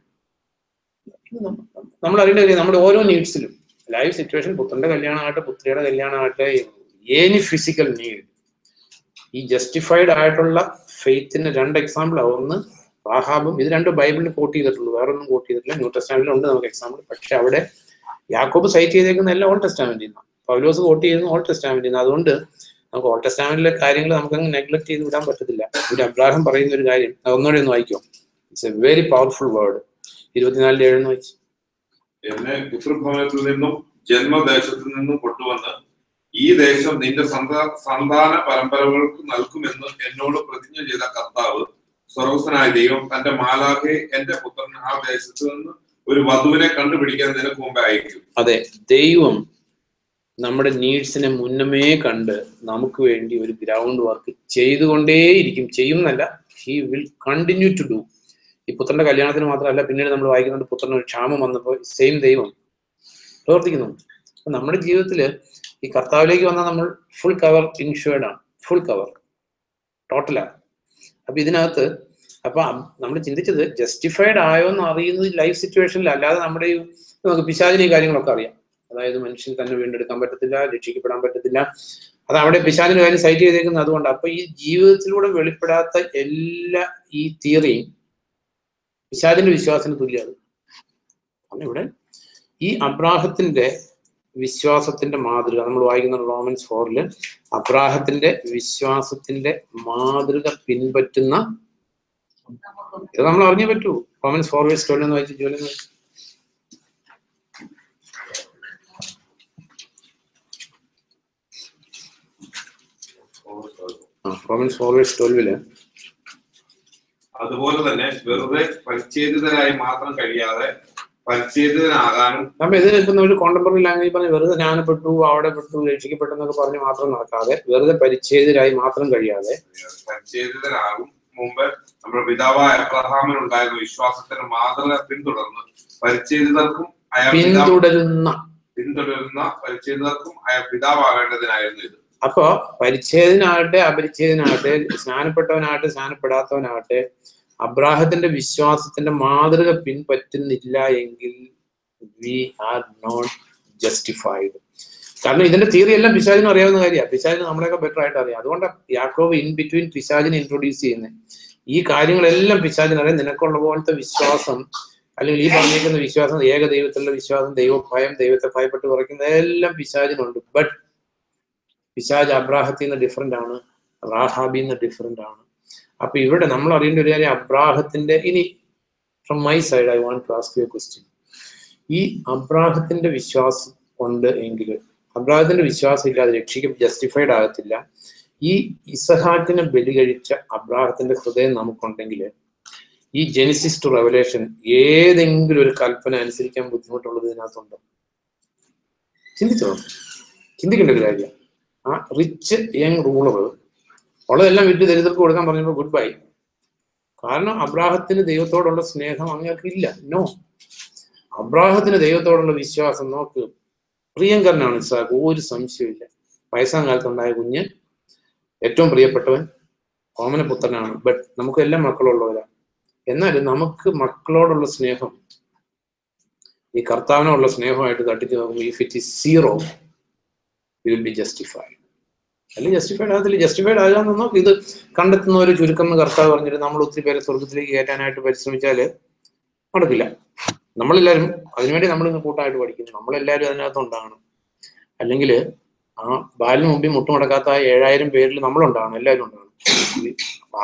നമ്മൾ അറിയേണ്ട കാര്യം, നമ്മുടെ ഓരോ നീഡ്സിലും, ലൈഫ് സിറ്റുവേഷൻ, പുത്രന്റെ കല്യാണമാകട്ടെ, പുത്രിയുടെ കല്യാണമാകട്ടെ, എനി ഫിസിക്കൽ നീഡ്, ഈ ജസ്റ്റിഫൈഡ് ആയിട്ടുള്ള ഫെയ്ത്തിന് 2 എക്സാമ്പിൾ. ഒന്ന് റാഹാബും, ഇത് 2 ബൈബിളിൽ കോട്ട് ചെയ്തിട്ടുള്ളൂ, വേറെ ഒന്നും കോട്ട് ചെയ്തിട്ടില്ല. ന്യൂ ടെസ്റ്റാമെന്റിൽ ഉണ്ട് നമുക്ക് എക്സാമ്പിൾ. പക്ഷെ അവിടെ യാക്കോബ് സൈറ്റ് ചെയ്തേക്കുന്ന എല്ലാം ഓൾഡ് ടെസ്റ്റാമെന്റിൽ നിന്നാണ്, പൗലോസ് കോട്ട് ചെയ്യുന്ന ഓൾഡ് ടെസ്റ്റാമെന്റിൽ നിന്ന്. അതുകൊണ്ട് നമുക്ക് ഓൾഡ് ടെസ്റ്റാമെന്റിലെ കാര്യങ്ങൾ നമുക്കങ്ങ് നെഗ്ലക്ട് ചെയ്ത് വിടാൻ പറ്റത്തില്ല. ഒരു അബ്രാഹം പറയുന്ന ഒരു കാര്യം ഒന്നുകൂടെ ഒന്ന് വായിക്കും. It's A very powerful word. 24:7 വായിച്ചു.
എന്നെ പിതൃഭവനത്തിൽ നിന്നും ജന്മദേശത്തു നിന്നും കൊണ്ടുവന്ന് ഈ ദേശം നിന്റെ സന്താന പരമ്പരകൾക്ക് നൽകുമെന്ന് എന്നോട് പ്രതിജ്ഞ ചെയ്ത കർത്താവ്, സ്വർഗസ്ഥനായ ദൈവം തന്റെ മാലാഖയെ എന്റെ പുത്രന് ആ ദേശത്ത് നിന്ന് ഒരു വധുവിനെ കണ്ടുപിടിക്കാൻ നിനക്ക് മുമ്പേ അയക്കും.
അതെ, ദൈവം നമ്മുടെ നീഡ്സിനെ മുന്നമേ കണ്ട് നമുക്ക് വേണ്ടി ഒരു ഗ്രൗണ്ട് വർക്ക് ചെയ്തുകൊണ്ടേയിരിക്കും. ചെയ്യുന്നല്ല, he will continue to do. ഈ പുത്രന്റെ കല്യാണത്തിന് മാത്രമല്ല, പിന്നീട് നമ്മൾ വായിക്കുന്നുണ്ട് പുത്രന് ഒരു ക്ഷാമം വന്നപ്പോൾ സെയിം ദൈവം പ്രവർത്തിക്കുന്നുണ്ട്. അപ്പൊ നമ്മുടെ ജീവിതത്തിൽ ഈ കർത്താവിലേക്ക് വന്നാൽ നമ്മൾ ഫുൾ കവർ ഇൻഷുർഡ് ആണ്, ഫുൾ കവർ ടോട്ടലാണ്. അപ്പൊ ഇതിനകത്ത് അപ്പൊ നമ്മൾ ചിന്തിച്ചത് ജസ്റ്റിഫൈഡ് ആയോ എന്ന് അറിയുന്നത് ലൈഫ് സിറ്റുവേഷനിൽ, അല്ലാതെ നമ്മുടെ നമുക്ക് പിശാചിനെ ഈ കാര്യങ്ങളൊക്കെ അറിയാം. അതായത് മനുഷ്യൻ തന്നെ വീണ്ടെടുക്കാൻ പറ്റത്തില്ല, രക്ഷിക്കപ്പെടാൻ പറ്റത്തില്ല. അത് അവിടെ പിശാചിന്റെ കാര്യം സൈറ്റ് ചെയ്തേക്കുന്നത് അതുകൊണ്ട്. അപ്പൊ ഈ ജീവിതത്തിലൂടെ വെളിപ്പെടാത്ത എല്ലാ ഈ തിയറിയും പിശാചിന്റെ വിശ്വാസത്തിന് തുല്യമാണ്. കാരണം ഇവിടെ ഈ അബ്രാഹത്തിന്റെ വിശ്വാസത്തിന്റെ മാതൃക നമ്മൾ വായിക്കുന്ന റോമൻസ് 4 അബ്രാഹത്തിന്റെ വിശ്വാസത്തിന്റെ മാതൃക പിൻപറ്റുന്ന, ഇത് നമ്മൾ അറിഞ്ഞേ പറ്റൂ. റോമൻസ് 4:12 എന്ന് വായിച്ചു. ജോലി റോമൻസ് 4:12
അതുപോലെ തന്നെ വെറുതെ പരിച്ഛേദിതരായി മാത്രം കഴിയാതെ പരിച്ഛേദിതനാകാനും.
അപ്പൊ ഇത് ഇപ്പം ഒരു കോണ്ടംപററി ലാംഗ്വേജ് പറഞ്ഞ് വെറുതെ ജ്ഞാനപ്പെട്ടു, അവിടെ പെട്ടു, രക്ഷിക്കപ്പെട്ടെന്നൊക്കെ പറഞ്ഞ് മാത്രം നടക്കാതെ, വെറുതെ പരിച്ഛേദിതരായി മാത്രം കഴിയാതെ
പരിച്ഛേദിതനാകും മുമ്പ് നമ്മുടെ പിതാവായ അബ്രഹാമിനുണ്ടായിരുന്ന വിശ്വാസത്തിന്റെ മാതൃക പിന്തുടർന്ന് പരിച്ഛേദിതർക്കും പിന്തുടരുന്ന പരിച്ഛേദിതർക്കും അയാൾ പിതാവാകേണ്ടതിനായിരുന്നു ഇത്.
അപ്പൊ പരിച്ഛേദനാകട്ടെ, അപരിച്ഛേദനാകട്ടെ, സ്നാനപ്പെട്ടവനാകട്ടെ, സ്നാനപ്പെടാത്തവനാകട്ടെ, അബ്രാഹത്തിന്റെ വിശ്വാസത്തിന്റെ മാതൃക പിൻപറ്റുന്നില്ല എങ്കിൽ വി ആർ നോട്ട് ജസ്റ്റിഫൈഡ്. കാരണം ഇതിന്റെ തിയറി എല്ലാം പിശാചിനും അറിയാവുന്ന കാര്യമാണ്. പിശാചിന് നമ്മളെയൊക്കെ ബെറ്റർ ആയിട്ട് അറിയാം. അതുകൊണ്ട് യാക്കോബ് ഇൻ ബിറ്റ്വീൻ പിശാചിനെ ഇൻട്രൊഡ്യൂസ് ചെയ്യുന്നത്. ഈ കാര്യങ്ങളെല്ലാം പിശാചിനറിയാം. നിനക്കുള്ള പോലത്തെ വിശ്വാസം, അല്ലെങ്കിൽ ഈ പറഞ്ഞിരിക്കുന്ന വിശ്വാസം, ഏക ദൈവത്തിലുള്ള വിശ്വാസം, ദൈവഭയം, ദൈവത്തെ ഭയപ്പെട്ട് കുറയ്ക്കുന്ന എല്ലാം പിശാചിനുണ്ട്. ബട്ട് പിശാച് അബ്രാഹത്തിൽ നിന്ന് ഡിഫറെന്റ് ആണ്, റാഹാബിൽ നിന്ന് ഡിഫറെന്റ് ആണ്. അപ്പൊ ഇവിടെ നമ്മൾ അറിയേണ്ട ഒരു കാര്യം, അബ്രാഹത്തിന്റെ, ഇനി from my side I want to ask you a question. ഈ അബ്രാഹത്തിന്റെ വിശ്വാസം ഉണ്ട് എങ്കിൽ, അബ്രാഹത്തിന്റെ വിശ്വാസം ഇല്ലാതെ ജസ്റ്റിഫൈഡ് ആകത്തില്ല. ഈ ഇസഹാക്കിനെ ബലി കഴിച്ച അബ്രാഹത്തിന്റെ ഹൃദയം നമുക്കുണ്ടെങ്കിൽ, ഈ ജെനിസിസ് ടു റെവലേഷൻ ഏതെങ്കിലും ഒരു കൽപ്പന അനുസരിക്കാൻ ബുദ്ധിമുട്ടുള്ളത് ഇതിനകത്തുണ്ടോ? ചിന്തിക്കേണ്ട ഒരു കാര്യം. ആ റിച്ച് യങ് റൂളർ ഉള്ളതെല്ലാം വിറ്റ് ദരിദ്രർക്ക് കൊടുക്കാൻ പറഞ്ഞപ്പോൾ ഗുഡ് ബൈ. കാരണം അബ്രാഹത്തിന് ദൈവത്തോടുള്ള സ്നേഹം അങ്ങേർക്ക് ഇല്ല. നോ, അബ്രാഹത്തിന് ദൈവത്തോടുള്ള വിശ്വാസം, നോക്ക്, പ്രിയങ്കരനാണ് ഇസ്ഹാക്ക്, ഒരു സംശയമില്ല. വയസ്സാം കാലത്തുണ്ടായ കുഞ്ഞ്, ഏറ്റവും പ്രിയപ്പെട്ടവൻ, ഓമനപുത്രനാണ്. ബട്ട് നമുക്ക് എല്ലാം മക്കളുള്ളവരാണ്. എന്നാലും നമുക്ക് മക്കളോടുള്ള സ്നേഹം ഈ കർത്താവിനോടുള്ള സ്നേഹമായിട്ട് തട്ടിച്ച് നോക്കുമ്പോൾ if it is 0 you will be justified. അല്ലെങ്കിൽ ജസ്റ്റിഫൈഡ് ആകത്തില്ല. ജസ്റ്റിഫൈഡ് ആകാന്ന് നോക്കി ഇത് കണ്ടെത്തുന്ന ഒരു ചുരുക്കം എന്ന് കർത്താവ് പറഞ്ഞിട്ട് നമ്മൾ ഒത്തിരി പേരെ സ്വർഗത്തിലേക്ക് കയറ്റാനായിട്ട് പരിശ്രമിച്ചാൽ നടക്കില്ല. നമ്മളെല്ലാവരും അതിനുവേണ്ടി നമ്മൾ കൂട്ടായിട്ട് പഠിക്കുന്നു, നമ്മളെല്ലാവരും അതിനകത്ത് ഉണ്ടാകണം. അല്ലെങ്കിൽ ആ ബാലിന് മുമ്പിൽ മുട്ടുമടക്കാത്ത 7000 പേരിൽ നമ്മളുണ്ടാകണം, എല്ലാവരും ഉണ്ടാകണം.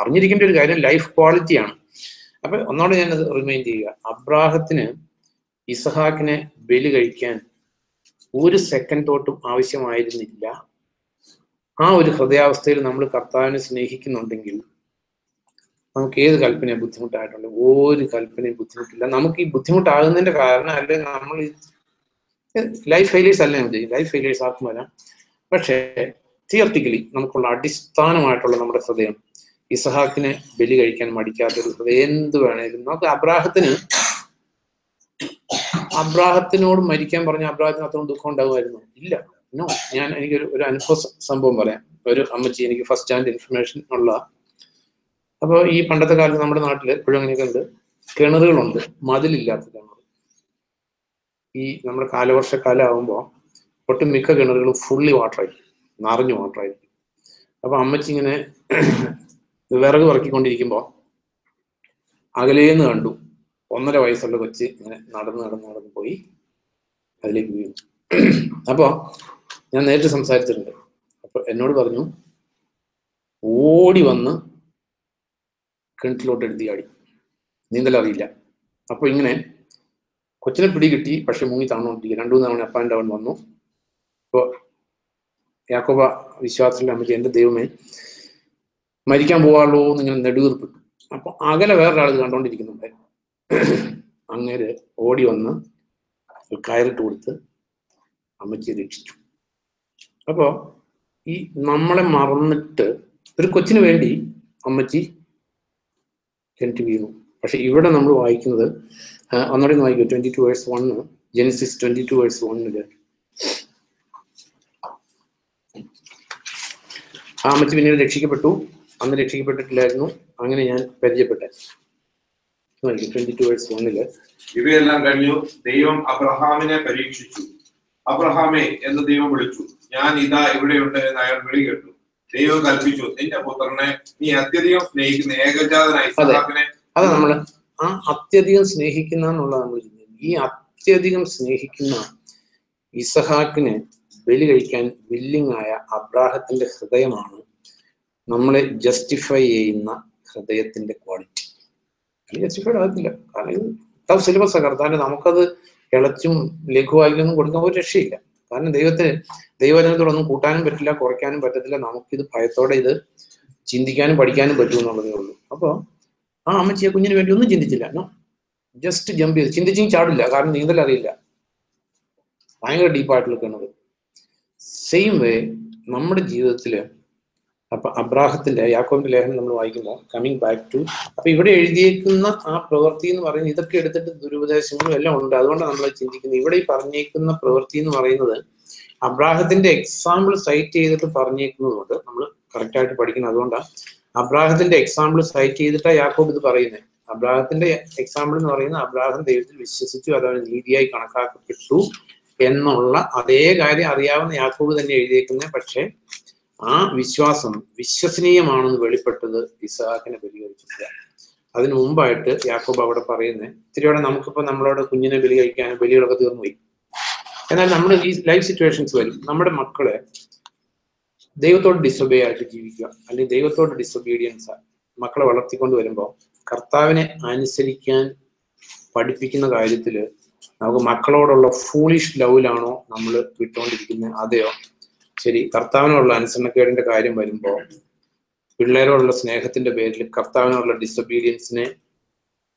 അറിഞ്ഞിരിക്കേണ്ട ഒരു കാര്യം ലൈഫ് ക്വാളിറ്റിയാണ്. അപ്പൊ ഒന്നോടെ ഞാനത് റിമൈൻഡ് ചെയ്യുക, അബ്രാഹത്തിന് ഇസഹാക്കിനെ ബലി കഴിക്കാൻ ഒരു സെക്കൻഡ് തൊട്ടും ആവശ്യമായിരുന്നില്ല. ആ ഒരു ഹൃദയാവസ്ഥയിൽ നമ്മൾ കർത്താവിനെ സ്നേഹിക്കുന്നുണ്ടെങ്കിൽ നമുക്ക് ഏത് കൽപ്പനയും ബുദ്ധിമുട്ടായിട്ടുണ്ട്? ഒരു കൽപ്പനയും ബുദ്ധിമുട്ടില്ല. നമുക്ക് ഈ ബുദ്ധിമുട്ടാകുന്നതിന്റെ കാരണം അല്ലെങ്കിൽ നമ്മൾ ലൈഫ് ഫെയിലിയേഴ്സ് അല്ല ഞാൻ ചെയ്യും, ലൈഫ് ഫെയിലിയേഴ്സ് ആർക്കും വരാം. പക്ഷേ തിയററ്റിക്കലി നമുക്കുള്ള അടിസ്ഥാനമായിട്ടുള്ള നമ്മുടെ ഹൃദയം ഇസഹാക്കിനെ ബലി കഴിക്കാൻ മടിക്കാത്തൊരു ഹൃദയം എന്ത് വേണേലും നമുക്ക് അബ്രാഹത്തിനോട് മരിക്കാൻ പറഞ്ഞ അബ്രാഹത്തിന് അത്രയും ദുഃഖം ഉണ്ടാകുമായിരുന്നു? ഇല്ല. നോ. എനിക്കൊരു അനുഭവ സംഭവം പറയാം. ഒരു അമ്മച്ചി, എനിക്ക് ഫസ്റ്റ് ഹാൻഡ് ഇൻഫർമേഷൻ ഉള്ള, അപ്പോൾ ഈ പണ്ടത്തെ കാലത്ത് നമ്മുടെ നാട്ടിൽ എപ്പോഴും അങ്ങനെയൊക്കെ ഉണ്ട്, കിണറുകളുണ്ട്, മതിലില്ലാത്ത കിണർ. ഈ നമ്മുടെ കാലവർഷക്കാലം ആകുമ്പോൾ ഒട്ടുമിക്ക കിണറുകളും ഫുള്ളി വാട്ടറായിരിക്കും, നിറഞ്ഞു വാട്ടറായിരിക്കും. അപ്പൊ അമ്മച്ചി ഇങ്ങനെ വിറക് പറക്കിക്കൊണ്ടിരിക്കുമ്പോൾ അകലേന്ന് കണ്ടു 1.5 വയസ്സുള്ള കൊച്ച് ഇങ്ങനെ നടന്ന് പോയി അതിലേക്ക് വീണു. അപ്പോൾ ഞാൻ നേരിട്ട് സംസാരിച്ചിട്ടുണ്ട്. അപ്പൊ എന്നോട് പറഞ്ഞു, ഓടി വന്ന് കിണറ്റിലോട്ട് എടുത്തി ആടി, നീന്തൽ അറിയില്ല. അപ്പൊ ഇങ്ങനെ കൊച്ചിനെ പിടി കിട്ടി, പക്ഷെ മുങ്ങി താണുകൊണ്ടിരിക്കുക. 2-3 തവണ അപ്പ് ആൻഡ് ഡൗൺ വന്നു. അപ്പോൾ യാക്കോബ വിശ്വാസത്തിലെ അമ്മച്ചി, എൻ്റെ ദൈവമേ മരിക്കാൻ പോവാളോ എന്നിങ്ങനെ നെടുവീർപ്പിട്ടു. അപ്പൊ അകലെ വേറൊരാൾ കണ്ടോണ്ടിരിക്കുന്നുണ്ട്. അങ്ങനെ ഓടി വന്ന് കയറിട്ട് കൊടുത്ത് അമ്മച്ചിയെ രക്ഷിച്ചു. അപ്പോ ഈ നമ്മളെ മറന്നിട്ട് ഒരു കൊച്ചിന് വേണ്ടി അമ്മച്ചി കിണറ്റ് വീണു. പക്ഷെ ഇവിടെ നമ്മൾ വായിക്കുന്നത്, ഒന്നുകൂടി വായിക്കും, 22:1, ജെനസിസ് 22:1. ആ അമ്മച്ചി പിന്നീട് രക്ഷിക്കപ്പെട്ടു. അന്ന് രക്ഷിക്കപ്പെട്ടിട്ടില്ലായിരുന്നു. അങ്ങനെ ഞാൻ പരിചയപ്പെട്ടെ. 22:1
ഇവയെല്ലാം കഴിഞ്ഞു. ദൈവം അബ്രഹാമിനെ പരീക്ഷിച്ചു. അബ്രഹാമേ എന്ന് ദൈവം വിളിച്ചു. ഞാൻ ഇതാ ഇവിടെയുണ്ട് എന്ന് അയാൾ വിളി കേട്ടു. ദൈവം കൽപ്പിച്ചു, നിന്റെ പുത്രനെ നീ അത്യധികം സ്നേഹിക്കുന്ന ഏകജാതനായ ഇസഹാക്കിനെ.
അത് നമ്മള് ആ അത്യധികം സ്നേഹിക്കുന്ന എന്നുള്ളത് നമ്മൾ ഈ അത്യധികം സ്നേഹിക്കുന്ന ഇസഹാക്കിനെ ബലി കഴിക്കാൻ വില്ലിങ് ആയ അബ്രാഹത്തിന്റെ ഹൃദയമാണ് നമ്മളെ ജസ്റ്റിഫൈ ചെയ്യുന്ന ഹൃദയത്തിന്റെ ക്വാളിറ്റി. ജസ്റ്റിഫൈഡ് ആകത്തില്ല. കാരണം ഇത് ടഫ് സിലബസ് കർത്താൻ നമുക്കത് ഇളച്ചും ലഘുവായിട്ടൊന്നും കൊടുക്കാൻ ഒരു രക്ഷയില്ല. കാരണം ദൈവവചനത്തോടൊന്നും കൂട്ടാനും പറ്റില്ല, കുറയ്ക്കാനും പറ്റത്തില്ല. നമുക്കിത് ഭയത്തോടെ ഇത് ചിന്തിക്കാനും പഠിക്കാനും പറ്റും എന്നുള്ളതേ ഉള്ളൂ. അപ്പോൾ ആ അമ്മച്ചിയെ കുഞ്ഞിന് വേണ്ടി ഒന്നും ചിന്തിച്ചില്ല. നോ, ജസ്റ്റ് ജമ്പ് ചെയ്ത്. ചിന്തിച്ചും ചാടില്ല, കാരണം നീന്തൽ അറിയില്ല, ഭയങ്കര ഡീപ്പായിട്ടുള്ള കിണറ്. സെയിം വേ നമ്മുടെ ജീവിതത്തില് അപ്പൊ അബ്രാഹത്തിന്റെ, യാക്കോബിന്റെ ലേഖനം നമ്മൾ വായിക്കുമ്പോൾ കമ്മിങ് ബാക്ക് ടു, അപ്പൊ ഇവിടെ എഴുതിയേക്കുന്ന ആ പ്രവൃത്തി എന്ന് പറയുന്നത് ഇതൊക്കെ എടുത്തിട്ട് ദുരുപദേശങ്ങളും എല്ലാം ഉണ്ട്. അതുകൊണ്ടാണ് നമ്മൾ ചിന്തിക്കുന്നത്. ഇവിടെ ഈ പറഞ്ഞേക്കുന്ന പ്രവൃത്തി എന്ന് പറയുന്നത് അബ്രാഹത്തിന്റെ എക്സാമ്പിൾ സൈറ്റ് ചെയ്തിട്ട് പറഞ്ഞേക്കുന്നതുകൊണ്ട് നമ്മൾ കറക്റ്റ് ആയിട്ട് പഠിക്കണം. അതുകൊണ്ടാണ് അബ്രാഹത്തിന്റെ എക്സാമ്പിൾ സൈറ്റ് ചെയ്തിട്ടാണ് യാക്കോബ് ഇത് പറയുന്നത്. അബ്രാഹത്തിന്റെ എക്സാമ്പിൾ എന്ന് പറയുന്നത് അബ്രാഹം ദൈവത്തിൽ വിശ്വസിച്ചു, അതവന് നീതിയായി കണക്കാക്കപ്പെട്ടു എന്നുള്ള അതേ കാര്യം അറിയാവുന്ന യാക്കോബ് തന്നെ എഴുതിയേക്കുന്നത്. പക്ഷെ ആ വിശ്വാസം വിശ്വസനീയമാണെന്ന് വെളിപ്പെട്ടത് ഇസഹാക്കിനെ ബലി കഴിച്ചിട്ടില്ല. അതിനു മുമ്പായിട്ട് യാക്കോബ് അവിടെ പറയുന്നത് ഇത്തിരിയോടെ നമുക്കിപ്പോ നമ്മളോട് കുഞ്ഞിനെ ബലി കഴിക്കാനും ബലികളൊക്കെ തീർന്നു പോയി. എന്നാൽ നമ്മൾ ഈ ലൈഫ് സിറ്റുവേഷൻസ് വരും. നമ്മുടെ മക്കളെ ദൈവത്തോട് ഡിസൊബേ ആയിട്ട് ജീവിക്കുക, അല്ലെങ്കിൽ ദൈവത്തോട് ഡിസൊബീഡിയൻസ് മക്കളെ വളർത്തിക്കൊണ്ട് വരുമ്പോൾ കർത്താവിനെ അനുസരിക്കാൻ പഠിപ്പിക്കുന്ന കാര്യത്തിൽ നമുക്ക് മക്കളോടുള്ള ഫൂളിഷ് ലവിലാണോ നമ്മൾ വിട്ടുകൊണ്ടിരിക്കുന്നത്? അതെയോ ശരി, കർത്താവിനോടുള്ള അനുസരണക്കേടിന്റെ കാര്യം വരുമ്പോൾ പിള്ളേരോടുള്ള സ്നേഹത്തിന്റെ പേരിൽ കർത്താവിനോടുള്ള ഡിസൊബീഡിയൻസിനെ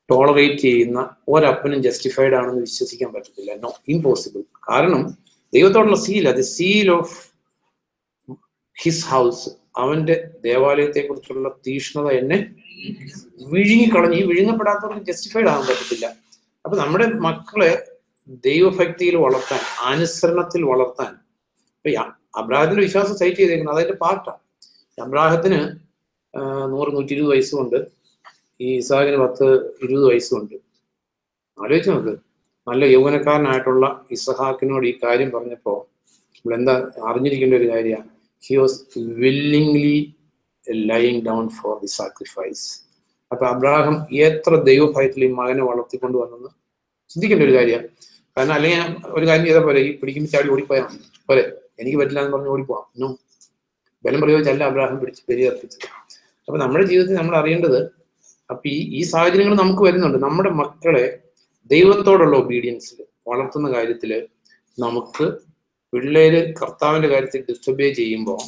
ടോളറേറ്റ് ചെയ്യുന്ന ഒരപ്പനും ജസ്റ്റിഫൈഡ് ആണെന്ന് വിശ്വസിക്കാൻ പറ്റത്തില്ല. No, impossible. കാരണം ദൈവത്തോടുള്ള സീൽ, അത് സീൽ ഓഫ് ഹിസ് ഹൗസ്, അവന്റെ ദേവാലയത്തെ കുറിച്ചുള്ള തീഷ്ണത എന്നെ വിഴുങ്ങിക്കളഞ്ഞ്. ഈ വിഴുങ്ങപ്പെടാത്തവർക്ക് ജസ്റ്റിഫൈഡ് ആകാൻ പറ്റത്തില്ല. അപ്പൊ നമ്മുടെ മക്കളെ ദൈവഭക്തിയിൽ വളർത്താൻ, അനുസരണത്തിൽ വളർത്താൻ, ഇപ്പൊ അബ്രാഹത്തിന്റെ വിശ്വാസം സൈറ്റ് ചെയ്തേക്കുന്നത് അതിന്റെ പാർട്ടാണ്. അബ്രാഹത്തിന് 100-120 വയസ്സുകൊണ്ട് ഈ ഇസാഖിന് 10-20 വയസ്സുണ്ട്. ആലോചിച്ച് നോക്ക്, നല്ല യൗവനക്കാരനായിട്ടുള്ള ഇസഹാക്കിനോട് ഈ കാര്യം പറഞ്ഞപ്പോൾ നമ്മളെന്താ അറിഞ്ഞിരിക്കേണ്ട ഒരു കാര്യമാണ്, he was willingly lying down for the sacrifice. അപ്പൊ അബ്രാഹാം എത്ര ദൈവഭയത്തിൽ ഈ മകനെ വളർത്തിക്കൊണ്ട് വന്നെന്ന് ചിന്തിക്കേണ്ട ഒരു കാര്യമാണ്. കാരണം അല്ലെങ്കിൽ ഒരു കാര്യം ചെയ്താൽ പോലെ, ഈ പിടിക്കുമ്പോൾ ചാടി ഓടിപ്പോയാൽ പോലെ, എനിക്ക് പറ്റില്ല എന്ന് പറഞ്ഞ് ഓടിപ്പോവാം. നോ, ബലം പ്രയോഗിച്ചല്ല അബ്രാഹാം പിടിച്ച് ബലിയർപ്പിച്ചത്. അപ്പൊ നമ്മുടെ ജീവിതത്തിൽ നമ്മൾ അറിയേണ്ടത്, അപ്പൊ ഈ സാഹചര്യങ്ങൾ നമുക്ക് വരുന്നുണ്ട്. നമ്മുടെ മക്കളെ ദൈവത്തോടുള്ള ഒബീഡിയൻസിൽ വളർത്തുന്ന കാര്യത്തിൽ നമുക്ക് പിള്ളേര് കർത്താവിന്റെ കാര്യത്തിൽ ഡിസ്റ്റർബേ ചെയ്യുമ്പോൾ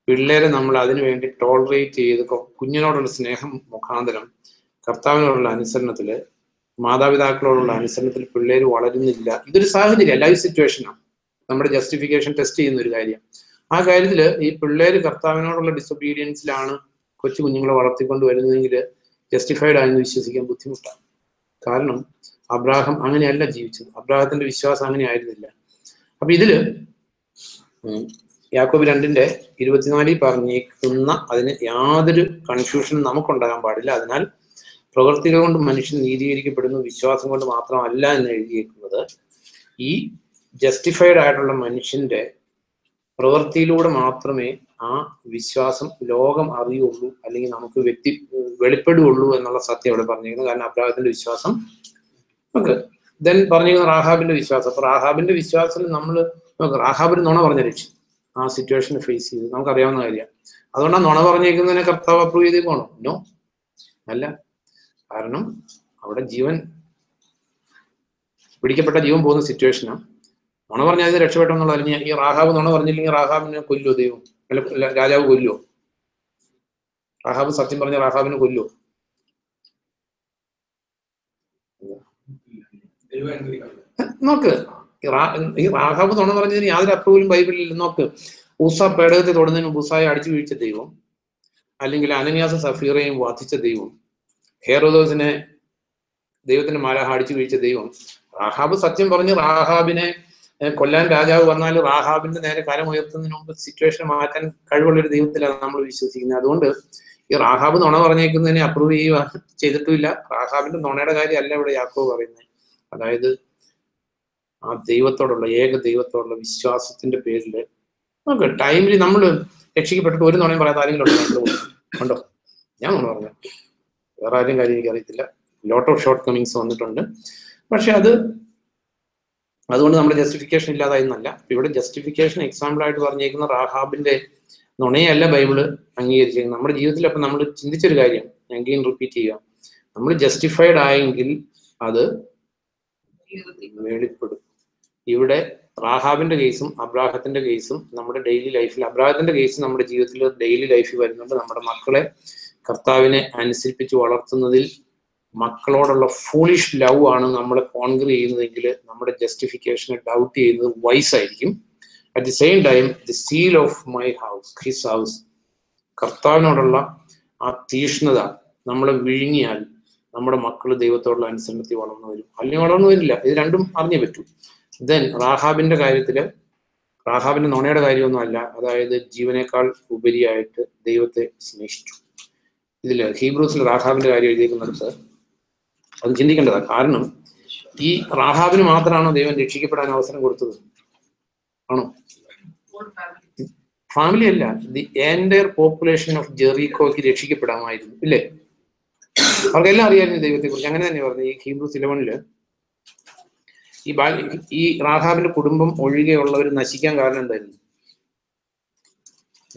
പിള്ളേരെ നമ്മൾ അതിനു വേണ്ടി ടോളറേറ്റ് ചെയ്ത് കുഞ്ഞിനോടുള്ള സ്നേഹം മുഖാന്തരം കർത്താവിനോടുള്ള അനുസരണത്തില്, മാതാപിതാക്കളോടുള്ള അനുസരണത്തിൽ പിള്ളേര് വളരുന്നില്ല. ഇതൊരു സാഹചര്യം, ലൈഫ് സിറ്റുവേഷനാണ്. നമ്മുടെ ജസ്റ്റിഫിക്കേഷൻ ടെസ്റ്റ് ചെയ്യുന്ന ഒരു കാര്യം. ആ കാര്യത്തില് ഈ പിള്ളേര് കർത്താവിനോടുള്ള ഡിസൊബീഡിയൻസിലാണ് കൊച്ചു കുഞ്ഞുങ്ങളെ വളർത്തിക്കൊണ്ട് വരുന്നതെങ്കിൽ ജസ്റ്റിഫൈഡ് ആയെന്ന് വിശ്വസിക്കാൻ ബുദ്ധിമുട്ടാണ്. കാരണം അബ്രാഹാം അങ്ങനെയല്ല ജീവിച്ചത്. അബ്രാഹത്തിന്റെ വിശ്വാസം അങ്ങനെ ആയിരുന്നില്ല. അപ്പൊ ഇതില് യാക്കോബ് 2:24 പറഞ്ഞേക്കുന്ന അതിന് യാതൊരു കൺഫ്യൂഷനും നമുക്കുണ്ടാകാൻ പാടില്ല. അതിനാൽ പ്രവൃത്തികൾ കൊണ്ട് മനുഷ്യൻ നീതീകരിക്കപ്പെടുന്നു, വിശ്വാസം കൊണ്ട് മാത്രമല്ല എന്ന് എഴുതിയേക്കുന്നത്. ഈ ജസ്റ്റിഫൈഡ് ആയിട്ടുള്ള മനുഷ്യന്റെ പ്രവൃത്തിയിലൂടെ മാത്രമേ ആ വിശ്വാസം ലോകം അറിയുള്ളൂ, അല്ലെങ്കിൽ നമുക്ക് വെളിപ്പെടുകയുള്ളൂ എന്നുള്ള സത്യം ഇവിടെ പറഞ്ഞിരിക്കുന്നത്. കാരണം അബ്രാഹത്തിന്റെ വിശ്വാസം നമുക്ക് ദെൻ പറഞ്ഞിരിക്കുന്ന റാഹാബിന്റെ വിശ്വാസം. അപ്പൊ റാഹാബിന്റെ വിശ്വാസത്തിൽ നമ്മൾ റാഹാബിന് നുണ പറഞ്ഞ രക്ഷ ആ സിറ്റുവേഷനെ ഫേസ് ചെയ്ത് നമുക്കറിയാവുന്ന കാര്യമാണ്. അതുകൊണ്ടാണ് നുണ പറഞ്ഞേക്കുന്നതിനെ കർത്താവ് അപ്രൂവ് ചെയ്തേ പോകണം? നോ, അല്ല. കാരണം അവിടെ ജീവൻ പിടിക്കപ്പെട്ട ജീവൻ പോകുന്ന സിറ്റുവേഷനാണ്. നുണ പറഞ്ഞാൽ ഇത് രക്ഷപ്പെട്ടെന്നുള്ള. അല്ലെങ്കിൽ ഈ റാഹാബ് നുണ പറഞ്ഞില്ലെങ്കിൽ റാഹാബിനെ കൊല്ലുമോ ദൈവം? അല്ല, രാജാവ് കൊല്ലുമോ? റാഹാബ് സത്യം പറഞ്ഞ റാഹാബിനെ കൊല്ലുമോ? നോക്ക്, ഈ റാഹാബ് നുണ പറഞ്ഞതിന് യാതൊരു അപ്രൂവലും ബൈബിളിൽ. നോക്ക്, ഊസ പേടകത്തെ തൊടുന്നതിന് ഊസായെ അടിച്ചു വീഴ്ച ദൈവം, അല്ലെങ്കിൽ അനന്യാസും സഫീറയും വധിച്ച ദൈവം, ഹെറോദോസിനെ ദൈവത്തിന്റെ മാലാഹ അടിച്ചു വീഴ്ച ദൈവം. റാഹാബ് സത്യം പറഞ്ഞ് റാഹാബിനെ കൊല്ലാൻ രാജാവ് വന്നാൽ റാഹാബിന്റെ നേരെ കരമുയർത്തുന്നതിന് മുമ്പ് സിറ്റുവേഷൻ മാറ്റാൻ കഴിവുള്ളൊരു ദൈവത്തിലാണ് നമ്മൾ വിശ്വസിക്കുന്നത്. അതുകൊണ്ട് ഈ റാഹാബ് നുണ പറഞ്ഞേക്കുന്നതിനെ അപ്രൂവ് ചെയ്തിട്ടില്ല. റാഹാബിന്റെ നുണയുടെ കാര്യമല്ല ഇവിടെ യാക്കോബ് പറയുന്നത്. അതായത് ആ ദൈവത്തോടുള്ള, ഏക ദൈവത്തോടുള്ള വിശ്വാസത്തിന്റെ പേരിൽ നമുക്ക് ടൈമിൽ നമ്മൾ രക്ഷിക്കപ്പെട്ടിട്ട് ഒരു നുണയും പറയാത്ത ആരെങ്കിലും ഉണ്ടോ? ഞാൻ നുണ പറഞ്ഞു, വേറെ ആരും കാര്യം എനിക്ക് അറിയത്തില്ല. ലോട്ട് ഓഫ് ഷോർട്ട് കമ്മിങ്സ് വന്നിട്ടുണ്ട്. പക്ഷെ അതുകൊണ്ട് നമ്മുടെ ജസ്റ്റിഫിക്കേഷൻ ഇല്ലാതായിരുന്നല്ല. ഇവിടെ ജസ്റ്റിഫിക്കേഷൻ എക്സാമ്പിൾ ആയിട്ട് പറഞ്ഞേക്കുന്ന റാഹാബിന്റെ നുണയല്ല ബൈബിള് അംഗീകരിച്ചിരിക്കുന്നത്. നമ്മുടെ ജീവിതത്തിൽ അപ്പം നമ്മൾ ചിന്തിച്ചൊരു കാര്യം ഞാൻ റിപ്പീറ്റ് ചെയ്യുക, നമ്മൾ ജസ്റ്റിഫൈഡ് ആയെങ്കിൽ അത് വെളിപ്പെടും. ഇവിടെ റാഹാബിന്റെ കേസും അബ്രാഹത്തിന്റെ കേസും നമ്മുടെ ഡെയിലി ലൈഫിൽ, അബ്രാഹത്തിന്റെ കേസ് നമ്മുടെ ജീവിതത്തിൽ ഡെയിലി ലൈഫിൽ വരുന്നുണ്ട്. നമ്മുടെ മക്കളെ കർത്താവിനെ അനുസരിപ്പിച്ച് വളർത്തുന്നതിൽ മക്കളോടുള്ള ഫൂളിഷ് ലവ് ആണ് നമ്മളെ കോൺക്രീ ചെയ്യുന്നതെങ്കിൽ നമ്മുടെ ജസ്റ്റിഫിക്കേഷനെ ഡൗട്ട് ചെയ്യുന്നത് വൈസ് ആയിരിക്കും. At the same time the zeal of my house, his house, കർത്താവിനോടുള്ള ആ തീഷ്ണത നമ്മളെ വിഴുങ്ങിയാൽ നമ്മുടെ മക്കൾ ദൈവത്തോടുള്ള അനുസരണത്തിൽ വളർന്നു വരും, അല്ലെങ്കിൽ വളർന്നു വരില്ല. ഇത് രണ്ടും അറിഞ്ഞേ പറ്റൂ. ദെൻ റാഹാബിന്റെ കാര്യത്തില്, റാഹാബിന്റെ നുണയുടെ കാര്യമൊന്നും അല്ല, അതായത് ജീവനേക്കാൾ ഉപരിയായിട്ട് ദൈവത്തെ സ്നേഹിച്ചു. ഇതില് ഹീബ്രൂസിൽ റാഹാബിന്റെ കാര്യം എഴുതിയിരിക്കുന്നിടത്ത് അത് ചിന്തിക്കേണ്ടതാണ്. കാരണം ഈ റാഹാബിന് മാത്രമാണോ ദൈവം രക്ഷിക്കപ്പെടാൻ അവസരം കൊടുത്തത്? ആണോ? ഫാമിലി അല്ല, ദി എൻറ്റയർ പോപ്പുലേഷൻ ഓഫ് ജെറീക്കോയ്ക്ക് രക്ഷിക്കപ്പെടാമായിരുന്നു, ഇല്ലേ? അവർക്കെല്ലാം അറിയായിരുന്നു ദൈവത്തെ കുറിച്ച്. അങ്ങനെ തന്നെ പറഞ്ഞു ഈ ഹീബ്രൂസ് 11 ഈ റാഹാബിന്റെ കുടുംബം ഒഴികെയുള്ളവർ നശിക്കാൻ കാരണം എന്തായിരുന്നു?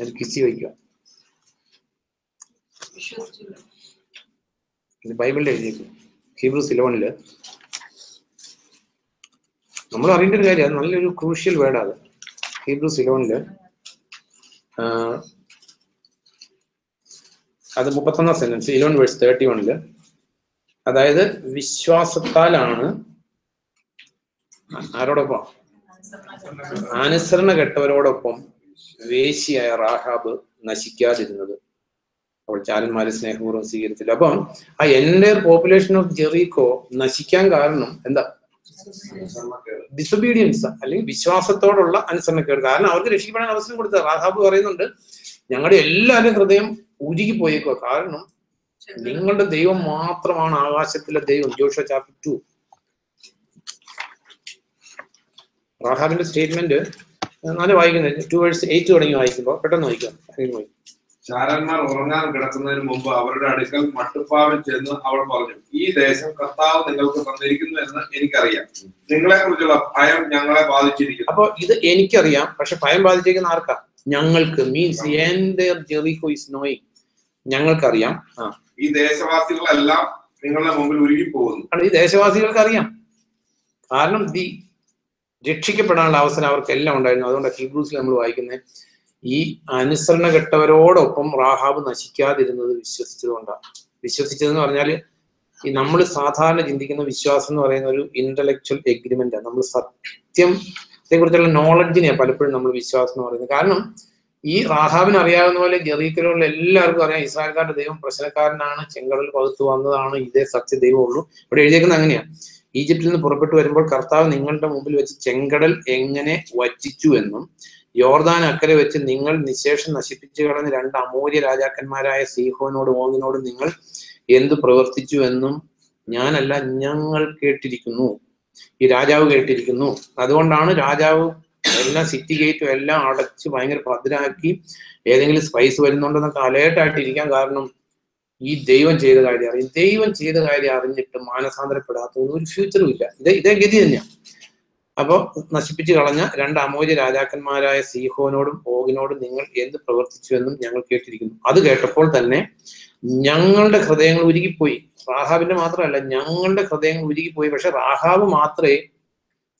അത് കിസി വയ്ക്കുക. ബൈബിളിൽ എഴുതിയേക്കും ഹീബ്രൂസ് 11 നമ്മൾ അറിയേണ്ട ഒരു കാര്യം, അത് നല്ലൊരു ക്രൂഷ്യൽ വേർഡാണ്. ഹീബ്രൂസ് 11 അത് 31 സെന്റൻസ്, 11:31 അതായത് വിശ്വാസത്താലാണ് ആരോടൊപ്പം? അനുസരണ കെട്ടവരോടൊപ്പം വേശ്യയായ റാഹാബ് നശിക്കാതിരുന്നത്. അവൾ ചാരന്മാരെ സ്നേഹപൂർവ്വം സ്വീകരിച്ചില്ല. അപ്പം ആ എൻറ്റയർ പോപ്പുലേഷൻ ഓഫ് ജെറീക്കോ നശിക്കാൻ കാരണം എന്താ? ഡിസൊബീഡിയൻസ്, അല്ലെങ്കിൽ വിശ്വാസത്തോടുള്ള അനുസരണക്കേട്. കാരണം അവർക്ക് രക്ഷിക്കപ്പെടാൻ അവസരം കൊടുത്തത്. റാഹാബ് പറയുന്നുണ്ട്, ഞങ്ങളുടെ എല്ലാവരുടെയും ഹൃദയം ഉരുകി പോയേക്കുക. കാരണം നിങ്ങളുടെ ദൈവം മാത്രമാണ് ആകാശത്തിലെ ദൈവം. Joshua chapter 2. റാഹാബിന്റെ സ്റ്റേറ്റ്മെന്റ് നല്ല വായിക്കുന്നത് 2:8 തുടങ്ങി വായിക്കുമ്പോൾ പെട്ടെന്ന് വായിക്കാം.
ചാരന്മാർ ഉറങ്ങാൻ കിടക്കുന്നതിന് മുമ്പ് അവരുടെ അടുക്കൽ മട്ടുപ്പാവിൽ ചെന്ന് അവൾ പറഞ്ഞു, ഈ ദേശം കർത്താവ് നിങ്ങൾക്ക് തന്നിരിക്കുന്നു എന്ന് എനിക്കറിയാം. നിങ്ങളെ കുറിച്ചുള്ള ഭയം ഞങ്ങളെ ബാധിച്ചിരിക്കുന്നു.
അപ്പൊ ഇത് എനിക്കറിയാം, പക്ഷെ ഭയം ബാധിച്ചിരിക്കുന്ന ആർക്കാ? ഞങ്ങൾക്ക്. Means Jericho is knowing. ഞങ്ങൾക്കറിയാം.
ഈ ദേശവാസികളെല്ലാം നിങ്ങളുടെ മുമ്പിൽ ഉരുകി പോകുന്നു.
ഈ ദേശവാസികൾക്ക് അറിയാം, കാരണം രക്ഷിക്കപ്പെടാനുള്ള അവസരം അവർക്കെല്ലാം ഉണ്ടായിരുന്നു. അതുകൊണ്ട് ഹീബ്രൂസിൽ നമ്മൾ വായിക്കുന്നത് ഈ അനുസരണകെട്ടവരോടൊപ്പം റാഹാബ് നശിക്കാതിരുന്നത് വിശ്വസിച്ചതുകൊണ്ടാണ്. വിശ്വസിച്ചതെന്ന് പറഞ്ഞാൽ ഈ നമ്മൾ സാധാരണ ചിന്തിക്കുന്ന വിശ്വാസം എന്ന് പറയുന്ന ഒരു ഇന്റലക്ച്വൽ എഗ്രിമെന്റ്. നമ്മൾ സത്യത്തെ കുറിച്ചുള്ള നോളജിനെയാണ് പലപ്പോഴും നമ്മൾ വിശ്വാസം എന്ന് പറയുന്നത്. കാരണം ഈ റാഹാബിന് അറിയാവുന്ന പോലെ ജെറീക്കലുള്ള എല്ലാവർക്കും അറിയാം ഇസ്രായേൽക്കാരുടെ ദൈവം പ്രശ്നക്കാരനാണ്, ചെങ്കടൽ പകുത്തു വന്നതാണ്, ഇതേ സത്യ ദൈവമുള്ളൂ. ഇവിടെ എഴുതിയേക്കുന്നത് അങ്ങനെയാണ്. ഈജിപ്തിൽ നിന്ന് പുറപ്പെട്ടു വരുമ്പോൾ കർത്താവ് നിങ്ങളുടെ മുമ്പിൽ വെച്ച് ചെങ്കടൽ എങ്ങനെ വറ്റിച്ചു എന്നും യോർദാൻ അക്കരെ വെച്ച് നിങ്ങൾ നിശേഷം നശിപ്പിച്ചു കളഞ്ഞ 2 അമോര്യ രാജാക്കന്മാരായ സീഹോനോടും ഓഗിനോടും നിങ്ങൾ എന്ത് പ്രവർത്തിച്ചു എന്നും ഞാനല്ല, ഞങ്ങൾ കേട്ടിരിക്കുന്നു. ഈ രാജാവ് കേട്ടിരിക്കുന്നു. അതുകൊണ്ടാണ് രാജാവ് എല്ലാം സിറ്റി ഗേറ്റും എല്ലാം അടച്ച് ഭയങ്കര ഭദ്രമാക്കി ഏതെങ്കിലും സ്പൈസ് വരുന്നുണ്ടെന്നൊക്കെ അലേർട്ടായിട്ട് ഇരിക്കാൻ കാരണം ഈ ദൈവം ചെയ്ത കാര്യം അറിയും. ദൈവം ചെയ്ത കാര്യം അറിഞ്ഞിട്ട് മാനസാന്തരപ്പെടാത്ത ഒരു ഫ്യൂച്ചറും ഇല്ല. ഇതേ ഗതി തന്നെയാണ്. അപ്പൊ നശിപ്പിച്ചു കളഞ്ഞ 2 അമോര്യ രാജാക്കന്മാരായ സീഹോനോടും ഓഗിനോടും നിങ്ങൾ എന്ത് പ്രവർത്തിച്ചു എന്നും ഞങ്ങൾ കേട്ടിരിക്കുന്നു. അത് കേട്ടപ്പോൾ തന്നെ ഞങ്ങളുടെ ഹൃദയങ്ങൾ ഉരുകിപ്പോയി. റാഹാബിന്റെ മാത്രമല്ല, ഞങ്ങളുടെ ഹൃദയങ്ങൾ ഉരുകിപ്പോയി. പക്ഷെ റാഹാബ് മാത്രമേ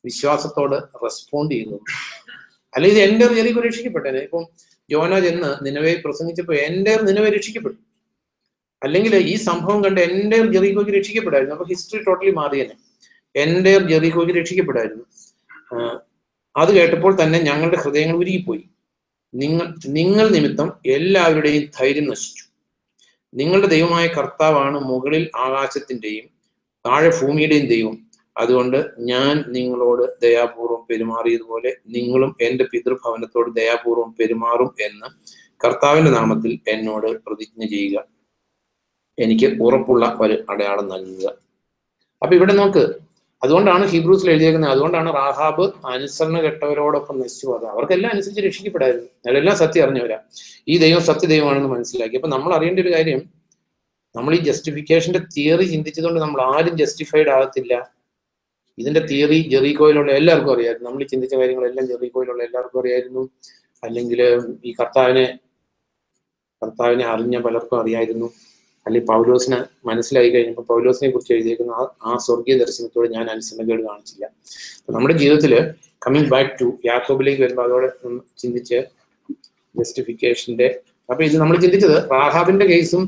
വിശ്വാസത്തോട് റെസ്പോണ്ട് ചെയ്യുന്നു. അല്ലെ ഇത് എൻ്റെ ജെറിക്കോ രക്ഷിക്കപ്പെട്ടേനെ. ഇപ്പം യോന ചെന്ന് നിനവെ പ്രസംഗിച്ചപ്പോ എൻ്റെ നിനവെ രക്ഷിക്കപ്പെട്ടു. അല്ലെങ്കിൽ ഈ സംഭവം കണ്ട് എൻ്റെ ജെറിക്കോയ്ക്ക് രക്ഷിക്കപ്പെടായിരുന്നു. അപ്പൊ ഹിസ്റ്ററി ടോട്ടലി മാറിയേനെ. എൻ്റെ ജെറിക്കോയ്ക്ക് രക്ഷിക്കപ്പെടായിരുന്നു. അത് കേട്ടപ്പോൾ തന്നെ ഞങ്ങളുടെ ഹൃദയങ്ങൾ ഉരുകിപ്പോയി. നിങ്ങൾ നിമിത്തം എല്ലാവരുടെയും ധൈര്യം നശിച്ചു. നിങ്ങളുടെ ദൈവമായ കർത്താവാണ് മുകളിൽ ആകാശത്തിന്റെയും താഴെ ഭൂമിയുടെയും ദൈവം. അതുകൊണ്ട് ഞാൻ നിങ്ങളോട് ദയാപൂർവം പെരുമാറിയതുപോലെ നിങ്ങളും എൻ്റെ പിതൃഭവനത്തോട് ദയാപൂർവം പെരുമാറും എന്ന് കർത്താവിന്റെ നാമത്തിൽ എന്നോട് പ്രതിജ്ഞ ചെയ്യുക. എനിക്ക് ഉറപ്പുള്ള ഒരു അടയാളം നൽകുക. അപ്പൊ ഇവിടെ നോക്ക്, അതുകൊണ്ടാണ് ഹീബ്രൂസിൽ എഴുതിയേക്കുന്നത്. അതുകൊണ്ടാണ് റാഹാബ് അനുസരണ കെട്ടവരോടൊപ്പം നശിച്ചു പോകുന്നത്. അവർക്കെല്ലാം അനുസരിച്ച് രക്ഷിക്കപ്പെടായിരുന്നു. അവരെല്ലാം സത്യം അറിഞ്ഞവരാ. ഈ ദൈവം സത്യദൈവമാണെന്ന് മനസ്സിലാക്കി. അപ്പൊ നമ്മൾ അറിയേണ്ട ഒരു കാര്യം, നമ്മൾ ഈ ജസ്റ്റിഫിക്കേഷന്റെ തിയറി ചിന്തിച്ചതുകൊണ്ട് നമ്മൾ ആരും ജസ്റ്റിഫൈഡ് ആകത്തില്ല. ഇതിന്റെ തിയറി ജെറിക്കോയിലുള്ള എല്ലാവർക്കും അറിയായിരുന്നു. നമ്മൾ ചിന്തിച്ച കാര്യങ്ങളെല്ലാം ജെറിക്കോയിലുള്ള എല്ലാവർക്കും അറിയായിരുന്നു. അല്ലെങ്കിൽ ഈ കർത്താവിനെ അറിഞ്ഞ പലർക്കും അറിയായിരുന്നു. അല്ലെങ്കിൽ പൗലോസിന് മനസ്സിലായി കഴിഞ്ഞപ്പോൾ പൗലോസിനെ കുറിച്ച് എഴുതിയേക്കുന്ന ആ സ്വർഗീയ ദർശനത്തോട് ഞാൻ അനുസരണക്കേട് കാണിച്ചില്ല. നമ്മുടെ ജീവിതത്തിൽ കമ്മിങ് ബാക്ക് ടു യാക്കോബിലേക്ക് വരുമ്പോൾ അതോടെ ചിന്തിച്ച് ജസ്റ്റിഫിക്കേഷന്റെ, അപ്പൊ ഇത് നമ്മൾ ചിന്തിച്ചത് റാഹാബിന്റെ കേസും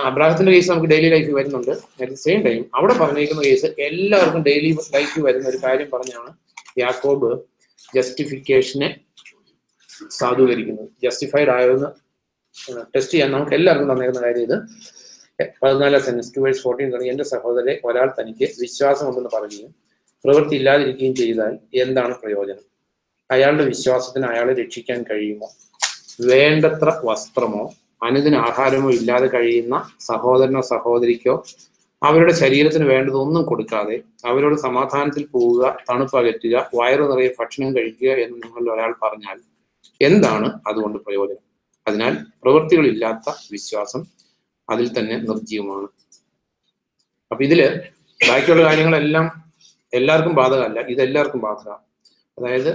അബ്രാഹത്തിന്റെ കേസ് നമുക്ക് ഡെയിലി ലൈഫിൽ വരുന്നുണ്ട്. അറ്റ് ദി സെയിം ടൈം അവിടെ പറഞ്ഞിരിക്കുന്ന കേസ് എല്ലാവർക്കും ഡെയിലി ലൈഫിൽ വരുന്ന ഒരു കാര്യം പറഞ്ഞാണ് യാക്കോബ് ജസ്റ്റിഫിക്കേഷനെ സാധൂകരിക്കുന്നത്. ജസ്റ്റിഫൈഡ് ആയതെന്ന് ടെസ്റ്റ് ചെയ്യാൻ നമുക്ക് എല്ലാവർക്കും തന്നിരുന്ന കാര്യം ഇത് 14 സെന്റൻസ് 2:14 തുടങ്ങി, എൻ്റെ സഹോദരനെ ഒരാൾ തനിക്ക് വിശ്വാസമുണ്ടെന്ന് പറയുകയും പ്രവൃത്തി ഇല്ലാതിരിക്കുകയും ചെയ്താൽ എന്താണ് പ്രയോജനം? അയാളുടെ വിശ്വാസത്തിന് അയാളെ രക്ഷിക്കാൻ കഴിയുമോ? വേണ്ടത്ര വസ്ത്രമോ അനുദിന ആഹാരമോ ഇല്ലാതെ കഴിയുന്ന സഹോദരനോ സഹോദരിക്കോ അവരുടെ ശരീരത്തിന് വേണ്ടതൊന്നും കൊടുക്കാതെ അവരോട് സമാധാനത്തിൽ പോവുക, തണുപ്പ് അകറ്റുക, വയറു നിറയെ ഭക്ഷണം കഴിക്കുക എന്ന് നിങ്ങളിൽ ഒരാൾ പറഞ്ഞാൽ എന്താണ് അതുകൊണ്ട് പ്രയോജനം? അതിനാൽ പ്രവൃത്തികളില്ലാത്ത വിശ്വാസം അതിൽ തന്നെ നിർജ്ജീവമാണ്. അപ്പൊ ഇതില് ബാക്കിയുള്ള കാര്യങ്ങളെല്ലാം എല്ലാവർക്കും ബാധകമല്ല, ഇതെല്ലാവർക്കും ബാധകമാണ്. അതായത്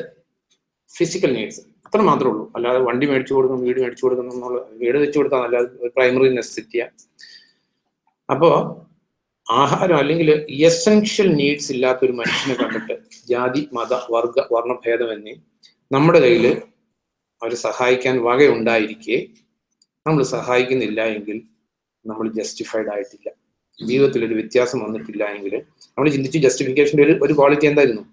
ഫിസിക്കൽ നീഡ്സ് അത്ര മാത്രമേ ഉള്ളൂ. അല്ലാതെ വണ്ടി മേടിച്ചു കൊടുക്കണം, വീട് മേടിച്ചു കൊടുക്കണം എന്നുള്ള, വീട് വെച്ചു കൊടുക്കാൻ അല്ലാതെ പ്രൈമറി നെസസിറ്റിയാണ്. അപ്പോൾ ആഹാരം അല്ലെങ്കിൽ എസെൻഷ്യൽ നീഡ്സ് ഇല്ലാത്തൊരു മനുഷ്യനെ കണ്ടിട്ട് ജാതി മത വർഗ വർണ്ണഭേദമെന്നേ നമ്മുടെ കയ്യിൽ അവരെ സഹായിക്കാൻ വകയുണ്ടായിരിക്കെ നമ്മൾ സഹായിക്കുന്നില്ല എങ്കിൽ നമ്മൾ ജസ്റ്റിഫൈഡ് ആയിട്ടില്ല. ജീവിതത്തിൽ ഒരു വ്യത്യാസം വന്നിട്ടില്ല എങ്കിൽ നമ്മൾ ചിന്തിച്ചു ജസ്റ്റിഫിക്കേഷൻ്റെ ഒരു ക്വാളിറ്റി എന്തായിരുന്നു?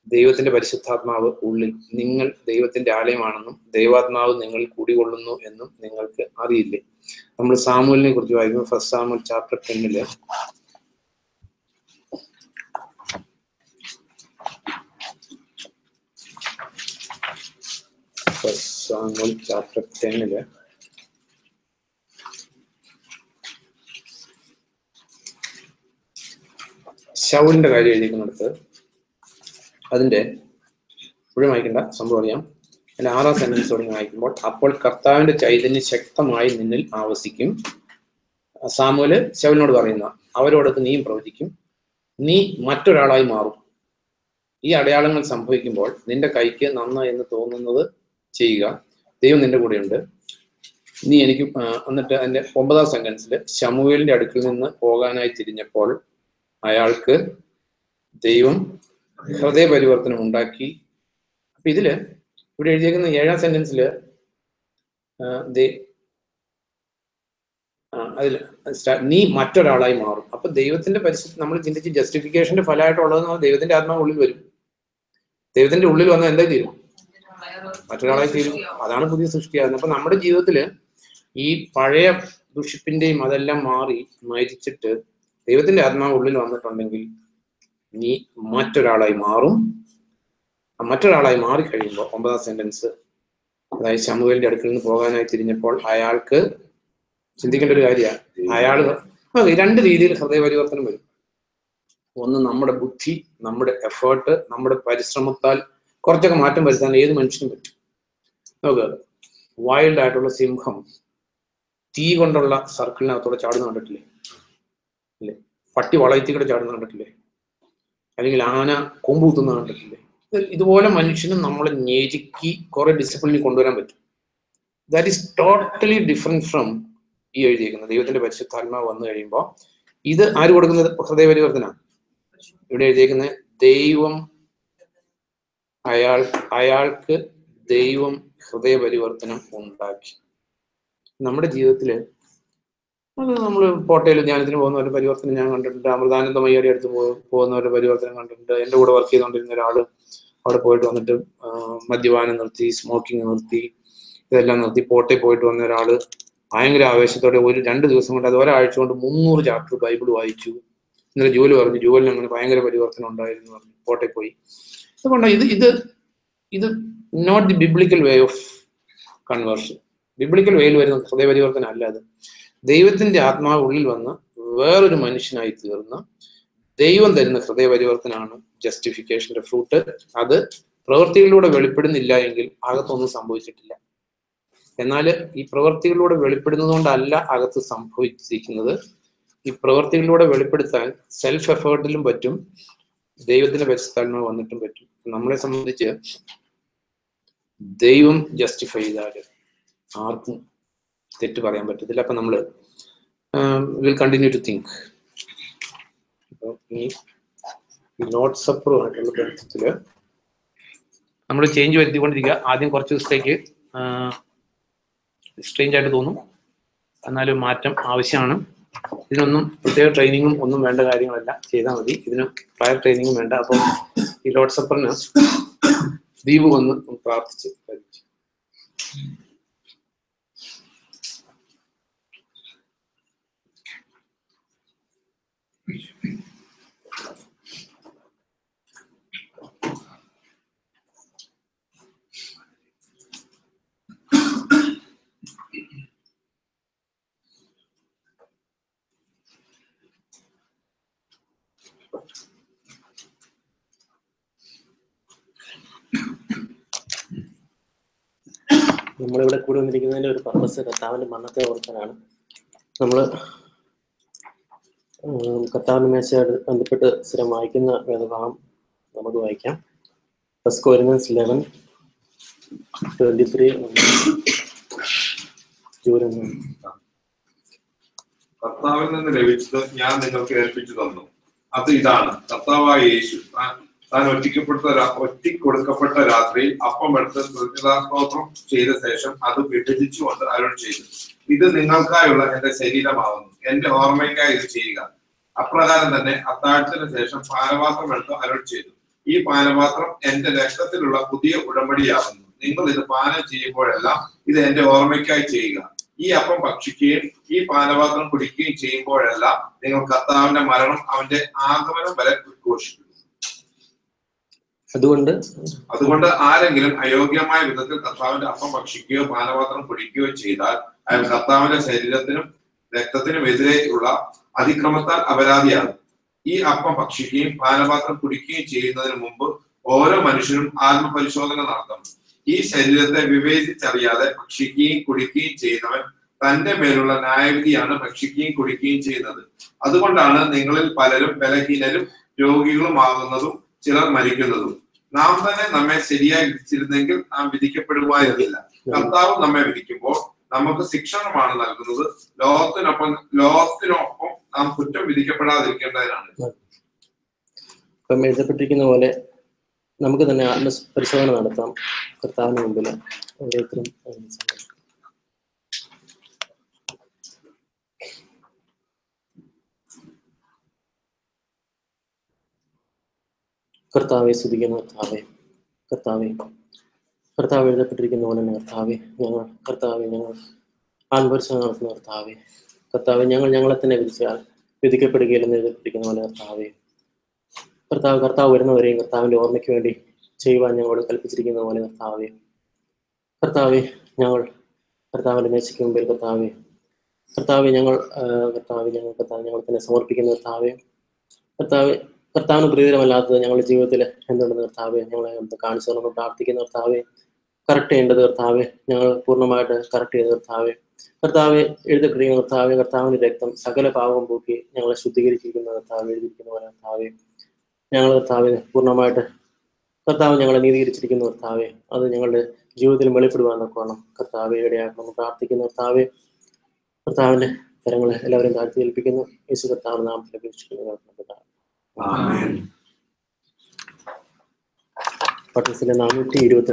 ദൈവത്തിന്റെ പരിശുദ്ധാത്മാവ് ഉള്ളിൽ, നിങ്ങൾ ദൈവത്തിന്റെ ആലയമാണെന്നും ദൈവാത്മാവ് നിങ്ങൾ കൂടികൊള്ളുന്നു എന്നും നിങ്ങൾക്ക് അറിയില്ലേ? നമ്മൾ സാമുവലിനെ കുറിച്ച് വായിക്കുമ്പോൾ 1 സാമുവൽ ചാപ്റ്റർ 10 1 സാമുവൽ ചാപ്റ്റർ 10 ശൗലിന്റെ കാര്യം എഴുതിക്കുന്നിടത്ത് അതിന്റെ മുഴുവൻ വായിക്കേണ്ട സംഭവം അറിയാം. അതിൽ 6ാം സെന്റൻസ് തുടങ്ങി വായിക്കുമ്പോൾ, അപ്പോൾ കർത്താവിന്റെ ചൈതന്യം ശക്തമായി നിന്നിൽ ആവസിക്കും. സാമുവേല് ശൗലിനോട് പറയുന്ന, അവരോടൊത്ത് നീയും പ്രവചിക്കും, നീ മറ്റൊരാളായി മാറും. ഈ അടയാളങ്ങൾ സംഭവിക്കുമ്പോൾ നിന്റെ കൈക്ക് നന്ന എന്ന് തോന്നുന്നത് ചെയ്യുക, ദൈവം നിന്റെ കൂടെയുണ്ട്. നീ എനിക്ക് എന്നിട്ട് അതിന്റെ 9ാം സെന്റൻസിൽ, ശമൂവേലിന്റെ അടുക്കൽ നിന്ന് പോകാനായി തിരിഞ്ഞപ്പോൾ അയാൾക്ക് ദൈവം ഹൃദയ പരിവർത്തനം ഉണ്ടാക്കി. അപ്പൊ ഇതില് ഇവിടെ എഴുതിയേക്കുന്ന 7ാം സെന്റൻസിൽ അതിൽ നീ മറ്റൊരാളായി മാറും. അപ്പൊ ദൈവത്തിന്റെ പരിസ്ഥിതി നമ്മൾ ചിന്തിച്ച് ജസ്റ്റിഫിക്കേഷന്റെ ഫലമായിട്ടുള്ളതെന്ന് പറഞ്ഞാൽ ദൈവത്തിന്റെ ആത്മാവ് ഉള്ളിൽ വരും. ദൈവത്തിന്റെ ഉള്ളിൽ വന്നാൽ എന്തായി തീരും? മറ്റൊരാളായി തീരും. അതാണ് പുതിയ സൃഷ്ടിയാകുന്നത്. അപ്പൊ നമ്മുടെ ജീവിതത്തില് ഈ പഴയ ദുഷിപ്പിന്റെയും അതെല്ലാം മാറി മരിച്ചിട്ട് ദൈവത്തിന്റെ ആത്മാവ് ഉള്ളിൽ വന്നിട്ടുണ്ടെങ്കിൽ നീ മറ്റൊരാളായി മാറും. മറ്റൊരാളായി മാറിക്കഴിയുമ്പോൾ 9ാം സെന്റൻസ്, അതായത് ശമൂവേലിന്റെ അടുക്കൽ നിന്ന് പോകാനായി തിരിഞ്ഞപ്പോൾ അയാൾക്ക് ചിന്തിക്കേണ്ട ഒരു കാര്യമാണ്. അയാൾ 2 രീതിയിൽ ഹൃദയ പരിവർത്തനം വരും. ഒന്ന്, നമ്മുടെ ബുദ്ധി, നമ്മുടെ എഫേർട്ട്, നമ്മുടെ പരിശ്രമത്താൽ കുറച്ചൊക്കെ മാറ്റം വരുത്താൻ ഏത് മനുഷ്യനും പറ്റും. നമുക്ക് വൈൽഡ് ആയിട്ടുള്ള സിംഹം തീ കൊണ്ടുള്ള സർക്കിളിനകത്തോടെ ചാടുന്ന കണ്ടിട്ടില്ലേ? അല്ലേ? പട്ടി വളയത്തിക്കൂടെ ചാടുന്ന കണ്ടിട്ടില്ലേ? അല്ലെങ്കിൽ ആന കൊമ്പ് കുത്തുന്ന കണ്ടിട്ടില്ലേ? ഇതുപോലെ മനുഷ്യനും നമ്മളെ ഞെരുക്കി കുറെ ഡിസിപ്ലിനിൽ കൊണ്ടുവരാൻ പറ്റും. That is totally different from ഈ എഴുതിയിരിക്കുന്നത്. ദൈവത്തിന്റെ പരിശുദ്ധാത്മാവ് വന്നു കഴിയുമ്പോൾ ഇത് ആര് കൊടുക്കുന്നത്? ഹൃദയ പരിവർത്തനമാണ്. ഇവിടെ എഴുതിയിരിക്കുന്നത് ദൈവം അയാൾക്ക് ദൈവം ഹൃദയ പരിവർത്തനം ഉണ്ടാക്കി. നമ്മുടെ ജീവിതത്തില് നമ്മൾ കോട്ടയിൽ ധ്യാനത്തിന് പോകുന്നവരുടെ പരിവർത്തനം ഞാൻ കണ്ടിട്ടുണ്ട്. അമൃതാനന്ദമയ്യയുടെ അടുത്ത് പോകുന്നവരുടെ പരിവർത്തനം കണ്ടിട്ടുണ്ട്. എൻ്റെ കൂടെ വർക്ക് ചെയ്തുകൊണ്ടിരുന്ന ഒരാൾ അവിടെ പോയിട്ട് വന്നിട്ട് മദ്യപാനം നിർത്തി, സ്മോക്കിംഗ് നിർത്തി, ഇതെല്ലാം നിർത്തി പോട്ടയിൽ പോയിട്ട് വന്ന ഒരാൾ ഭയങ്കര ആവേശത്തോടെ 2 ദിവസം കൊണ്ട്, അത് ഒരാഴ്ച കൊണ്ട് 300 ചാപ്റ്റർ ബൈബിൾ വായിച്ചു. ഇന്നലെ ജോലി പറഞ്ഞു, ജോലിന് അങ്ങനെ ഭയങ്കര പരിവർത്തനം ഉണ്ടായിരുന്നു പറഞ്ഞു, പോട്ടെ പോയി. അതുകൊണ്ട് ഇത് not the biblical way of conversion. Biblical വേയിൽ വരുന്ന ഹൃദയ പരിവർത്തനം അല്ല. അത് ദൈവത്തിന്റെ ആത്മാവ് ഉള്ളിൽ വന്ന് വേറൊരു മനുഷ്യനായി തീർന്ന് ദൈവം തരുന്ന ഹൃദയ പരിവർത്തനമാണ് ജസ്റ്റിഫിക്കേഷന്റെ ഫ്രൂട്ട്. അത് പ്രവൃത്തികളിലൂടെ വെളിപ്പെടുന്നില്ല എങ്കിൽ അകത്തൊന്നും സംഭവിച്ചിട്ടില്ല. എന്നാൽ ഈ പ്രവൃത്തികളിലൂടെ വെളിപ്പെടുന്നത് കൊണ്ടല്ല അകത്ത് സംഭവിച്ചിരിക്കുന്നത്. ഈ പ്രവൃത്തികളിലൂടെ വെളിപ്പെടുത്താൻ സെൽഫ് എഫേർട്ടിലും പറ്റും, ദൈവത്തിന്റെ പരിശുദ്ധാത്മാവ് വന്നിട്ടും പറ്റും. നമ്മളെ സംബന്ധിച്ച് ദൈവം ജസ്റ്റിഫൈ ചെയ്താൽ ആർക്കും തെറ്റ് പറയാൻ പറ്റത്തില്ല. അപ്പൊ നമ്മള് വിൽ കണ്ടിന്യൂ ടു തിങ്ക്. ഈ ലോർഡ്സ് സപ്പറുമായിട്ടുള്ള ബന്ധത്തില് നമ്മൾ ചേഞ്ച് വരുത്തിക്കൊണ്ടിരിക്കുക. ആദ്യം കുറച്ച് ദിവസത്തേക്ക് സ്ട്രേഞ്ച് ആയിട്ട് തോന്നും, എന്നാലും മാറ്റം ആവശ്യമാണ്. ഇതിനൊന്നും പ്രത്യേക ട്രെയിനിങ്ങും ഒന്നും വേണ്ട കാര്യങ്ങളല്ല, ചെയ്താൽ മതി. ഇതിന് പ്രയർ ട്രെയിനിങ്ങും വേണ്ട. അപ്പം ഈ ലോർഡ്സ് സപ്പറിന് ദീപ് വന്ന് പ്രാർത്ഥിച്ച് കഴിച്ചു.
നമ്മളിവിടെ കൂടി വന്നിരിക്കുന്നതിൻ്റെ ഒരു പർപ്പസ് കർത്താവിൻ്റെ മരണത്തെ ഓർക്കാനാണ്. നമ്മൾ കർത്താവിൻ്റെ മേശയോട് ബന്ധപ്പെട്ട് സ്ഥിരം വായിക്കുന്ന വേദഭാഗം നമുക്ക് വായിക്കാം. 1 Corinthians 11:23.
കർത്താവിൽ നിന്ന് ലഭിച്ചത് ഞാൻ നിങ്ങൾക്ക് ഏൽപ്പിച്ചു തന്നു. അത് ഇതാണ്, കർത്താവായ യേശു താൻ ഒറ്റിക്കൊടുക്കപ്പെട്ട രാത്രിയിൽ അപ്പം എടുത്ത് കൃതജ്ഞതാസ്തോത്രം ചെയ്ത ശേഷം അത് വിഭജിച്ചുകൊണ്ട് അരുൾ ചെയ്തു, ഇത് നിങ്ങൾക്കായുള്ള എന്റെ ശരീരമാകുന്നു, എന്റെ ഓർമ്മയ്ക്കായി ഇത് ചെയ്യുക. അപ്രകാരം തന്നെ അത്താഴത്തിന് ശേഷം പാനപാത്രം എടുത്ത് അരുൾ ചെയ്തു, ഈ പാനപാത്രം എന്റെ രക്തത്തിലുള്ള പുതിയ ഉടമ്പടിയാകുന്നു. നിങ്ങൾ ഇത് പാനം ചെയ്യുമ്പോഴെല്ലാം ഇത് എന്റെ ഓർമ്മയ്ക്കായി ചെയ്യുക. ഈ അപ്പം ഭക്ഷിക്കുകയും ഈ പാനപാത്രം കുടിക്കുകയും ചെയ്യുമ്പോഴെല്ലാം നിങ്ങൾ കർത്താവിന്റെ മരണം അവന്റെ ആഗമനം വരെ ഉദ്ഘോഷിക്കുന്നു. അതുകൊണ്ട് ആരെങ്കിലും അയോഗ്യമായ വിധത്തിൽ കർത്താവിന്റെ അപ്പം ഭക്ഷിക്കുകയോ പാനപാത്രം കുടിക്കുകയോ ചെയ്താൽ അയാൾ കർത്താവിന്റെ ശരീരത്തിനും രക്തത്തിനും എതിരെയുള്ള അതിക്രമത്താൽ അപരാധിയാകും. ഈ അപ്പം ഭക്ഷിക്കുകയും പാനപാത്രം കുടിക്കുകയും ചെയ്യുന്നതിന് മുമ്പ് ഓരോ മനുഷ്യനും ആത്മപരിശോധന നടത്തണം. ഈ ശരീരത്തെ വിവേചിച്ചറിയാതെ ഭക്ഷിക്കുകയും കുടിക്കുകയും ചെയ്യുന്നവൻ തന്റെ മേലുള്ള ന്യായവിധിയാണ് ഭക്ഷിക്കുകയും കുടിക്കുകയും ചെയ്യുന്നത്. അതുകൊണ്ടാണ് നിങ്ങളിൽ പലരും ബലഹീനരും രോഗികളുമാകുന്നതും ചിലർ മരിക്കുന്നതും. നാം തന്നെ നമ്മെ ശരിയായി വിധിച്ചിരുന്നെങ്കിൽ നാം വിധിക്കപ്പെടുമായിരുന്നില്ല. കർത്താവ് നമ്മെ വിധിക്കുമ്പോൾ നമുക്ക് ശിക്ഷണമാണ് നൽകുന്നത്. ലോകത്തിനൊപ്പം നാം കുറ്റം വിധിക്കപ്പെടാതിരിക്കേണ്ടതിനാണ്.
ഇപ്പം എഴുതപ്പെട്ടിരിക്കുന്ന പോലെ നമുക്ക് തന്നെ ആത്മപരിശോധന നടത്താം. കർത്താവിന് മുമ്പിൽ ഓരോരുത്തരും കർത്താവെ സ്തുതിക്കുന്ന കർത്താവ് എഴുതപ്പെട്ടിരിക്കുന്ന പോലെ തന്നെ ഞങ്ങൾ ആത്മപരിശോധന നടത്തുന്ന കർത്താവെ ഞങ്ങളെ തന്നെ വിധിക്കപ്പെടുകയില്ലെന്ന് എഴുതപ്പെട്ടിരിക്കുന്ന പോലെ കർത്താവ് വരുന്നവരെയും കർത്താവിന്റെ ഓർമ്മയ്ക്ക് വേണ്ടി ചെയ്യുവാൻ ഞങ്ങളോട് കൽപ്പിച്ചിരിക്കുന്ന പോലെ ഞങ്ങൾ കർത്താവിന്റെ മേശയ്ക്ക് മുമ്പിൽ ഞങ്ങൾ തന്നെ സമർപ്പിക്കുന്ന കർത്താവിന് പ്രീതമല്ലാത്തത് ഞങ്ങളുടെ ജീവിതത്തിൽ എന്തുണ്ടെന്ന് ഞങ്ങളെ കാണിച്ചു തരണം. പ്രാർത്ഥിക്കുന്ന കറക്റ്റ് ചെയ്യേണ്ടത് ഞങ്ങൾ പൂർണ്ണമായിട്ട് കറക്റ്റ് ചെയ്ത് എഴുതപ്പെട്ടിരിക്കുന്ന കർത്താവിന്റെ രക്തം സകല പാപവും പോക്കി ഞങ്ങളെ ശുദ്ധീകരിച്ചിരിക്കുന്ന എഴുതിയിരിക്കുന്ന പോലെ ഞങ്ങൾ പൂർണ്ണമായിട്ട് ഞങ്ങളെ നീതീകരിച്ചിരിക്കുന്ന അത് ഞങ്ങളുടെ ജീവിതത്തിൽ വെളിപ്പെടുവാൻ നോക്കണം. ഇടയാക്കണം. പ്രാർത്ഥിക്കുന്ന കർത്താവിന്റെ കരങ്ങളെ എല്ലാവരും താഴ്ത്തി ഏൽപ്പിക്കുന്നു. യേശു കർത്താവ് നാം അപേക്ഷിക്കുന്നു. പട്ടണത്തിലെ 422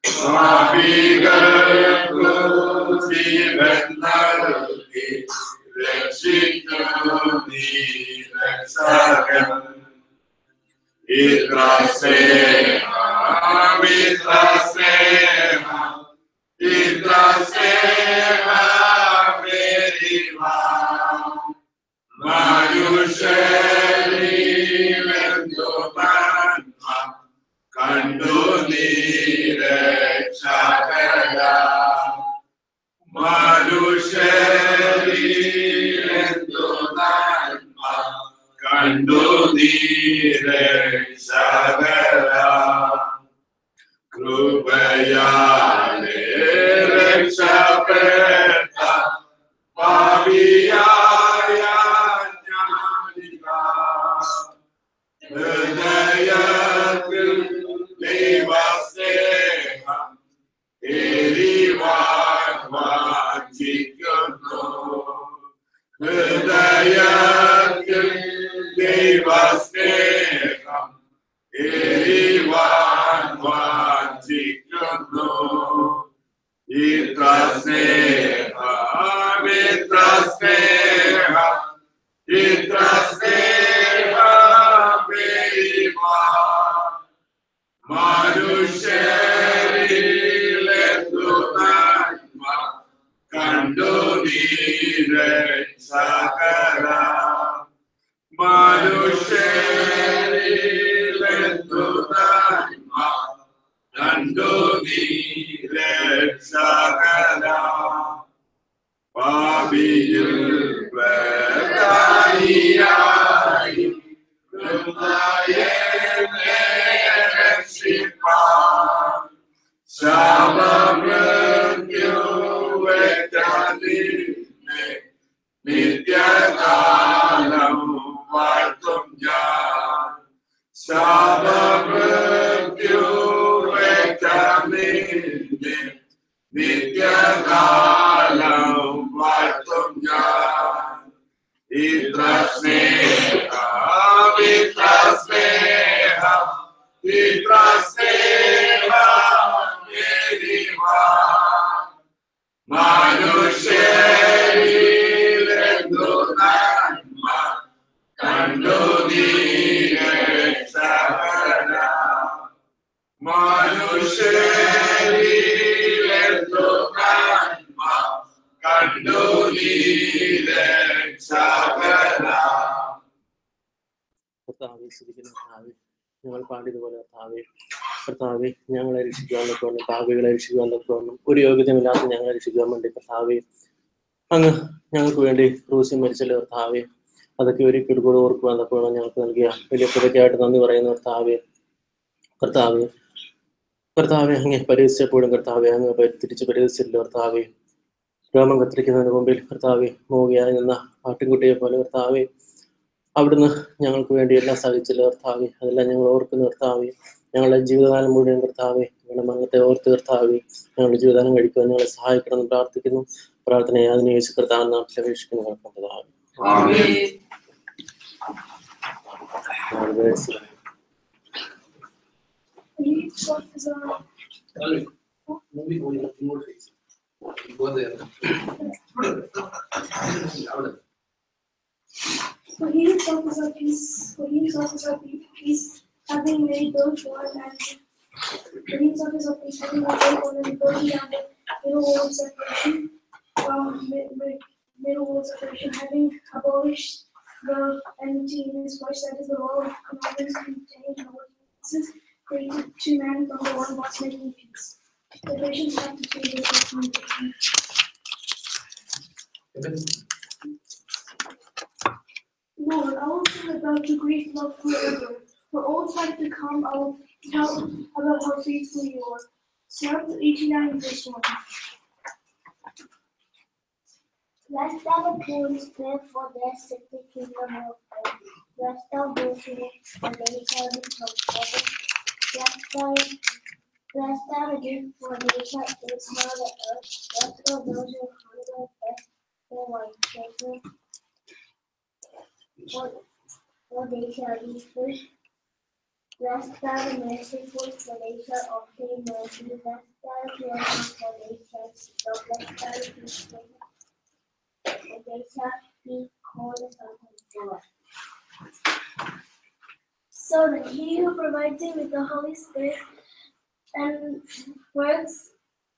പാപികൾക്കു ജീവൻ നൽകി രക്ഷിക്കുന്നു നീ രക്ഷകൻ. ഇത്ര സ്നേഹം ഇത്ര സ്നേഹം ഇത്ര സ്നേഹം മനുഷ്യരിലെന്തു നന്മ കണ്ടു നീ രക്ഷകനാം. മനുഷ്യരിലെന്തു നന്മ കണ്ടു നീ രക്ഷകനാം. കൃപയാലെ രക്ഷപ്പെട്ട പാപിയായ ഞാനിതാ ഹൃദയത്തിൽ ദൈവസ്നേഹം എരിവാൻ വാഞ്ചിക്കുന്നു. ഹൃദയത്തിൽ ദൈവസ്നേഹം എരിവാൻ വാഞ്ചിക്കുന്നു. ഇത്ര സ്നേഹം ഇത്ര സ്നേഹം ഇത്ര സ്നേഹം എരിവാൻ മനുഷ്യരിലെന്തു നന്മ കണ്ടു നീ രക്ഷകനാം. മനുഷ്യരിലെന്തു നന്മ കണ്ടു നീ രക്ഷകനാം. പാപിയിൽ പ്രധാനിയായി രക്ഷിപ്പാൻ ശാപമൃത്യുവേറ്റതിനെ നിത്യകാലം വാഴ്ത്തും ഞാൻ. ശാപമൃത്യുവേറ്റതിനെ നിത്യകാലം വാഴ്ത്തും ഞാൻ. ഇത്ര സ്നേഹം ഇത്ര സ്നേഹം ഇത്ര സ്നേഹം എരിവാൻ മനുഷ്യരിലെന്തു നന്മ കണ്ടു നീ രക്ഷകനാം. മനുഷ്യരിലെന്തു നന്മ കണ്ടു നീ രക്ഷകനാം.
കർത്താവേ, സ്തുതിക്കുന്നു കർത്താവേ. ഞങ്ങൾ പാടിയതുപോലെ കർത്താവേ, കർത്താവേ ഞങ്ങളെ രക്ഷിക്കുവാൻ തക്കവണ്ണം, പാപികളെ രക്ഷിക്കുവാൻ തക്കവണ്ണം, ഒരു യോഗ്യതയില്ലാത്ത ഞങ്ങളെ രക്ഷിക്കുവാൻ വേണ്ടി കർത്താവേ അങ്ങ് ഞങ്ങൾക്ക് വേണ്ടി ക്രൂശിൽ മരിച്ചല്ലോ കർത്താവേ. അതൊക്കെ ഒരിക്കൽ കൂടെ ഓർക്കുവാൻ തക്കവണ്ണം ഞങ്ങൾക്ക് നൽകിയ വലിയ കൃപയ്ക്കായിട്ട് നന്ദി പറയുന്നു കർത്താവേ. കർത്താവേ കർത്താവെ അങ്ങേ പരിഹസിച്ചപ്പോഴും കർത്താവെ അങ്ങ് തിരിച്ച് പരിഹസിച്ചില്ല കർത്താവെ. രോമം കത്തിരിക്കുന്നതിന് മുമ്പിൽ കർത്താവെ മൂകിയായി നിന്ന ആട്ടിൻകുട്ടിയെ പോലെ കർത്താവെ അവിടുന്ന് ഞങ്ങൾക്ക് വേണ്ടി എല്ലാം സഹിച്ചില്ല കർത്താവെ. അതെല്ലാം ഞങ്ങൾ ഓർക്കുന്ന കർത്താവെ. ഞങ്ങളുടെ ജീവിതകാലം മുഴുവൻ കർത്താവെ ഞങ്ങളുടെ മരണത്തെ ഓർത്ത് കർത്താവെ ഞങ്ങളുടെ ജീവിതകാലം കഴിക്കുവാൻ ഞങ്ങളെ സഹായിക്കണമെന്ന് പ്രാർത്ഥിക്കുന്നു. പ്രാർത്ഥനയെ അതിനെ യേശു കർത്താവിന്റെ നാമത്തിൽ അപേക്ഷിക്കുന്നു കർത്താവേ.
For he offers our peace, having made both one and for he offers our peace, having made both one and broken down the middle wall of separation, having abolished the enmity in his flesh, that is the law of commandments contained in the ordinances, created two men from the one box, making peace. Galatians chapter 2, verse 18. Lord, I will sing about your great love forever. For all time to come, I will tell about how faithful you are. Psalm 89, verse 1.
Blessed are the poor in spirit, for theirs is the kingdom of God. Blessed are those who mourn, for they shall be comforted. Blessed are the meek, for they shall inherit the earth. Blessed are those who hunger and thirst for righteousness, for they shall be filled. Blessed are the merciful, for they shall obtain mercy. Blessed are the pure, for they shall see God. Blessed are the peaceful, for they shall be called the sons of God. So then, he who provides you with the Holy Spirit and works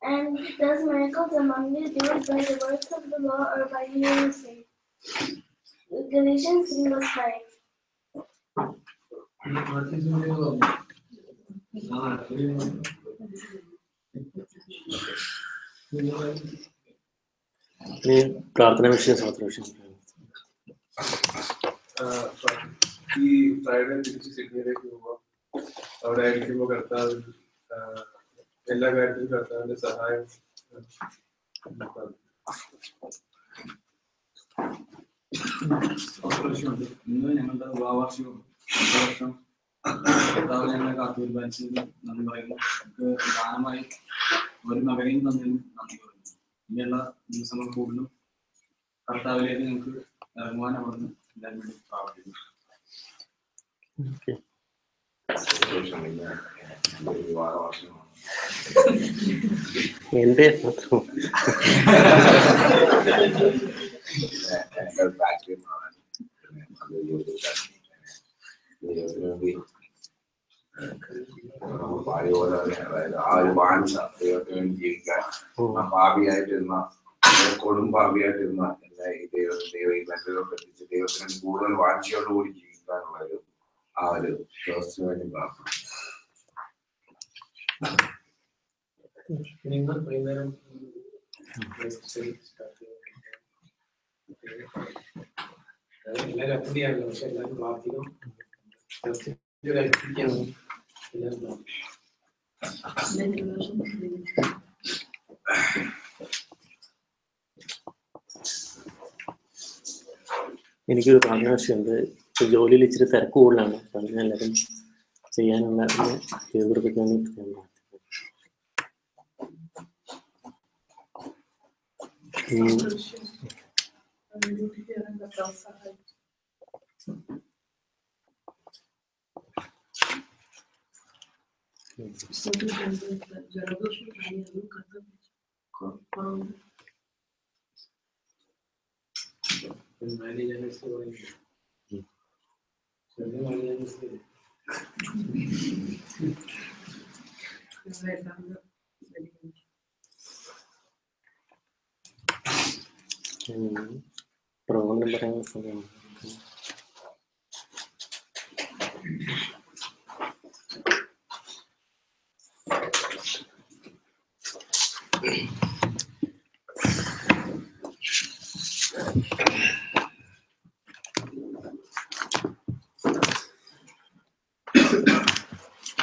and does miracles among you, do it by the works of the law or by human faith. Galatians 3 verse 5.
പ്രാർത്ഥന വിഷയം സാത്രം
ഈ ഫ്രൈഡേ തിരിച്ച് സിഡ്നിയിലേക്ക് പോകുമ്പോൾ അവിടെ ആയിരിക്കുമ്പോൾ കർത്താവ് എല്ലാ കാര്യത്തിലും കർത്താവിന്റെ സഹായം
സന്തോഷമുണ്ട്. ഇന്ന് ഞങ്ങളുടെ വിവാഹവാർഷികവും വർഷം കർത്താവ് ഞങ്ങളെ കാത്തുപരിപാലിച്ചതിന് നന്ദി പറയുന്നു. നമുക്ക് ദാനമായി ഒരു മകനെയും തന്നതിനും നന്ദി പറയുന്നു. ഇനിയുള്ള ദിവസങ്ങൾ കൂടുതലും കർത്താവിലേക്ക് ഞങ്ങൾക്ക് ഇറങ്ങുവാൻ അവിടുന്ന് എല്ലാവരും വേണ്ടി പ്രാർത്ഥിക്കുന്നു.
എന്റെ മാത്രം
ആ ഒരു വാഞ്ച ദൈവത്തിന് വേണ്ടി ജീവിക്കാൻ ഭാവിയായിട്ടിരുന്ന ഭാവിയായിട്ടിരുന്ന എന്നെ ഈ ദൈവം ഈ ബന്ധത്തിലോട്ട് എത്തിച്ച് ദൈവത്തിന് കൂടുതൽ വാഞ്ചയോടുകൂടി ജീവിക്കാനുള്ള ഒരു ആ ഒരു ദിവസത്തിന് വേണ്ടി പ്രാർത്ഥന.
നിങ്ങൾ വൈകുന്നേരം എല്ലാവരും അറ്റൻഡ് ചെയ്യാറില്ല, പക്ഷെ എല്ലാവരും പ്രാർത്ഥിക്കണം.
എനിക്കൊരു പ്രാർത്ഥനാവശ്യമുണ്ട്. ജോലിയിൽ ഇച്ചിരി തിരക്ക് കൂടുതലാണ്. അപ്പം എല്ലാവരും ചെയ്യാനുള്ള തീവ്രതയ്ക്ക് വേണ്ടി പ്രകടനം പറയാനുള്ള സമയമാണ്.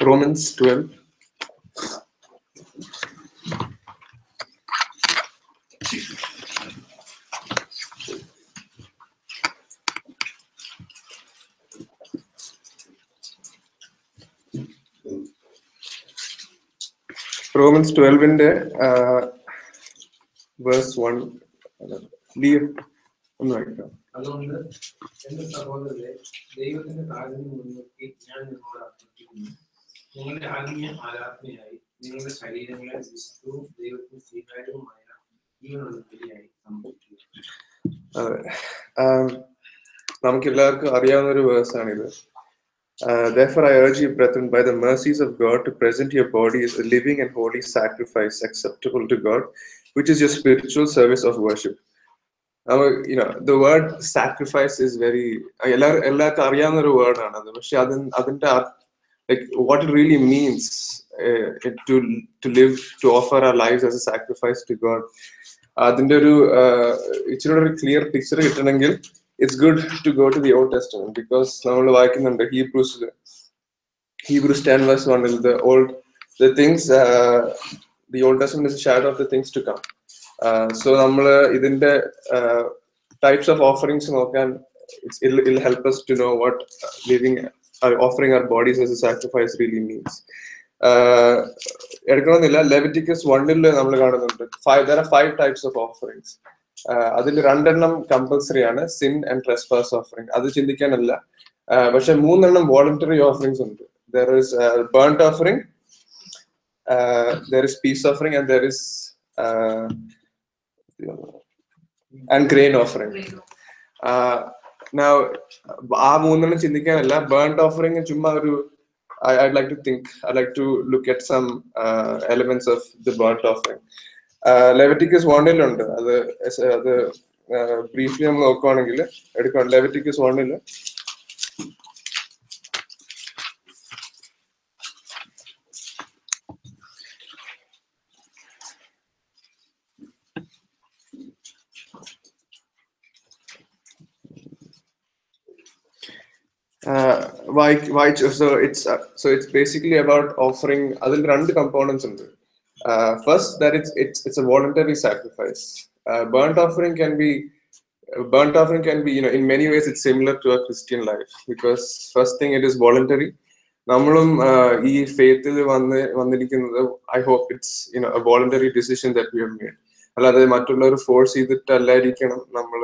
Romans 12. Romans 12-ന്റെ വേഴ്സ് 1 ഒന്ന് വായിക്കാം.
അതുകൊണ്ട് എന്റെ സഹോദരരെ, ദൈവത്തിന്റെ കാരുണ്യം മുൻനിർത്തി ഞാൻ നിങ്ങളോട് അഭ്യർത്ഥിക്കുന്നു, നിങ്ങളുടെ ആത്മീയ ആരാധനയായി നിങ്ങളുടെ ശരീരങ്ങളെ വിശുദ്ധവും ദൈവത്തിന് സ്വീകാര്യവുമായ ജീവനുള്ള ബലിയായി സമർപ്പിക്കുക.
അതെ, നമുക്ക് എല്ലാവർക്കും അറിയാവുന്ന ഒരു വേഴ്സാണിത്. Therefore I urge you, brethren, by the mercies of God, to present your body as a living and holy sacrifice acceptable to God, which is your spiritual service of worship. The word sacrifice is very എല്ലാവർക്കും അറിയാവുന്ന ഒരു വേർഡാണ് അത്. പക്ഷെ അതിന്റെ like what it really means to live, to offer our lives as a sacrifice to God, അതിന്റെ ഒരു ഇച്ചിരി ഒരു ക്ലിയർ പിക്ചർ കിട്ടണമെങ്കിൽ it's good to go to the Old Testament, because നമ്മൾ വായിക്കുന്നുണ്ട് Hebrews 10 verse 1 the Old Testament is a shadow of the things to come. So നമ്മൾ ഇതിന്റെ types of offerings നോക്കാൻ it'll help us to know what offering our bodies as a sacrifice really means. എടുക്കണമെന്നില്ല. Leviticus 1 നമ്മൾ കാണുന്നുണ്ട് there are 5 types of offerings. അതിൽ 2 എണ്ണം കമ്പൽസറി ആണ്, സിൻ ആൻഡ് ട്രെസ്പാസ് ഓഫറിംഗ്. അത് ചിന്തിക്കാനല്ല, പക്ഷെ 3 എണ്ണം വോളണ്ടറി ഓഫറിംഗ്സ് ഉണ്ട്. There is burnt offering, there is peace offering, and there is and grain offering. Now, burnt offering I'd like to look at some elements of the burnt offering. Leviticus 1 ഉണ്ട് അത് briefly നമ്മൾ നോക്കുകയാണെങ്കിൽ എടുക്കാം. Leviticus 1 so it's basically about offering other two components in it. First, that it's a voluntary sacrifice. Burnt offering can be in many ways it's similar to a Christian life, because first thing, it is voluntary. Nammalum ee faith il vandirikkunnathu, I hope it's a voluntary decision that we have made. Allade mattullaru force cheyittallirikkanam nammal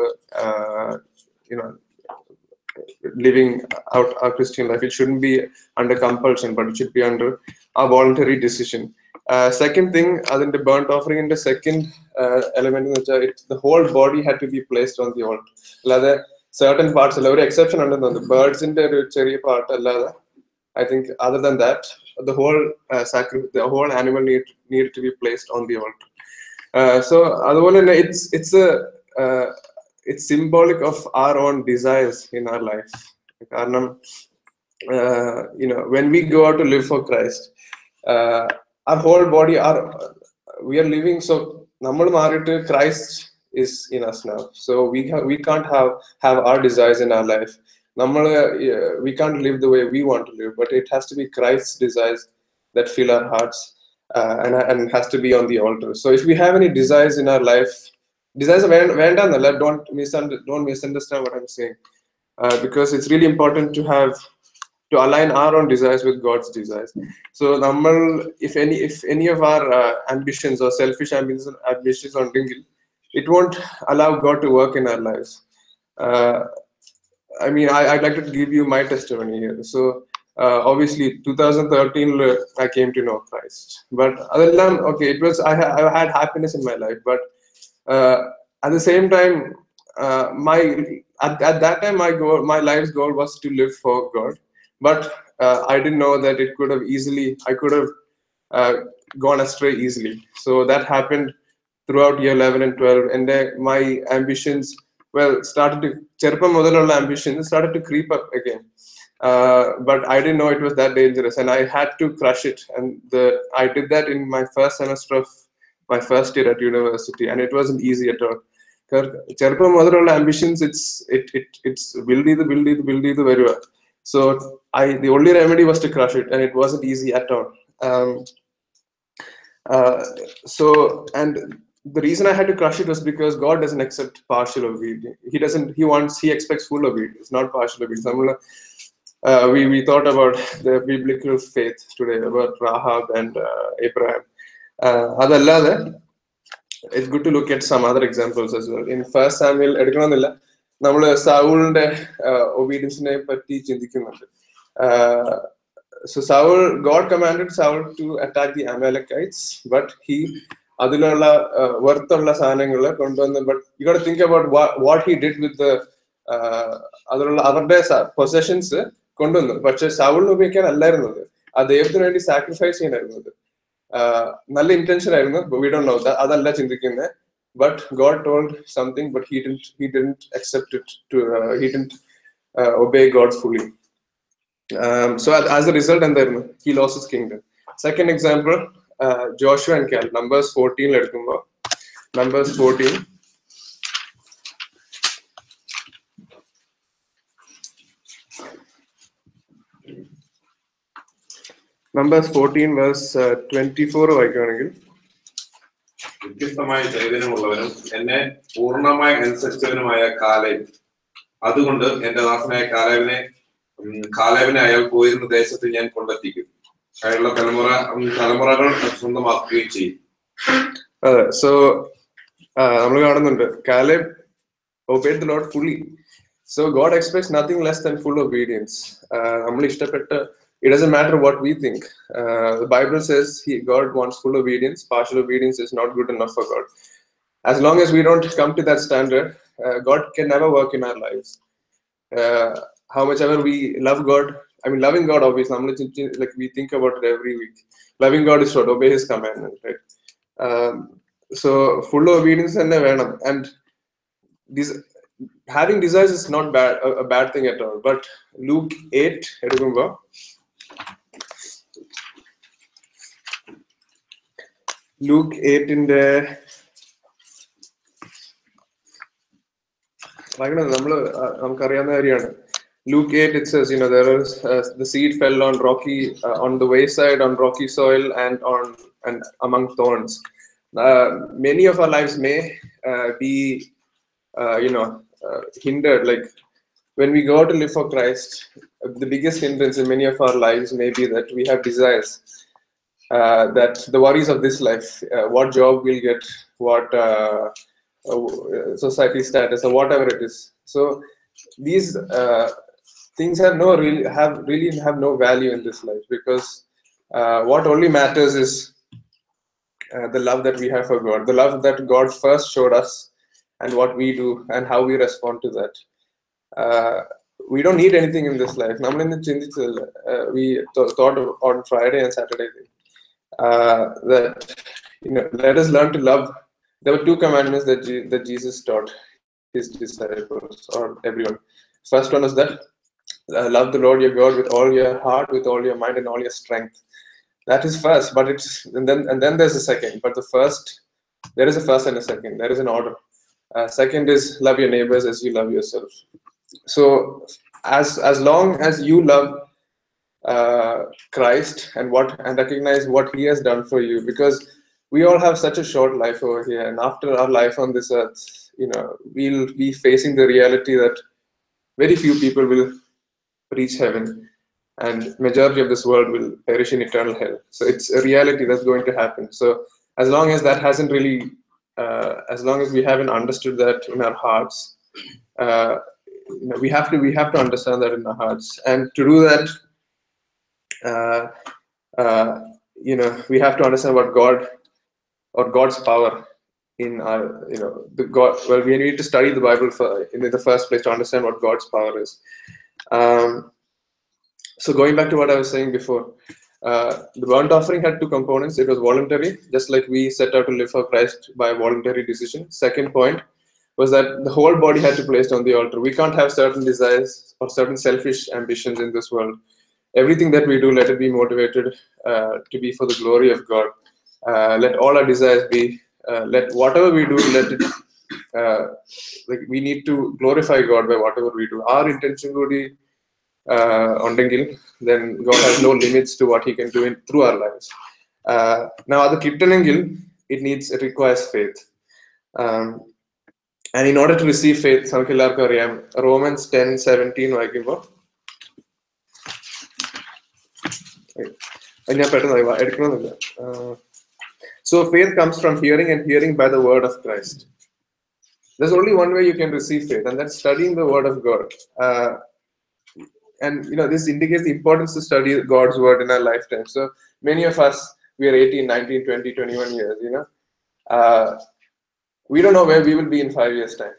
living out our Christian life. It shouldn't be under compulsion, but it should be under a voluntary decision. Second thing, in the burnt offering, in the second element, the whole body had to be placed on the altar. Certain parts, exception under the birds in the cherry part. I think other than that, the whole animal needed to be placed on the altar. So it's symbolic of our own desires in our life. When we go out to live for Christ, our whole body, we are living. So Christ is in us now. So we can't have our desires in our life. We can't live the way we want to live, but it has to be Christ's desires that fill our hearts, and has to be on the altar. So if we have any desires in our life, desires don't misunderstand what I'm saying, because it's really important to align our own desires with God's desires. So if any of our ambitions or selfish ambitions on dingle, it won't allow God to work in our lives. I'd like to give you my testimony here. So obviously 2013 I came to know Christ, but okay, I had happiness in my life, but at the same time, at that time my life's goal was to live for God. But I didn't know that I could have gone astray easily. So that happened throughout year 11 and 12, and my ambitions started to creep up again. But I didn't know it was that dangerous, and I had to crush it. And I did that in my first semester of my first year at university, and it wasn't easy at all. Ambitions, it's build the. So the only remedy was to crush it, and it wasn't easy at all. And the reason I had to crush it was because God doesn't accept partial obedience. He expects full obedience, not partial obedience. We thought about the biblical faith today, about Rahab and Abraham. It's good to look at some other examples as well. In 1 Samuel, Saul's obedience പറ്റി ചിന്തിക്കുന്നുണ്ട്. So God commanded Saul to attack the Amalekites, but he അതിലുള്ള വർത്തുള്ള സാധനങ്ങൾ കൊണ്ടുവന്ന്, but you got to think about what he did with the അതിലുള്ള അവരുടെ പൊസഷൻസ് കൊണ്ടുവന്നു. പക്ഷെ സൗളിന് ഉപയോഗിക്കാൻ അല്ലായിരുന്നത്, ആ ദൈവത്തിന് വേണ്ടി സാക്രിഫൈസ് ചെയ്യാനായിരുന്നത്. നല്ല intention ആയിരുന്നു, but we don't know that. അതല്ല ചിന്തിക്കുന്നത്. But God told something, but he didn't accept it. He didn't obey God fully. So as a result, and then he lost his kingdom. Second example, Joshua and Caleb. Numbers 14. Numbers 14. Numbers 14 verse 24 വായിക്കുകയാണെങ്കിൽ,
വ്യത്യസ്തമായ ചൈതന്യമുള്ളവനും എന്നെ പൂർണ്ണമായി അനുസരിച്ചവനുമായ കാലേബ്, അതുകൊണ്ട് എന്റെ ദാസനായ കാലേബിനെ അയാൾ പോയിരുന്ന ദേശത്ത് ഞാൻ കൊണ്ടെത്തിക്കും, അയാളുടെ തലമുറകൾ സ്വന്തമാക്കുകയും ചെയ്യും.
So നമ്മൾ കാണുന്നുണ്ട്, Caleb obeyed the Lord fully. So God expects nothing less than full obedience. നമ്മൾ ഇഷ്ടപ്പെട്ട it doesn't matter what we think. The Bible says God wants full obedience. Partial obedience is not good enough for God. As long as we don't come to that standard, God can never work in our lives. How much ever we love God, I mean, loving God, obviously, like we think about it every week. Loving God is what? Obey His commandment, right? So full obedience and this having desires is not bad, a bad thing at all. But Luke 8, Luke 8 in the Luke 8, it says, there is the seed fell on rocky, on the wayside, on rocky soil, and among thorns. Many of our lives may be, hindered. Like when we go to live for Christ, the biggest hindrance in many of our lives may be that we have desires, that the worries of this life, what job we'll get, what society status, or whatever it is. So these things have really no value in this life, because what only matters is the love that we have for God, the love that God first showed us, and what we do and how we respond to that. We don't need anything in this life. We thought on Friday and Saturday that let us learn to love. There were two commandments that Jesus taught His disciples, or everyone. First one is that love the Lord your God with all your heart, with all your mind, and all your strength. That is first, but and then there's a second. But there is a first and a second. There is an order. Second is love your neighbors as you love yourself. So as long as you love Christ and recognize what He has done for you, because we all have such a short life over here, and after our life on this earth, we'll be facing the reality that very few people will reach heaven, and majority of this world will perish in eternal hell. So it's a reality that's going to happen. So as long as that hasn't really, as long as we haven't understood that in our hearts, we have to understand that in our hearts, and to do that, we have to understand what God or God's power in our, the God. Well, we need to study the Bible in the first place to understand what God's power is. So going back to what I was saying before, the burnt offering had two components. It was voluntary, just like we set out to live for Christ by a voluntary decision. Second point was that the whole body had to be placed on the altar. We can't have certain desires or certain selfish ambitions in this world. Everything that we do, let it be motivated to be for the glory of God. Let all our desires be, let whatever we do, let it, like we need to glorify God by whatever we do. Our intention would be then God has no limits to what He can do through our lives. Now, it requires faith. And in order to receive faith, Romans 10:17 so faith comes from hearing, and hearing by the word of Christ. There's only one way you can receive faith, and that's studying the word of God. And this indicates the importance to study God's word in our lifetime. So many of us, we are 18, 19, 20, 21 years, we don't know where we will be in 5 years' time.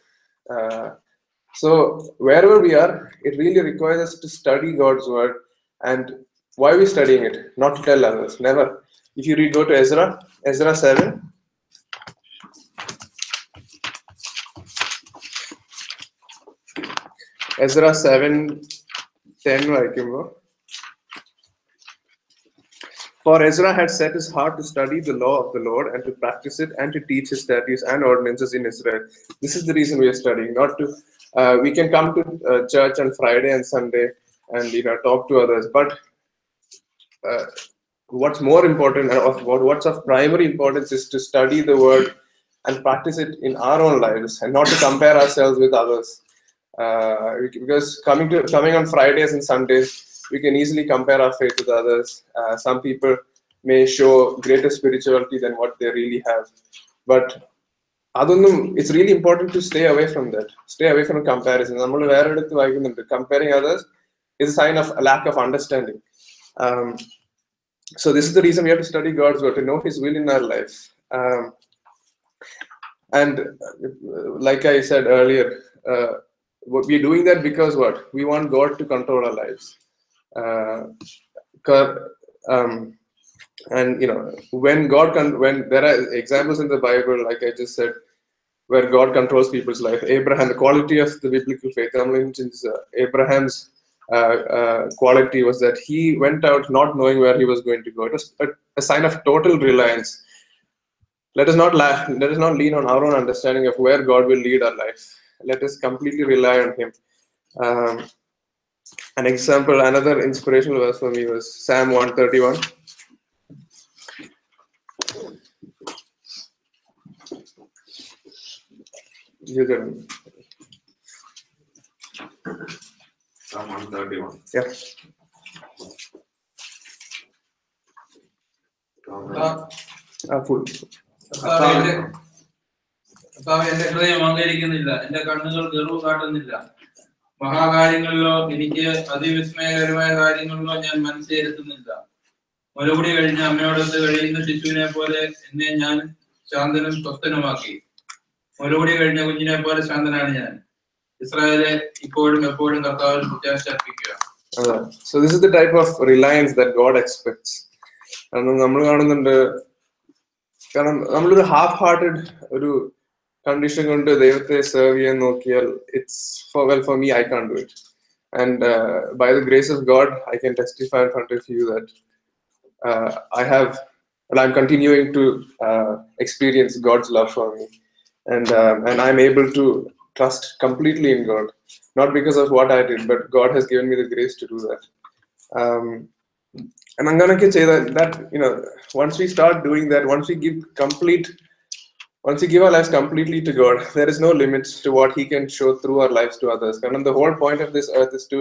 So wherever we are, it really requires us to study God's word. And why are we studying it? Not to tell others, never. If you go to Ezra 7. Ezra 7:10 For Ezra had set his heart to study the law of the Lord and to practice it and to teach His statutes and ordinances in Israel. This is the reason we are studying, not to. We can come to church on Friday and Sunday and talk to others, but what's more important, what's of primary importance, is to study the word and practice it in our own lives, and not to compare ourselves with others. Because coming on Fridays and Sundays, we can easily compare our faith with others. Some people may show greater spirituality than what they really have, but it's really important to stay away from that. Stay away from comparison. Comparing others is a sign of a lack of understanding. So this is the reason we have to study God's word, to know His will in our life. And like I said earlier, we're doing that because what? We want God to control our lives. And when there are examples in the Bible, like I just said, where God controls people's life. Abraham, the quality of the biblical faith, Abraham's quality was that he went out not knowing where he was going to go. It was a sign of total reliance. Let us not lean on our own understanding of where God will lead our life. Let us completely rely on Him. An example, another inspirational verse for me was Psalm 131. You can.
Psalm 131.
Yeah. Full.
എന്റെ ഹൃദയം അംഗീകരിക്കുന്നില്ല, എന്റെ കണ്ണുകൾ ഗർവ് കാട്ടുന്നില്ല. മഹാകാര്യങ്ങളിലോ എനിക്ക് അതിവിസ്മയകരമായ കാര്യങ്ങളിലോ ഞാൻ മനസ്സിരുത്തുന്നില്ല. മുലകുടി കഴിഞ്ഞ അമ്മയോടൊത്ത് കഴിയുന്ന ശിശുവിനെ പോലെ എന്നെ ഞാൻ ശാന്തനും സ്വസ്ഥനുമാക്കി. മുലകുടി കഴിഞ്ഞ കുഞ്ഞിനെ പോലെ ശാന്തനാണ് ഞാൻ. ഇസ്രായേലെ ഇപ്പോഴും എപ്പോഴും കർത്താവിൽ പ്രത്യാശ അർപ്പിക്കുക.
So this is the type of reliance that God expects. കാരണം നമ്മൾ കാണുന്നുണ്ട്, കാരണം നമ്മളൊരു ഹാഫ് ഹാർട്ടഡ് ഒരു കണ്ടീഷൻ കൊണ്ട് ദൈവത്തെ സെർവ് ചെയ്യാൻ നോക്കിയാൽ for me, I can't do it. And by the grace of God, I can testify in front of you that I'm continuing to experience God's love for me, and I'm able to trust completely in God, not because of what I did, but God has given me the grace to do that. And I'm gonna say that once we start doing that, once we give our lives completely to God, there is no limits to what He can show through our lives to others. And the whole point of this earth is to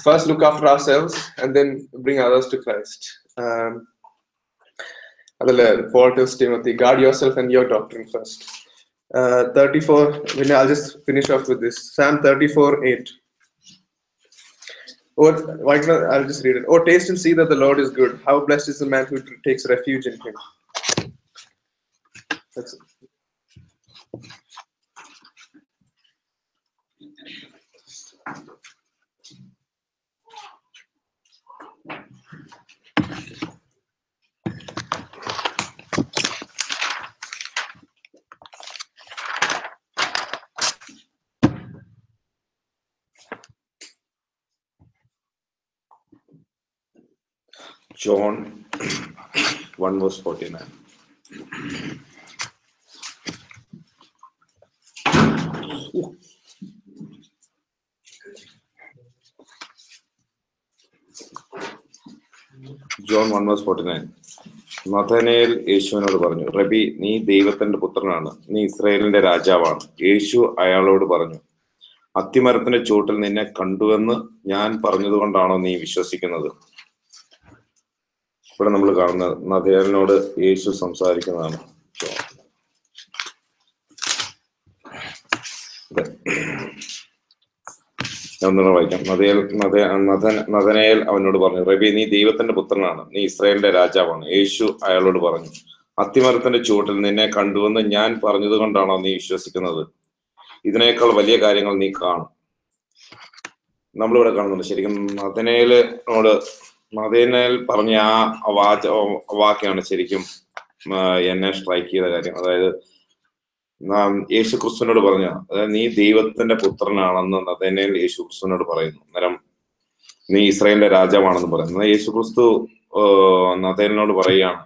first look after ourselves and then bring others to Christ. Paul tells Timothy, guard yourself and your doctrine first. 34, I'll just finish off with this. Psalm 34:8. I'll just read it. Oh, taste and see that the Lord is good. How blessed is the man who takes refuge in Him. That's it.
John 1:49. John 1:49. Nathanael യേശുവിനോട് പറഞ്ഞു, റബി, നീ ദൈവത്തിന്റെ പുത്രനാണ്, നീ ഇസ്രായേലിന്റെ രാജാവാണ്. യേശു അയാളോട് പറഞ്ഞു, അത്തിമരത്തിന്റെ ചുവട്ടിൽ നിന്നെ കണ്ടുവെന്ന് ഞാൻ പറഞ്ഞതുകൊണ്ടാണോ നീ വിശ്വസിക്കുന്നത്? ഇവിടെ നമ്മൾ കാണുന്നത് നഥനയേലിനോട് യേശു സംസാരിക്കുന്നതാണ്. ഒന്നുകൂടെ വായിക്കാം. നഥനയേൽ അവനോട് പറഞ്ഞു, റബി, നീ ദൈവത്തിന്റെ പുത്രനാണ്, നീ ഇസ്രായേലിന്റെ രാജാവാണ്. യേശു അയാളോട് പറഞ്ഞു, അത്തിമരത്തിന്റെ ചുവട്ടിൽ നിന്നെ കണ്ടുവെന്ന് ഞാൻ പറഞ്ഞത് കൊണ്ടാണോ നീ വിശ്വസിക്കുന്നത്? ഇതിനേക്കാൾ വലിയ കാര്യങ്ങൾ നീ കാണും. നമ്മളിവിടെ കാണുന്നുണ്ട്. ശരിക്കും നഥനയേൽ പറഞ്ഞ ആ വാക്യാണ് ശരിക്കും എന്നെ സ്ട്രൈക്ക് ചെയ്ത കാര്യം. അതായത് യേശു ക്രിസ്തുവിനോട് പറഞ്ഞ, അതായത് നീ ദൈവത്തിന്റെ പുത്രനാണെന്ന് നഥനയേൽ യേശു ക്രിസ്തുവിനോട് പറയുന്നു. അന്നേരം നീ ഇസ്രായേലിന്റെ രാജാവാണെന്ന് പറയുന്നു. യേശു ക്രിസ്തു നഥനയേലിനോട് പറയുകയാണ്,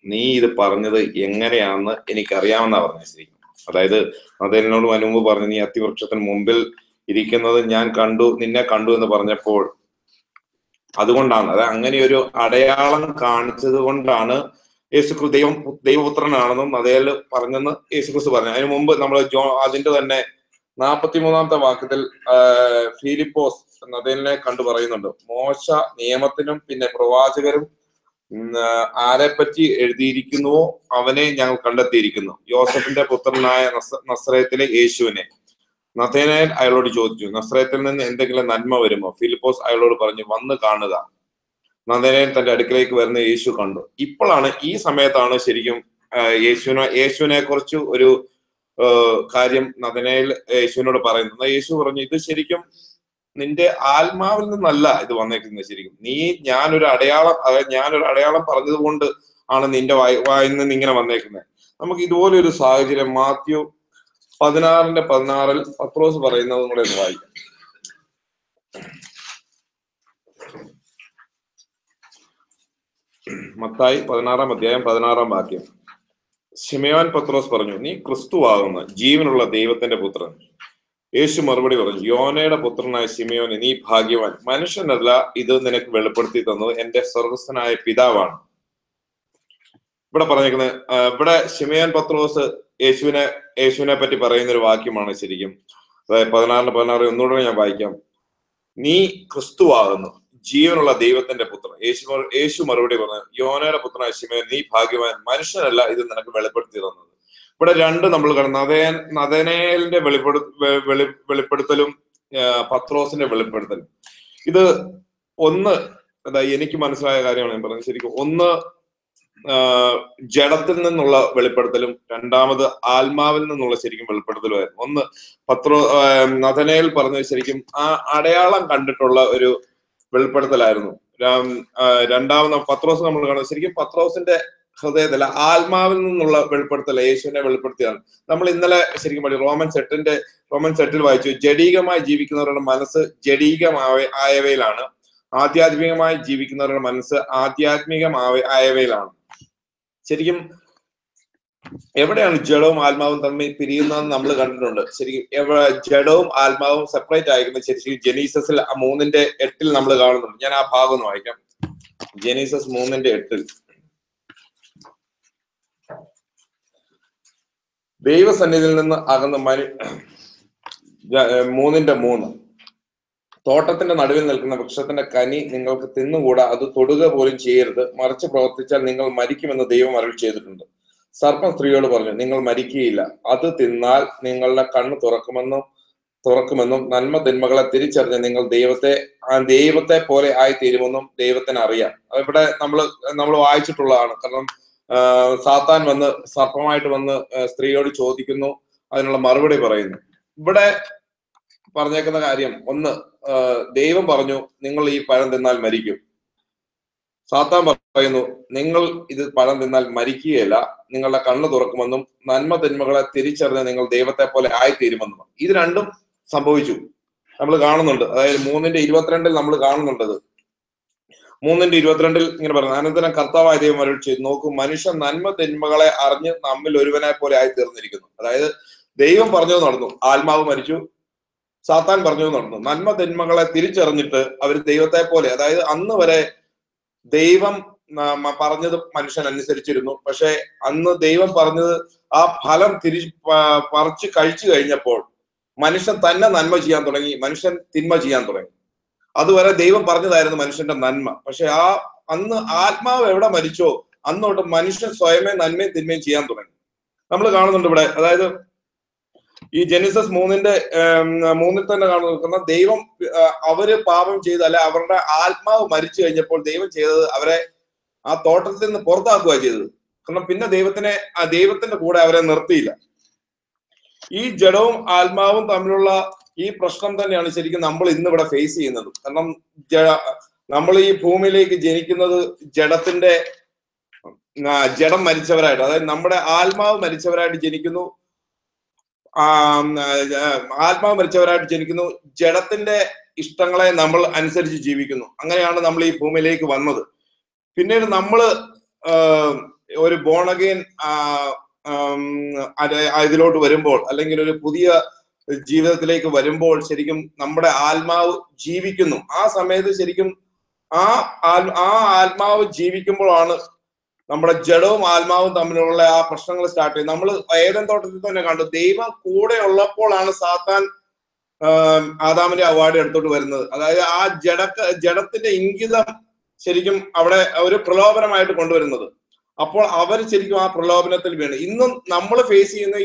നീ ഇത് പറഞ്ഞത് എങ്ങനെയാണെന്ന് എനിക്കറിയാമെന്നാ പറഞ്ഞത്. ശരിക്കും അതായത് നഥനയേലിനോട് മുൻപ് പറഞ്ഞു, നീ അത്തിവൃക്ഷത്തിന് മുമ്പിൽ ഇരിക്കുന്നത് ഞാൻ നിന്നെ കണ്ടു എന്ന് പറഞ്ഞപ്പോൾ അതുകൊണ്ടാണ്, അതായത് അങ്ങനെ ഒരു അടയാളം കാണിച്ചത് കൊണ്ടാണ് യേശുക്രിസ്തു ദൈവപുത്രനാണെന്നും നഥനയേൽ പറഞ്ഞെന്ന് യേശുക്രിസ്തു പറഞ്ഞു. അതിനു മുമ്പ് നമ്മൾ അതിന്റെ തന്നെ 43-ാമത്തെ വാക്യത്തിൽ ഫിലിപ്പോസ് നഥനയേലിനെ കണ്ടു പറയുന്നുണ്ട്, മോശ നിയമത്തിനും പിന്നെ പ്രവാചകരും ആരെപ്പറ്റി എഴുതിയിരിക്കുന്നുവോ അവനെ ഞങ്ങൾ കണ്ടെത്തിയിരിക്കുന്നു, യോസഫിന്റെ പുത്രനായ നസ്രയത്തിലെ യേശുവിനെ. നഥനയേൽ അയാളോട് ചോദിച്ചു, നസ്രയത്തിൽ നിന്ന് എന്തെങ്കിലും നന്മ വരുമോ? ഫിലിപ്പോസ് അയാളോട് പറഞ്ഞു, വന്ന് കാണുക.
നന്ദനയിൽ തന്റെ അടുക്കലേക്ക് വരുന്ന യേശു കണ്ടു. ഇപ്പോഴാണ് ഈ സമയത്താണ് ശരിക്കും യേശുവിനെ കുറിച്ച് ഒരു കാര്യം നന്ദനയിൽ യേശുവിനോട് പറയുന്നത്. യേശു പറഞ്ഞു, ഇത് ശരിക്കും നിന്റെ ആത്മാവിൽ നിന്നല്ല ഇത് വന്നേക്കുന്നത്. ശരിക്കും ഞാനൊരു അടയാളം പറഞ്ഞത് കൊണ്ട് ആണ് നിന്റെ വായിൽ നിന്ന് ഇങ്ങനെ വന്നേക്കുന്നത്. നമുക്ക് ഇതുപോലെ ഒരു സാഹചര്യം മാത്യു 16:16 പത്രോസ് പറയുന്നത് കൂടെ ഒന്ന് വായിക്കാം. മത്തായി 16:16 ശിമയോൻ പത്രോസ് പറഞ്ഞു, നീ ക്രിസ്തുവാകുന്ന ജീവനുള്ള ദൈവത്തിന്റെ പുത്രൻ. യേശു മറുപടി പറഞ്ഞു, യോനയുടെ പുത്രനായ ശിമയോനെ, നീ ഭാഗ്യവാൻ. മനുഷ്യനല്ല ഇത് നിനക്ക് വെളിപ്പെടുത്തി തന്നത്, എന്റെ സ്വർഗസ്ഥനായ പിതാവാണ്. ഇവിടെ പറഞ്ഞേക്കുന്നത്, ഇവിടെ ശിമയോൻ പത്രോസ് യേശുവിനെ പറ്റി പറയുന്ന ഒരു വാക്യമാണ് ശരിക്കും. അതായത് 16:16 ഒന്നുകൂടെ ഞാൻ വായിക്കാം. നീ ക്രിസ്തുവാകുന്നു ജീവനുള്ള ദൈവത്തിന്റെ പുത്രൻ. യേശു മറുപടി പറഞ്ഞു, യോനയുടെ പുത്രനായ ശിമയോൻ, നീ ഭാഗ്യവാൻ. മനുഷ്യനല്ല ഇത് നിനക്ക് വെളിപ്പെടുത്തി തന്നത്. ഇവിടെ രണ്ട് നമ്മൾ കാണുന്നത്, നദനേലിന്റെ വെളിപ്പെടുത്തലും പത്രോസിന്റെ വെളിപ്പെടുത്തലും. ഇത് ഒന്ന് എനിക്ക് മനസ്സിലായ കാര്യമാണ് ഞാൻ പറഞ്ഞത്. ശരിക്കും ഒന്ന് ജഡത്തിൽ നിന്നുള്ള വെളിപ്പെടുത്തലും, രണ്ടാമത് ആത്മാവിൽ നിന്നുള്ള ശരിക്കും വെളിപ്പെടുത്തലുമായിരുന്നു. ഒന്ന് നദനേൽ പറഞ്ഞത് ശരിക്കും ആ അടയാളം കണ്ടിട്ടുള്ള ഒരു വെളിപ്പെടുത്തലായിരുന്നു. രണ്ടാമത് പത്രോസ് നമ്മൾ കാണുന്നത് ശരിക്കും പത്രോസിന്റെ ഹൃദയത്തില ആത്മാവിൽ നിന്നുള്ള വെളിപ്പെടുത്തൽ യേശുവിനെ വെളിപ്പെടുത്തിയാണ്. നമ്മൾ ഇന്നലെ ശരിക്കും പഠിക്കും റോമൻസ് 8 വായിച്ചു, ജഡീകമായി ജീവിക്കുന്നവരുടെ മനസ്സ് ജഡീകമായവയിലാണ്, ആധ്യാത്മികമായി ജീവിക്കുന്നവരുടെ മനസ്സ് ആധ്യാത്മികമായവയിലാണ്. ശരിക്കും എവിടെയാണ് ജഡവും ആത്മാവും തമ്മിൽ പിരിയുന്നതെന്ന് നമ്മൾ കണ്ടിട്ടുണ്ട്. ശരിക്കും ജഡവും ആത്മാവും സെപ്പറേറ്റ് ആയിരിക്കുന്നത് ശരിക്കും ജെനീസസിൽ 3:8 നമ്മൾ കാണുന്നുണ്ട്. ഞാൻ ആ ഭാഗം ഒന്ന് വായിക്കാം. ജെനീസസ് 3:8 ദൈവസന്നിധിയിൽ നിന്ന് അകന്ന് 3:3 തോട്ടത്തിന്റെ നടുവിൽ നിൽക്കുന്ന വൃക്ഷത്തിന്റെ കനി നിങ്ങൾക്ക് തിന്നുകൂടാ, അത് തൊടുക പോലും ചെയ്യരുത്, മറിച്ച് പ്രവർത്തിച്ചാൽ നിങ്ങൾ മരിക്കുമെന്ന് ദൈവം അരുളി ചെയ്തിട്ടുണ്ട്. സർപ്പം സ്ത്രീയോട് പറഞ്ഞു, നിങ്ങൾ മരിക്കുകയില്ല, അത് തിന്നാൽ നിങ്ങളുടെ കണ്ണ് തുറക്കുമെന്നും നന്മ തിന്മകളെ തിരിച്ചറിഞ്ഞ് നിങ്ങൾ ദൈവത്തെ പോലെ ആയിത്തീരുമെന്നും ദൈവത്തിന് അറിയാം. ഇവിടെ നമ്മൾ വായിച്ചിട്ടുള്ളതാണ്. കാരണം സാത്താൻ സർപ്പമായിട്ട് വന്ന് സ്ത്രീയോട് ചോദിക്കുന്നു, അതിനുള്ള മറുപടി പറയുന്നു. ഇവിടെ പറഞ്ഞേക്കുന്ന കാര്യം ഒന്ന്, ദൈവം പറഞ്ഞു നിങ്ങൾ ഈ പഴം തിന്നാൽ മരിക്കും. സാത്താൻ പറയുന്നു നിങ്ങൾ ഇത് പഴം തിന്നാൽ മരിക്കുകയല്ല, നിങ്ങളുടെ കണ്ണ് തുറക്കുമെന്നും നന്മ തിന്മകളെ തിരിച്ചറിഞ്ഞ് നിങ്ങൾ ദൈവത്തെ പോലെ ആയിത്തീരുമെന്നും. ഇത് രണ്ടും സംഭവിച്ചു നമ്മൾ കാണുന്നുണ്ട്. അതായത് 3:22 നമ്മൾ കാണുന്നുണ്ടത്. 3:22 ഇങ്ങനെ പറയുന്നത്, അനന്തരം കർത്താവായ ദൈവം അരുളി ചെയ്തു, നോക്കൂ, മനുഷ്യൻ നന്മ തിന്മകളെ അറിഞ്ഞ് നമ്മിൽ ഒരുവനെ പോലെ ആയി തീർന്നിരിക്കുന്നു. അതായത് ദൈവം പറഞ്ഞത് നടന്നു, ആത്മാവ് മരിച്ചു. സാത്താൻ പറഞ്ഞത് നടന്നു. നന്മ തിന്മകളെ തിരിച്ചറിഞ്ഞിട്ട് അവർ ദൈവത്തെ പോലെ, അതായത് അന്ന് വരെ ദൈവം പറഞ്ഞത് മനുഷ്യൻ അനുസരിച്ചിരുന്നു. പക്ഷെ അന്ന് ദൈവം പറഞ്ഞത് ആ ഫലം പറിച്ച് കഴിച്ചു കഴിഞ്ഞപ്പോൾ മനുഷ്യൻ തന്നെ നന്മ ചെയ്യാൻ തുടങ്ങി, മനുഷ്യൻ തിന്മ ചെയ്യാൻ തുടങ്ങി. അതുവരെ ദൈവം പറഞ്ഞതായിരുന്നു മനുഷ്യന്റെ നന്മ. പക്ഷെ അന്ന് ആത്മാവ് എവിടെ മരിച്ചോ അന്നോട്ട് മനുഷ്യൻ സ്വയമേ നന്മയും തിന്മയും ചെയ്യാൻ തുടങ്ങി. നമ്മൾ കാണുന്നുണ്ട് ഇവിടെ. അതായത് ഈ ജെനീസസ് 3:3 തന്നെ കാണുന്ന ദൈവം അവര് പാപം ചെയ്ത്, അല്ലെ അവരുടെ ആത്മാവ് മരിച്ചു കഴിഞ്ഞപ്പോൾ ദൈവം ചെയ്തത് അവരെ ആ തോട്ടത്തിൽ നിന്ന് പുറത്താക്കുക ചെയ്തത്. കാരണം പിന്നെ ദൈവത്തിന്റെ കൂടെ അവരെ നിർത്തിയില്ല. ഈ ജഡവും ആത്മാവും തമ്മിലുള്ള ഈ പ്രശ്നം തന്നെയാണ് ശരിക്കും നമ്മൾ ഇന്നിവിടെ ഫേസ് ചെയ്യുന്നത്. കാരണം നമ്മൾ ഈ ഭൂമിയിലേക്ക് ജനിക്കുന്നത് ജഡം മരിച്ചവരായിട്ട്, അതായത് നമ്മുടെ ആത്മാവ് മരിച്ചവരായിട്ട് ജനിക്കുന്നു. ആത്മാവ് മരിച്ചവരായിട്ട് ജനിക്കുന്നു. ജഡത്തിന്റെ ഇഷ്ടങ്ങളെ നമ്മൾ അനുസരിച്ച് ജീവിക്കുന്നു. അങ്ങനെയാണ് നമ്മൾ ഈ ഭൂമിയിലേക്ക് വന്നത്. പിന്നീട് നമ്മൾ ഒരു ബോൺ അഗെയിൻ ഇതിലോട്ട് വരുമ്പോൾ, അല്ലെങ്കിൽ ഒരു പുതിയ ജീവിതത്തിലേക്ക് വരുമ്പോൾ ശരിക്കും നമ്മുടെ ആത്മാവ് ജീവിക്കുന്നു. ആ സമയത്ത് ശരിക്കും ആ ആത്മാവ് ജീവിക്കുമ്പോഴാണ് നമ്മുടെ ജഡവും ആത്മാവും തമ്മിലുള്ള ആ പ്രശ്നങ്ങൾ സ്റ്റാർട്ട് ചെയ്യും. നമ്മൾ ഏദൻ തോട്ടത്തിൽ തന്നെ കണ്ടു, ദൈവം കൂടെ ഉള്ളപ്പോഴാണ് സാത്താൻ ആദാമിന്റെ അവാർഡ് എടുത്തോട്ട് വരുന്നത്. അതായത് ആ ജഡത്തിന്റെ ഇംഗിതം ശരിക്കും അവിടെ ഒരു പ്രലോഭനമായിട്ട് കൊണ്ടുവരുന്നത്. അപ്പോൾ അവർ ശരിക്കും ആ പ്രലോഭനത്തിൽ വീണ് ഇന്നും നമ്മൾ ഫേസ് ചെയ്യുന്ന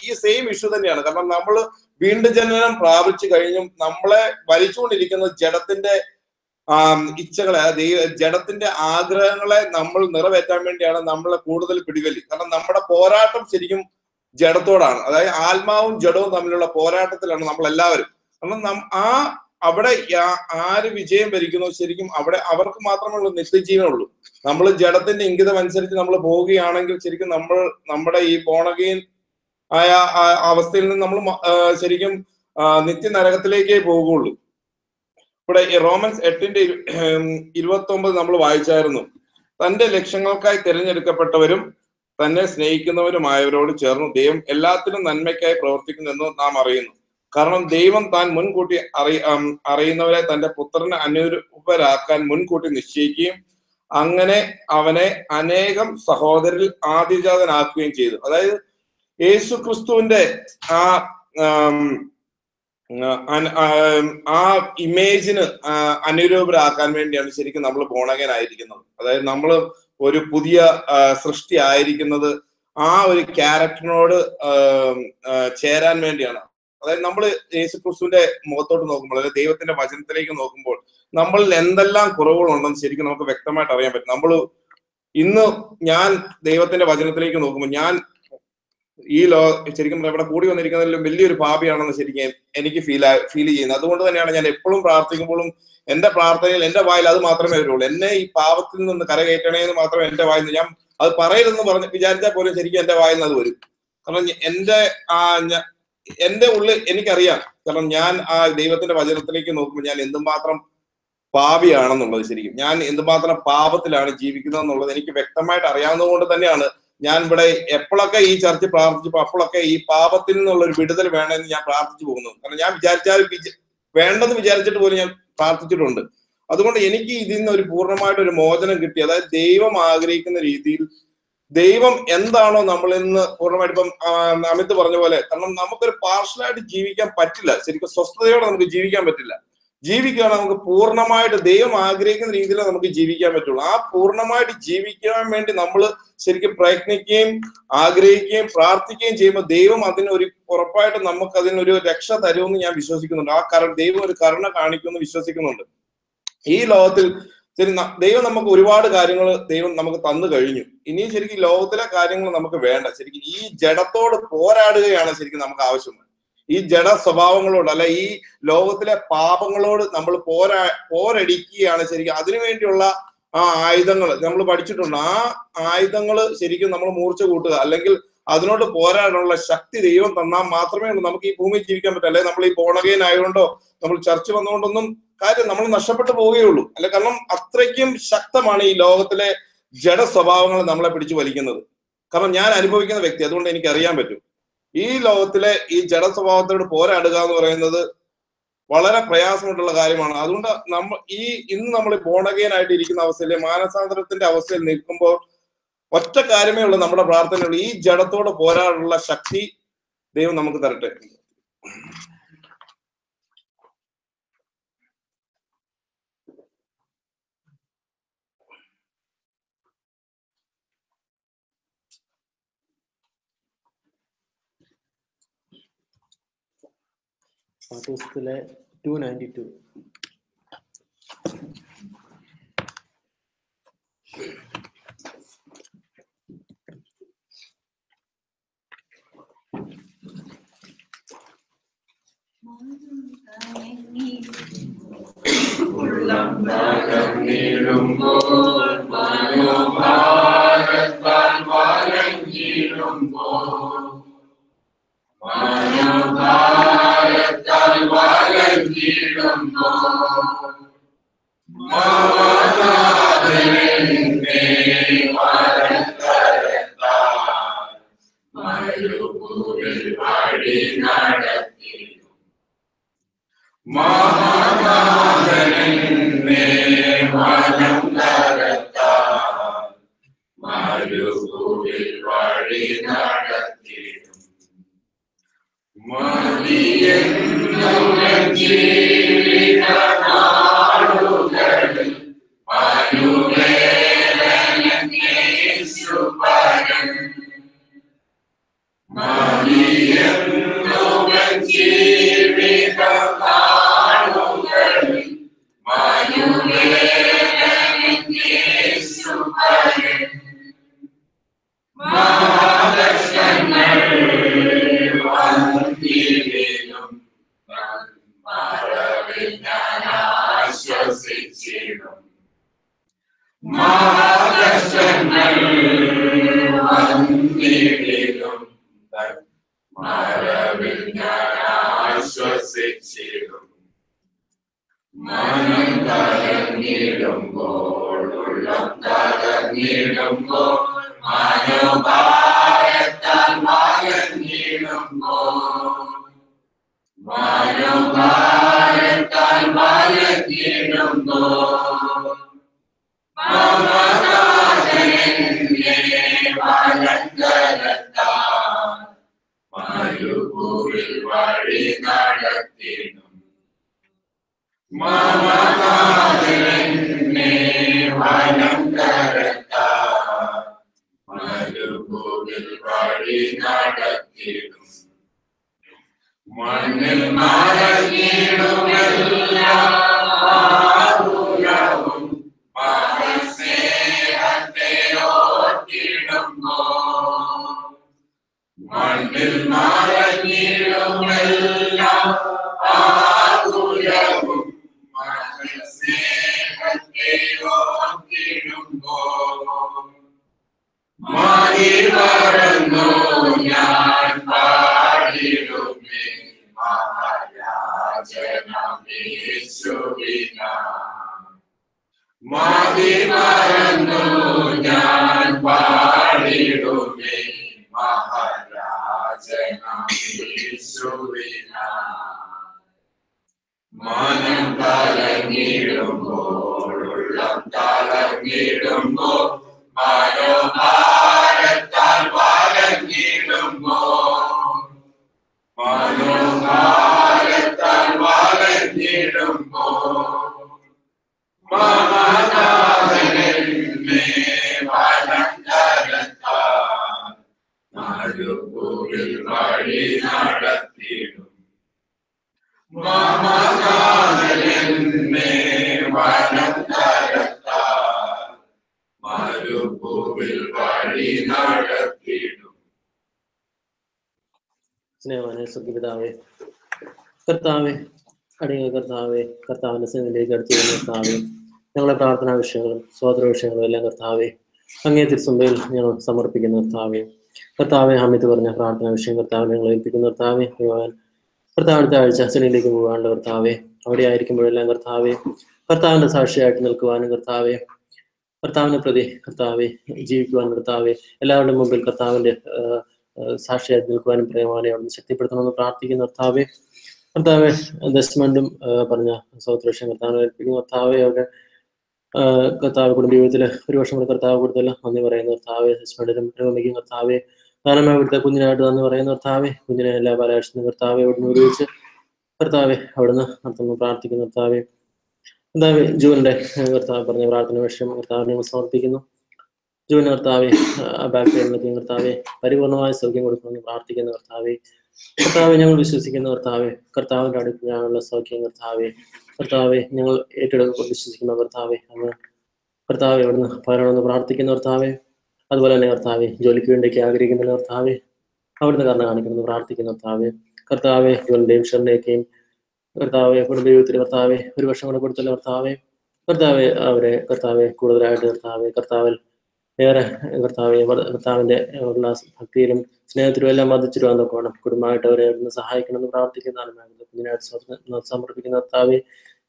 ഈ സെയിം ഇഷ്യൂ തന്നെയാണ്. കാരണം നമ്മൾ വീണ്ടും ജനനം പ്രാപിച്ചു കഴിഞ്ഞും നമ്മളെ വലിച്ചുകൊണ്ടിരിക്കുന്ന ജഡത്തിന്റെ ഇച്ഛകളെ ജഡത്തിന്റെ ആഗ്രഹങ്ങളെ നമ്മൾ നിറവേറ്റാൻ വേണ്ടിയാണ് നമ്മളെ കൂടുതൽ പിടിവലി. കാരണം നമ്മുടെ പോരാട്ടം ശരിക്കും ജഡത്തോടാണ്. അതായത് ആത്മാവും ജഡവും തമ്മിലുള്ള പോരാട്ടത്തിലാണ് നമ്മൾ എല്ലാവരും. കാരണം അവിടെ ആര് വിജയം ഭരിക്കുന്നു ശരിക്കും അവിടെ അവർക്ക് മാത്രമേ നിത്യജീവനുള്ളൂ. നമ്മൾ ജഡത്തിന്റെ ഇംഗിതം അനുസരിച്ച് നമ്മൾ പോവുകയാണെങ്കിൽ ശരിക്കും നമ്മുടെ ഈ ബോണഗെയിൻ ആയ അവസ്ഥയിൽ നിന്ന് നമ്മൾ ശരിക്കും നിത്യനരകത്തിലേക്കേ പോകുള്ളൂ. ഇവിടെ റോമൻസ് 8:29 നമ്മൾ വായിച്ചായിരുന്നു. തന്റെ ലക്ഷ്യങ്ങൾക്കായി തിരഞ്ഞെടുക്കപ്പെട്ടവരും തന്നെ സ്നേഹിക്കുന്നവരുമായവരോട് ചേർന്ന് ദൈവം എല്ലാത്തിനും നന്മയ്ക്കായി പ്രവർത്തിക്കുന്നെന്ന് നാം അറിയുന്നു. കാരണം ദൈവം താൻ മുൻകൂട്ടി അറിയുന്നവരെ തന്റെ പുത്രനെ അനുരൂപരാക്കാൻ മുൻകൂട്ടി നിശ്ചയിക്കുകയും അങ്ങനെ അവനെ അനേകം സഹോദരിൽ ആദിജാതനാക്കുകയും ചെയ്തു. അതായത് യേശു ക്രിസ്തുവിന്റെ ആ ഇമേജിന് അനുരൂപരാക്കാൻ വേണ്ടിയാണ് ശരിക്കും നമ്മൾ ബോണഗനായിരിക്കുന്നത്. അതായത് നമ്മൾ ഒരു പുതിയ സൃഷ്ടി ആയിരിക്കുന്നത് ആ ഒരു ക്യാരക്ടറിനോട് ചേരാൻ വേണ്ടിയാണ്. അതായത് നമ്മൾ യേശു ക്രിസ്തുവിന്റെ മുഖത്തോട്ട് നോക്കുമ്പോൾ, അതായത് ദൈവത്തിന്റെ വചനത്തിലേക്ക് നോക്കുമ്പോൾ നമ്മളിൽ എന്തെല്ലാം കുറവുകളുണ്ടെന്ന് ശരിക്കും നമുക്ക് വ്യക്തമായിട്ട് അറിയാൻ പറ്റും. ഞാൻ ദൈവത്തിന്റെ വചനത്തിലേക്ക് നോക്കുമ്പോൾ ഞാൻ ഈ ശരിക്കും ഇവിടെ കൂടി വന്നിരിക്കുന്നതിലും വലിയൊരു പാപിയാണെന്ന് ശരിക്കും എനിക്ക് ഫീൽ ചെയ്യുന്നത്. അതുകൊണ്ട് തന്നെയാണ് ഞാൻ എപ്പോഴും പ്രാർത്ഥിക്കുമ്പോഴും എന്റെ പ്രാർത്ഥനയിൽ എന്റെ വായിൽ അത് മാത്രമേ വരുള്ളൂ. എന്നെ ഈ പാപത്തിൽ നിന്ന് കരകയറ്റണേ എന്ന് മാത്രമേ എന്റെ വായിൽ നിന്ന്, ഞാൻ അത് പറയരുതെന്ന് വിചാരിച്ചാൽ പോലും ശരിക്കും എന്റെ വായിൽ നിന്ന് അത് വരും. കാരണം എന്റെ ഉള്ളിൽ എനിക്കറിയാം. കാരണം ഞാൻ ആ ദൈവത്തിന്റെ വചനത്തിലേക്ക് നോക്കുമ്പോൾ ഞാൻ എന്തുമാത്രം പാപിയാണെന്നുള്ളത്, ശരിക്കും ഞാൻ എന്തുമാത്രം പാപത്തിലാണ് ജീവിക്കുന്നത് എന്നുള്ളത് എനിക്ക് വ്യക്തമായിട്ട് അറിയാവുന്നത് കൊണ്ട് തന്നെയാണ് ഞാൻ ഇവിടെ എപ്പോഴൊക്കെ ഈ ചർച്ച പ്രാർത്ഥിച്ചപ്പോൾ അപ്പോഴൊക്കെ ഈ പാപത്തിൽ നിന്നുള്ള ഒരു വിടുതൽ വേണമെന്ന് ഞാൻ പ്രാർത്ഥിച്ചു പോകുന്നു. കാരണം ഞാൻ വേണ്ടെന്ന് വിചാരിച്ചിട്ട് പോലും ഞാൻ പ്രാർത്ഥിച്ചിട്ടുണ്ട്. അതുകൊണ്ട് എനിക്ക് ഇതിൽ നിന്ന് ഒരു പൂർണ്ണമായിട്ടൊരു മോചനം കിട്ടി. അതായത് ദൈവം ആഗ്രഹിക്കുന്ന രീതിയിൽ ദൈവം എന്താണോ നമ്മളിൽ നിന്ന് പൂർണ്ണമായിട്ട്, ഇപ്പം അമിത് പറഞ്ഞ പോലെ, കാരണം നമുക്കൊരു പാർഷ്യലായിട്ട് ജീവിക്കാൻ പറ്റില്ല. ശരിക്കും സ്വസ്ഥതയോടെ നമുക്ക് ജീവിക്കാൻ പറ്റില്ല. ജീവിക്കുകയാണ് നമുക്ക് പൂർണ്ണമായിട്ട് ദൈവം ആഗ്രഹിക്കുന്ന രീതിയിൽ നമുക്ക് ജീവിക്കാൻ പറ്റുള്ളൂ. ആ പൂർണ്ണമായിട്ട് ജീവിക്കാൻ വേണ്ടി നമ്മൾ ശരിക്കും പ്രയത്നിക്കുകയും ആഗ്രഹിക്കുകയും പ്രാർത്ഥിക്കുകയും ചെയ്യുമ്പോൾ ദൈവം ഉറപ്പായിട്ട് നമുക്ക് അതിനൊരു രക്ഷ തരുമെന്ന് ഞാൻ വിശ്വസിക്കുന്നുണ്ട്. ദൈവം ഒരു കരുണ കാണിക്കുമെന്ന് വിശ്വസിക്കുന്നുണ്ട്. ഈ ലോകത്തിൽ ദൈവം നമുക്ക് ഒരുപാട് കാര്യങ്ങൾ ദൈവം നമുക്ക് തന്നു കഴിഞ്ഞു. ഇനിയും ശരിക്കും ലോകത്തിലെ കാര്യങ്ങൾ നമുക്ക് വേണ്ട. ശരിക്കും ഈ ജഡത്തോട് പോരാടുകയാണ് ശരിക്കും നമുക്ക് ആവശ്യം. ഈ ജഡ സ്വഭാവങ്ങളോട് അല്ല ഈ ലോകത്തിലെ പാപങ്ങളോട് നമ്മൾ പോരടിക്കുകയാണ് ശരിക്കും. അതിനുവേണ്ടിയുള്ള ആ ആയുധങ്ങൾ നമ്മൾ പഠിച്ചിട്ടുണ്ട്. ആ ആയുധങ്ങൾ ശരിക്കും നമ്മൾ മൂർച്ച കൂട്ടുക, അല്ലെങ്കിൽ അതിനോട് പോരാടാനുള്ള ശക്തി ദൈവം തന്നാൽ മാത്രമേ നമുക്ക് ഈ ഭൂമിയിൽ ജീവിക്കാൻ പറ്റൂ. അല്ലെങ്കിൽ നമ്മൾ ഈ ബോണഗെയിൻ ആയതുകൊണ്ടോ നമ്മൾ ചർച്ച വന്നുകൊണ്ടൊന്നും കാര്യം നമ്മൾ നഷ്ടപ്പെട്ടു പോവുകയുള്ളൂ. അല്ലെ, കാരണം അത്രയ്ക്കും ശക്തമാണ് ഈ ലോകത്തിലെ ജഡ സ്വഭാവങ്ങൾ നമ്മളെ പിടിച്ചു വലിക്കുന്നത്. കാരണം ഞാൻ അനുഭവിക്കുന്ന വ്യക്തി, അതുകൊണ്ട് എനിക്ക് അറിയാൻ പറ്റും. ഈ ലോകത്തിലെ ഈ ജഡ സ്വഭാവത്തോട് പോരാടുക എന്ന് പറയുന്നത് വളരെ പ്രയാസമായിട്ടുള്ള കാര്യമാണ്. അതുകൊണ്ട് ഇന്ന് നമ്മൾ ബോണഗെയിൻ ആയിട്ട് ഇരിക്കുന്ന അവസ്ഥയിൽ, മാനസാന്തരത്തിന്റെ അവസ്ഥയിൽ നിൽക്കുമ്പോൾ ഒറ്റ കാര്യമേ ഉള്ളൂ നമ്മുടെ പ്രാർത്ഥനയുള്ളൂ: ഈ ജഡത്തോട് പോരാടാനുള്ള ശക്തി ദൈവം നമുക്ക് തരട്ടെ.
പാഠപുസ്തകത്തിലെ 292.
ജീവിതം കീഴിലും മറവിൽ ഞാൻ ആശ്വസിച്ചിടും. മഹാകഷ്ടങ്ങൾ വന്നിടിലും മറവിൽ ഞാൻ ആശ്വസിച്ചിടും. മനം കലങ്ങിടുമ്പോൾ ഉള്ളം കലങ്ങിടുമ്പോൾ മനോഭാരത്താൽ വലഞ്ഞിടുമ്പോൾ മമനാഥനെന്നെ വലങ്കരത്താൽ മരുഭൂവിൽ വഴി നടത്തിടും. മമനാഥനെന്നെ വലങ്കരത്താൽ മരുഭൂവിൽ വഴി നടത്തിടും. മണ്ണിൽ മറഞ്ഞിടുമെല്ലാം ആകുലവും മഹത്സ്നേഹത്തെ ഓർത്തിടുമ്പോൾ. മണ്ണിൽ മറഞ്ഞിടുമെല്ലാം ആകുലവും മഹത്സ്നേഹത്തെ ഓർത്തിടുമ്പോൾ. മതി മറന്നു ഞാൻ പാടിടുമേ മഹാരാജനേശുവിനാം. മതി മറന്നു ഞാൻ പാടിടുമേ മഹാരാജനേശുവിനാം. മനം കലങ്ങിടുമ്പോൾ ഉള്ളം കലങ്ങിടുമ്പോൾ മനോഭാരത്താൽ വലഞ്ഞിടുമ്പോൾ മമനാഥനെന്നെ വലങ്കരത്താൽ മരുഭൂവിൽ വഴി നടത്തിടും. മമനാഥനെന്നെ വലങ്കരത്താൽ മരുഭൂവിൽ വഴി നടത്തിടും.
സ്നേഹവാനെ സ്വർഗ്ഗപിതാവേ, കർത്താവെ, അടിയങ്ങൾ കർത്താവെ, കർത്താവിന്റെ സന്നിധിയിലേക്ക് അടുത്തു വരുന്ന കർത്താവെ, ഞങ്ങളെ പ്രാർത്ഥനാ വിഷയങ്ങളും സ്വതന്ത്ര വിഷയങ്ങളും എല്ലാം കർത്താവെ അങ്ങേ തിരുസഭയിൽ ഞങ്ങൾ സമർപ്പിക്കുന്ന കർത്താവെ, കർത്താവെ ഹമിത്ത് പറഞ്ഞ പ്രാർത്ഥനാ വിഷയം കർത്താവിനെ ഞങ്ങൾ ഏൽപ്പിക്കുന്ന കർത്താവെ, കർത്താവിടുത്ത ആഴ്ച സെനിലേക്ക് പോകാനുള്ള കർത്താവെ, അവിടെ ആയിരിക്കുമ്പോഴെല്ലാം കർത്താവെ കർത്താവിന്റെ സാക്ഷിയായിട്ട് നിൽക്കുവാനും കർത്താവെ, കർത്താവിനെ പ്രതി കർത്താവെ ജീവിക്കുവാനും കർത്താവെ എല്ലാവരുടെയും മുമ്പിൽ കർത്താവിന്റെ സാക്ഷിയായിട്ട് നിൽക്കുവാനും പ്രേമാനെ അവിടുന്ന് ശക്തിപ്പെടുത്തണമെന്ന് പ്രാർത്ഥിക്കുന്ന കർത്താവെ, കർത്താവെ ദസ്മണ്ടും പറഞ്ഞ സൗത്രേഷൻ കർത്താവിനെ ഏൽപ്പിക്കുന്ന കർത്താവെ, അവരുടെ കർത്താവ് കുടുംബ ജീവിതത്തിൽ ഒരു വർഷം കൂടെ കർത്താവ് കൊടുത്തല്ല നന്ദി പറയുന്ന കർത്താവെ, ഹസ്ബൻഡിനും പ്രേമിക്കും കർത്താവെ, കാലമായി ഇവിടുത്തെ കുഞ്ഞിനായിട്ട് നന്ദി പറയുന്ന കർത്താവെ, കുഞ്ഞിനെ എല്ലാ പരാഴ്ചയും കർത്താവെ അവിടുന്ന് ഉപയോഗിച്ച് കർത്താവെ അവിടുന്ന് നടത്തുന്നു പ്രാർത്ഥിക്കുന്ന കർത്താവെ, കർത്താവെ ജൂവിന്റെ കർത്താവ് പറഞ്ഞ പ്രാർത്ഥന വിഷയം കർത്താവിനെ സമർപ്പിക്കുന്നു. ജൂവിന് കർത്താവെ ബാക്ക് പെയിനിലെത്തിയും കർത്താവെ പരിപൂർണമായ സൗഖ്യം കൊടുക്കുമെന്ന് പ്രാർത്ഥിക്കുന്ന കർത്താവെ, കർത്താവെ ഞങ്ങൾ വിശ്വസിക്കുന്ന കർത്താവെ, കർത്താവിന്റെ അടുത്ത് ഞാനുള്ള സൗഖ്യം കർത്താവെ, കർത്താവെ ഞങ്ങൾ ഏറ്റെടുക്കുക വിശ്വസിക്കുന്ന കർത്താവെ, അങ്ങ് കർത്താവെ അവിടുന്ന് പകരണമെന്ന് പ്രാർത്ഥിക്കുന്ന കർത്താവെ, അതുപോലെ തന്നെ കർത്താവെ ജോലിക്ക് വേണ്ടിയൊക്കെ ആഗ്രഹിക്കുന്ന കർത്താവെ അവിടുന്ന് കാരണം കാണിക്കണമെന്ന് പ്രാർത്ഥിക്കുന്ന കർത്താവെ, കർത്താവെ ജോലിന്റെയും ഷറിന്റെയൊക്കെയും കർത്താവെ കുടുംബ ജീവിതത്തിൽ കർത്താവെ ഒരു വർഷം കൂടെ കൊടുത്തല്ലോ കർത്താവെ, കർത്താവെ അവരെ കർത്താവെ കൂടുതലായിട്ട് കർത്താവെ കർത്താവിൽ ഏറെ കർത്താവെ കർത്താവിന്റെ ഉള്ള ഭക്തിയിലും സ്നേഹത്തിലും എല്ലാം വർദ്ധിച്ചിരുവാൻ നോക്കണം. കുടുംബമായിട്ട് അവരെ അവിടുന്ന് സഹായിക്കണമെന്ന് പ്രാർത്ഥിക്കുന്നതാണ്. കുഞ്ഞിനായിട്ട് സമർപ്പിക്കുന്ന കർത്താവെ,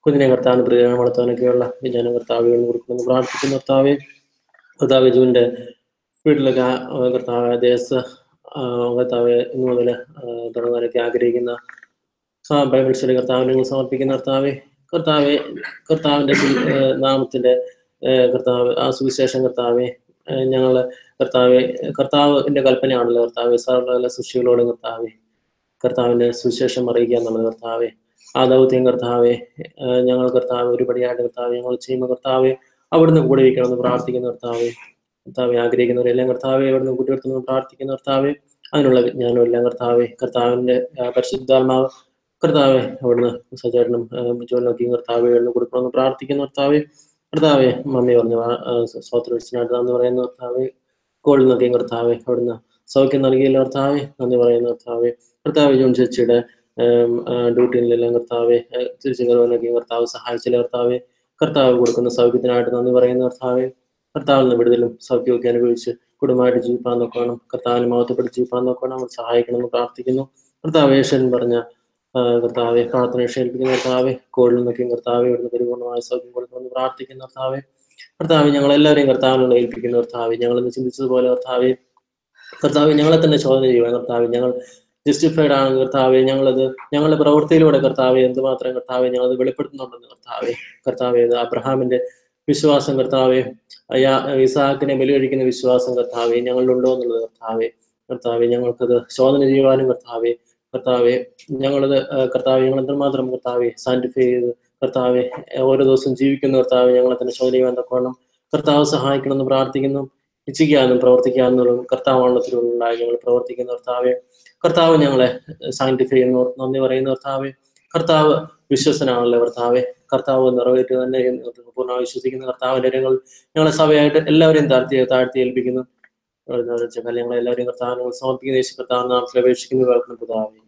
കുഞ്ഞിനെ കർത്താവിന് പ്രയോജനം വളർത്താനൊക്കെയുള്ള വിജ്ഞാനം കർത്താവെ കൊടുക്കണമെന്ന് പ്രാർത്ഥിക്കുന്ന കർത്താവെ, കർത്താവ് ജൂവിന്റെ വീട്ടിലൊക്കെ കർത്താവ് ദേശ കർത്താവ് ഇന്നു മുതൽ തുടങ്ങാനൊക്കെ ആഗ്രഹിക്കുന്ന ബൈബിൾ സ്റ്റഡി കർത്താവിനെ സമർപ്പിക്കുന്ന കർത്താവെ, കർത്താവെ കർത്താവിന്റെ നാമത്തിന്റെ കർത്താവ് ആ സുവിശേഷം കർത്താവെ ഞങ്ങള് കർത്താവെ കർത്താവിന്റെ കൽപ്പനയാണല്ലോ കർത്താവെ സർവ്വ സൃഷ്ടികളോടും കർത്താവെ കർത്താവിന്റെ സുവിശേഷം അറിയിക്കുക എന്നുള്ളത് കർത്താവെ, ആ ദൗത്യം കർത്താവെ ഞങ്ങൾ കർത്താവ് ഒരുപടിയായിട്ട് കർത്താവ് ഞങ്ങൾ ചെയ്യുമ്പോൾ കർത്താവെ അവിടുന്ന് കൂടെ ഇരിക്കണമെന്ന് പ്രാർത്ഥിക്കുന്ന കർത്താവെ, കർത്താവെ ആഗ്രഹിക്കുന്നവരെല്ലാം കർത്താവെ അവിടുന്ന് കൂട്ടിയെടുത്തെന്ന് പ്രാർത്ഥിക്കുന്ന കർത്താവെ, അതിനുള്ള വിജ്ഞാനം എല്ലാം കർത്താവെ കർത്താവിന്റെ പരിശുദ്ധാത്മാവ് കർത്താവെ അവിടുന്ന് സജാടനം ജോലിനൊക്കെയും കർത്താവെ അവിടുന്ന് കൊടുക്കണമെന്ന് പ്രാർത്ഥിക്കുന്ന കർത്താവെ, കർത്താവെ മമ്മി പറഞ്ഞ സ്വോത്രനായിട്ട് എന്ന് പറയുന്ന കർത്താവെ കോളിൽ നിന്നൊക്കെയും കർത്താവെ അവിടുന്ന് സൗഖ്യം നൽകിയല്ലോ കർത്താവെ, നന്ദി പറയുന്നു കർത്താവെ. കർത്താവ് ജോൺ ചേച്ചിയുടെ ഡ്യൂട്ടിയിലെല്ലാം കർത്താവെ തിരിച്ചു കയറുവാനൊക്കെ കർത്താവ് സഹായിച്ചില്ല കർത്താവെ. കർത്താവ് കൊടുക്കുന്ന സൗഖ്യത്തിനായിട്ട് നന്ദി പറയുന്നു കർത്താവെ. കർത്താവിൽ നിന്ന് വിടുതലും സൗഖ്യമൊക്കെ അനുഭവിച്ച് കുടുംബമായിട്ട് ജീവിക്കാൻ നോക്കണം, കർത്താവിന് മഹത്വപ്പെട്ട് ജീവിക്കാൻ നോക്കണം, അവർ സഹായിക്കണമെന്ന് പ്രാർത്ഥിക്കുന്നു കർത്താവ്. യേശൻ പറഞ്ഞ കർത്താവെ പ്രാർത്ഥന ക്ഷേൽപ്പിക്കുന്ന കർത്താവെ, കോഴിൽ നിന്നൊക്കെയും കർത്താവെ ഇവിടുന്ന് പരിപൂർണമായ സൗഖ്യം കൊടുക്കണമെന്ന് പ്രാർത്ഥിക്കുന്ന കർത്താവെ. കർത്താവ് ഞങ്ങളെല്ലാവരെയും കർത്താവിനോട് ഏൽപ്പിക്കുന്ന കർത്താവെ, ഞങ്ങളെന്ന് ചിന്തിച്ചതുപോലെ കർത്താവെ, കർത്താവ് ഞങ്ങളെ തന്നെ ചോദന ചെയ്യുവാൻ കർത്താവ്, ഞങ്ങൾ ജസ്റ്റിഫൈഡ് ആണ് കർത്താവെ, ഞങ്ങളത് ഞങ്ങളുടെ പ്രവൃത്തിയിലൂടെ കർത്താവെ എന്തുമാത്രം കർത്താവെ ഞങ്ങളത് വെളിപ്പെടുത്തുന്നുണ്ടെന്ന് കർത്താവെ. കർത്താവെ അബ്രഹാമിന്റെ വിശ്വാസം കർത്താവെ, ഇസാക്കിനെ ബലികഴിക്കുന്ന വിശ്വാസം കർത്താവെ ഞങ്ങളിലുണ്ടോ എന്നുള്ളത് കർത്താവെ. കർത്താവെ ഞങ്ങൾക്കത് ശോധന ചെയ്യുവാനും കർത്താവെ, കർത്താവെ ഞങ്ങളത് കർത്താവെ ഞങ്ങൾ എന്തുമാത്രം കർത്താവെ സാന്റിഫൈ ചെയ്ത് കർത്താവെ ഓരോ ദിവസം ജീവിക്കുന്ന കർത്താവെ ഞങ്ങളെ തന്നെ ശോധന ചെയ്യാൻ തക്കവണ്ണം കർത്താവ് സഹായിക്കണമെന്ന് പ്രാർത്ഥിക്കുന്നു. ഇച്ഛിക്കാനും പ്രവർത്തിക്കാനും കർത്താവാണത്തിലുണ്ടായി ഞങ്ങൾ പ്രവർത്തിക്കുന്ന കർത്താവെ. കർത്താവ് ഞങ്ങളെ സാന്റിഫൈ ചെയ്യുന്നു, നന്ദി പറയുന്ന കർത്താവെ. കർത്താവ് വിശ്വസനാണല്ലോ കർത്താവെ, കർത്താവ് നിറവേറ്റുക തന്നെ പൂർണ്ണമായി വിശ്വസിക്കുന്ന കർത്താവിന്റെ ഞങ്ങളെ സഭയായിട്ട് എല്ലാവരെയും താഴ്ത്തി ഏൽപ്പിക്കുന്നു. ഞങ്ങളെ എല്ലാവരെയും കർത്താവിനെ സമർപ്പിക്കുന്ന യേശു കർത്താവ് നാമത്തിൽ അപേക്ഷിക്കുന്നു, കേൾക്കുന്ന പിതാവേ.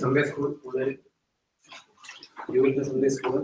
Sunday school, you will be Sunday school.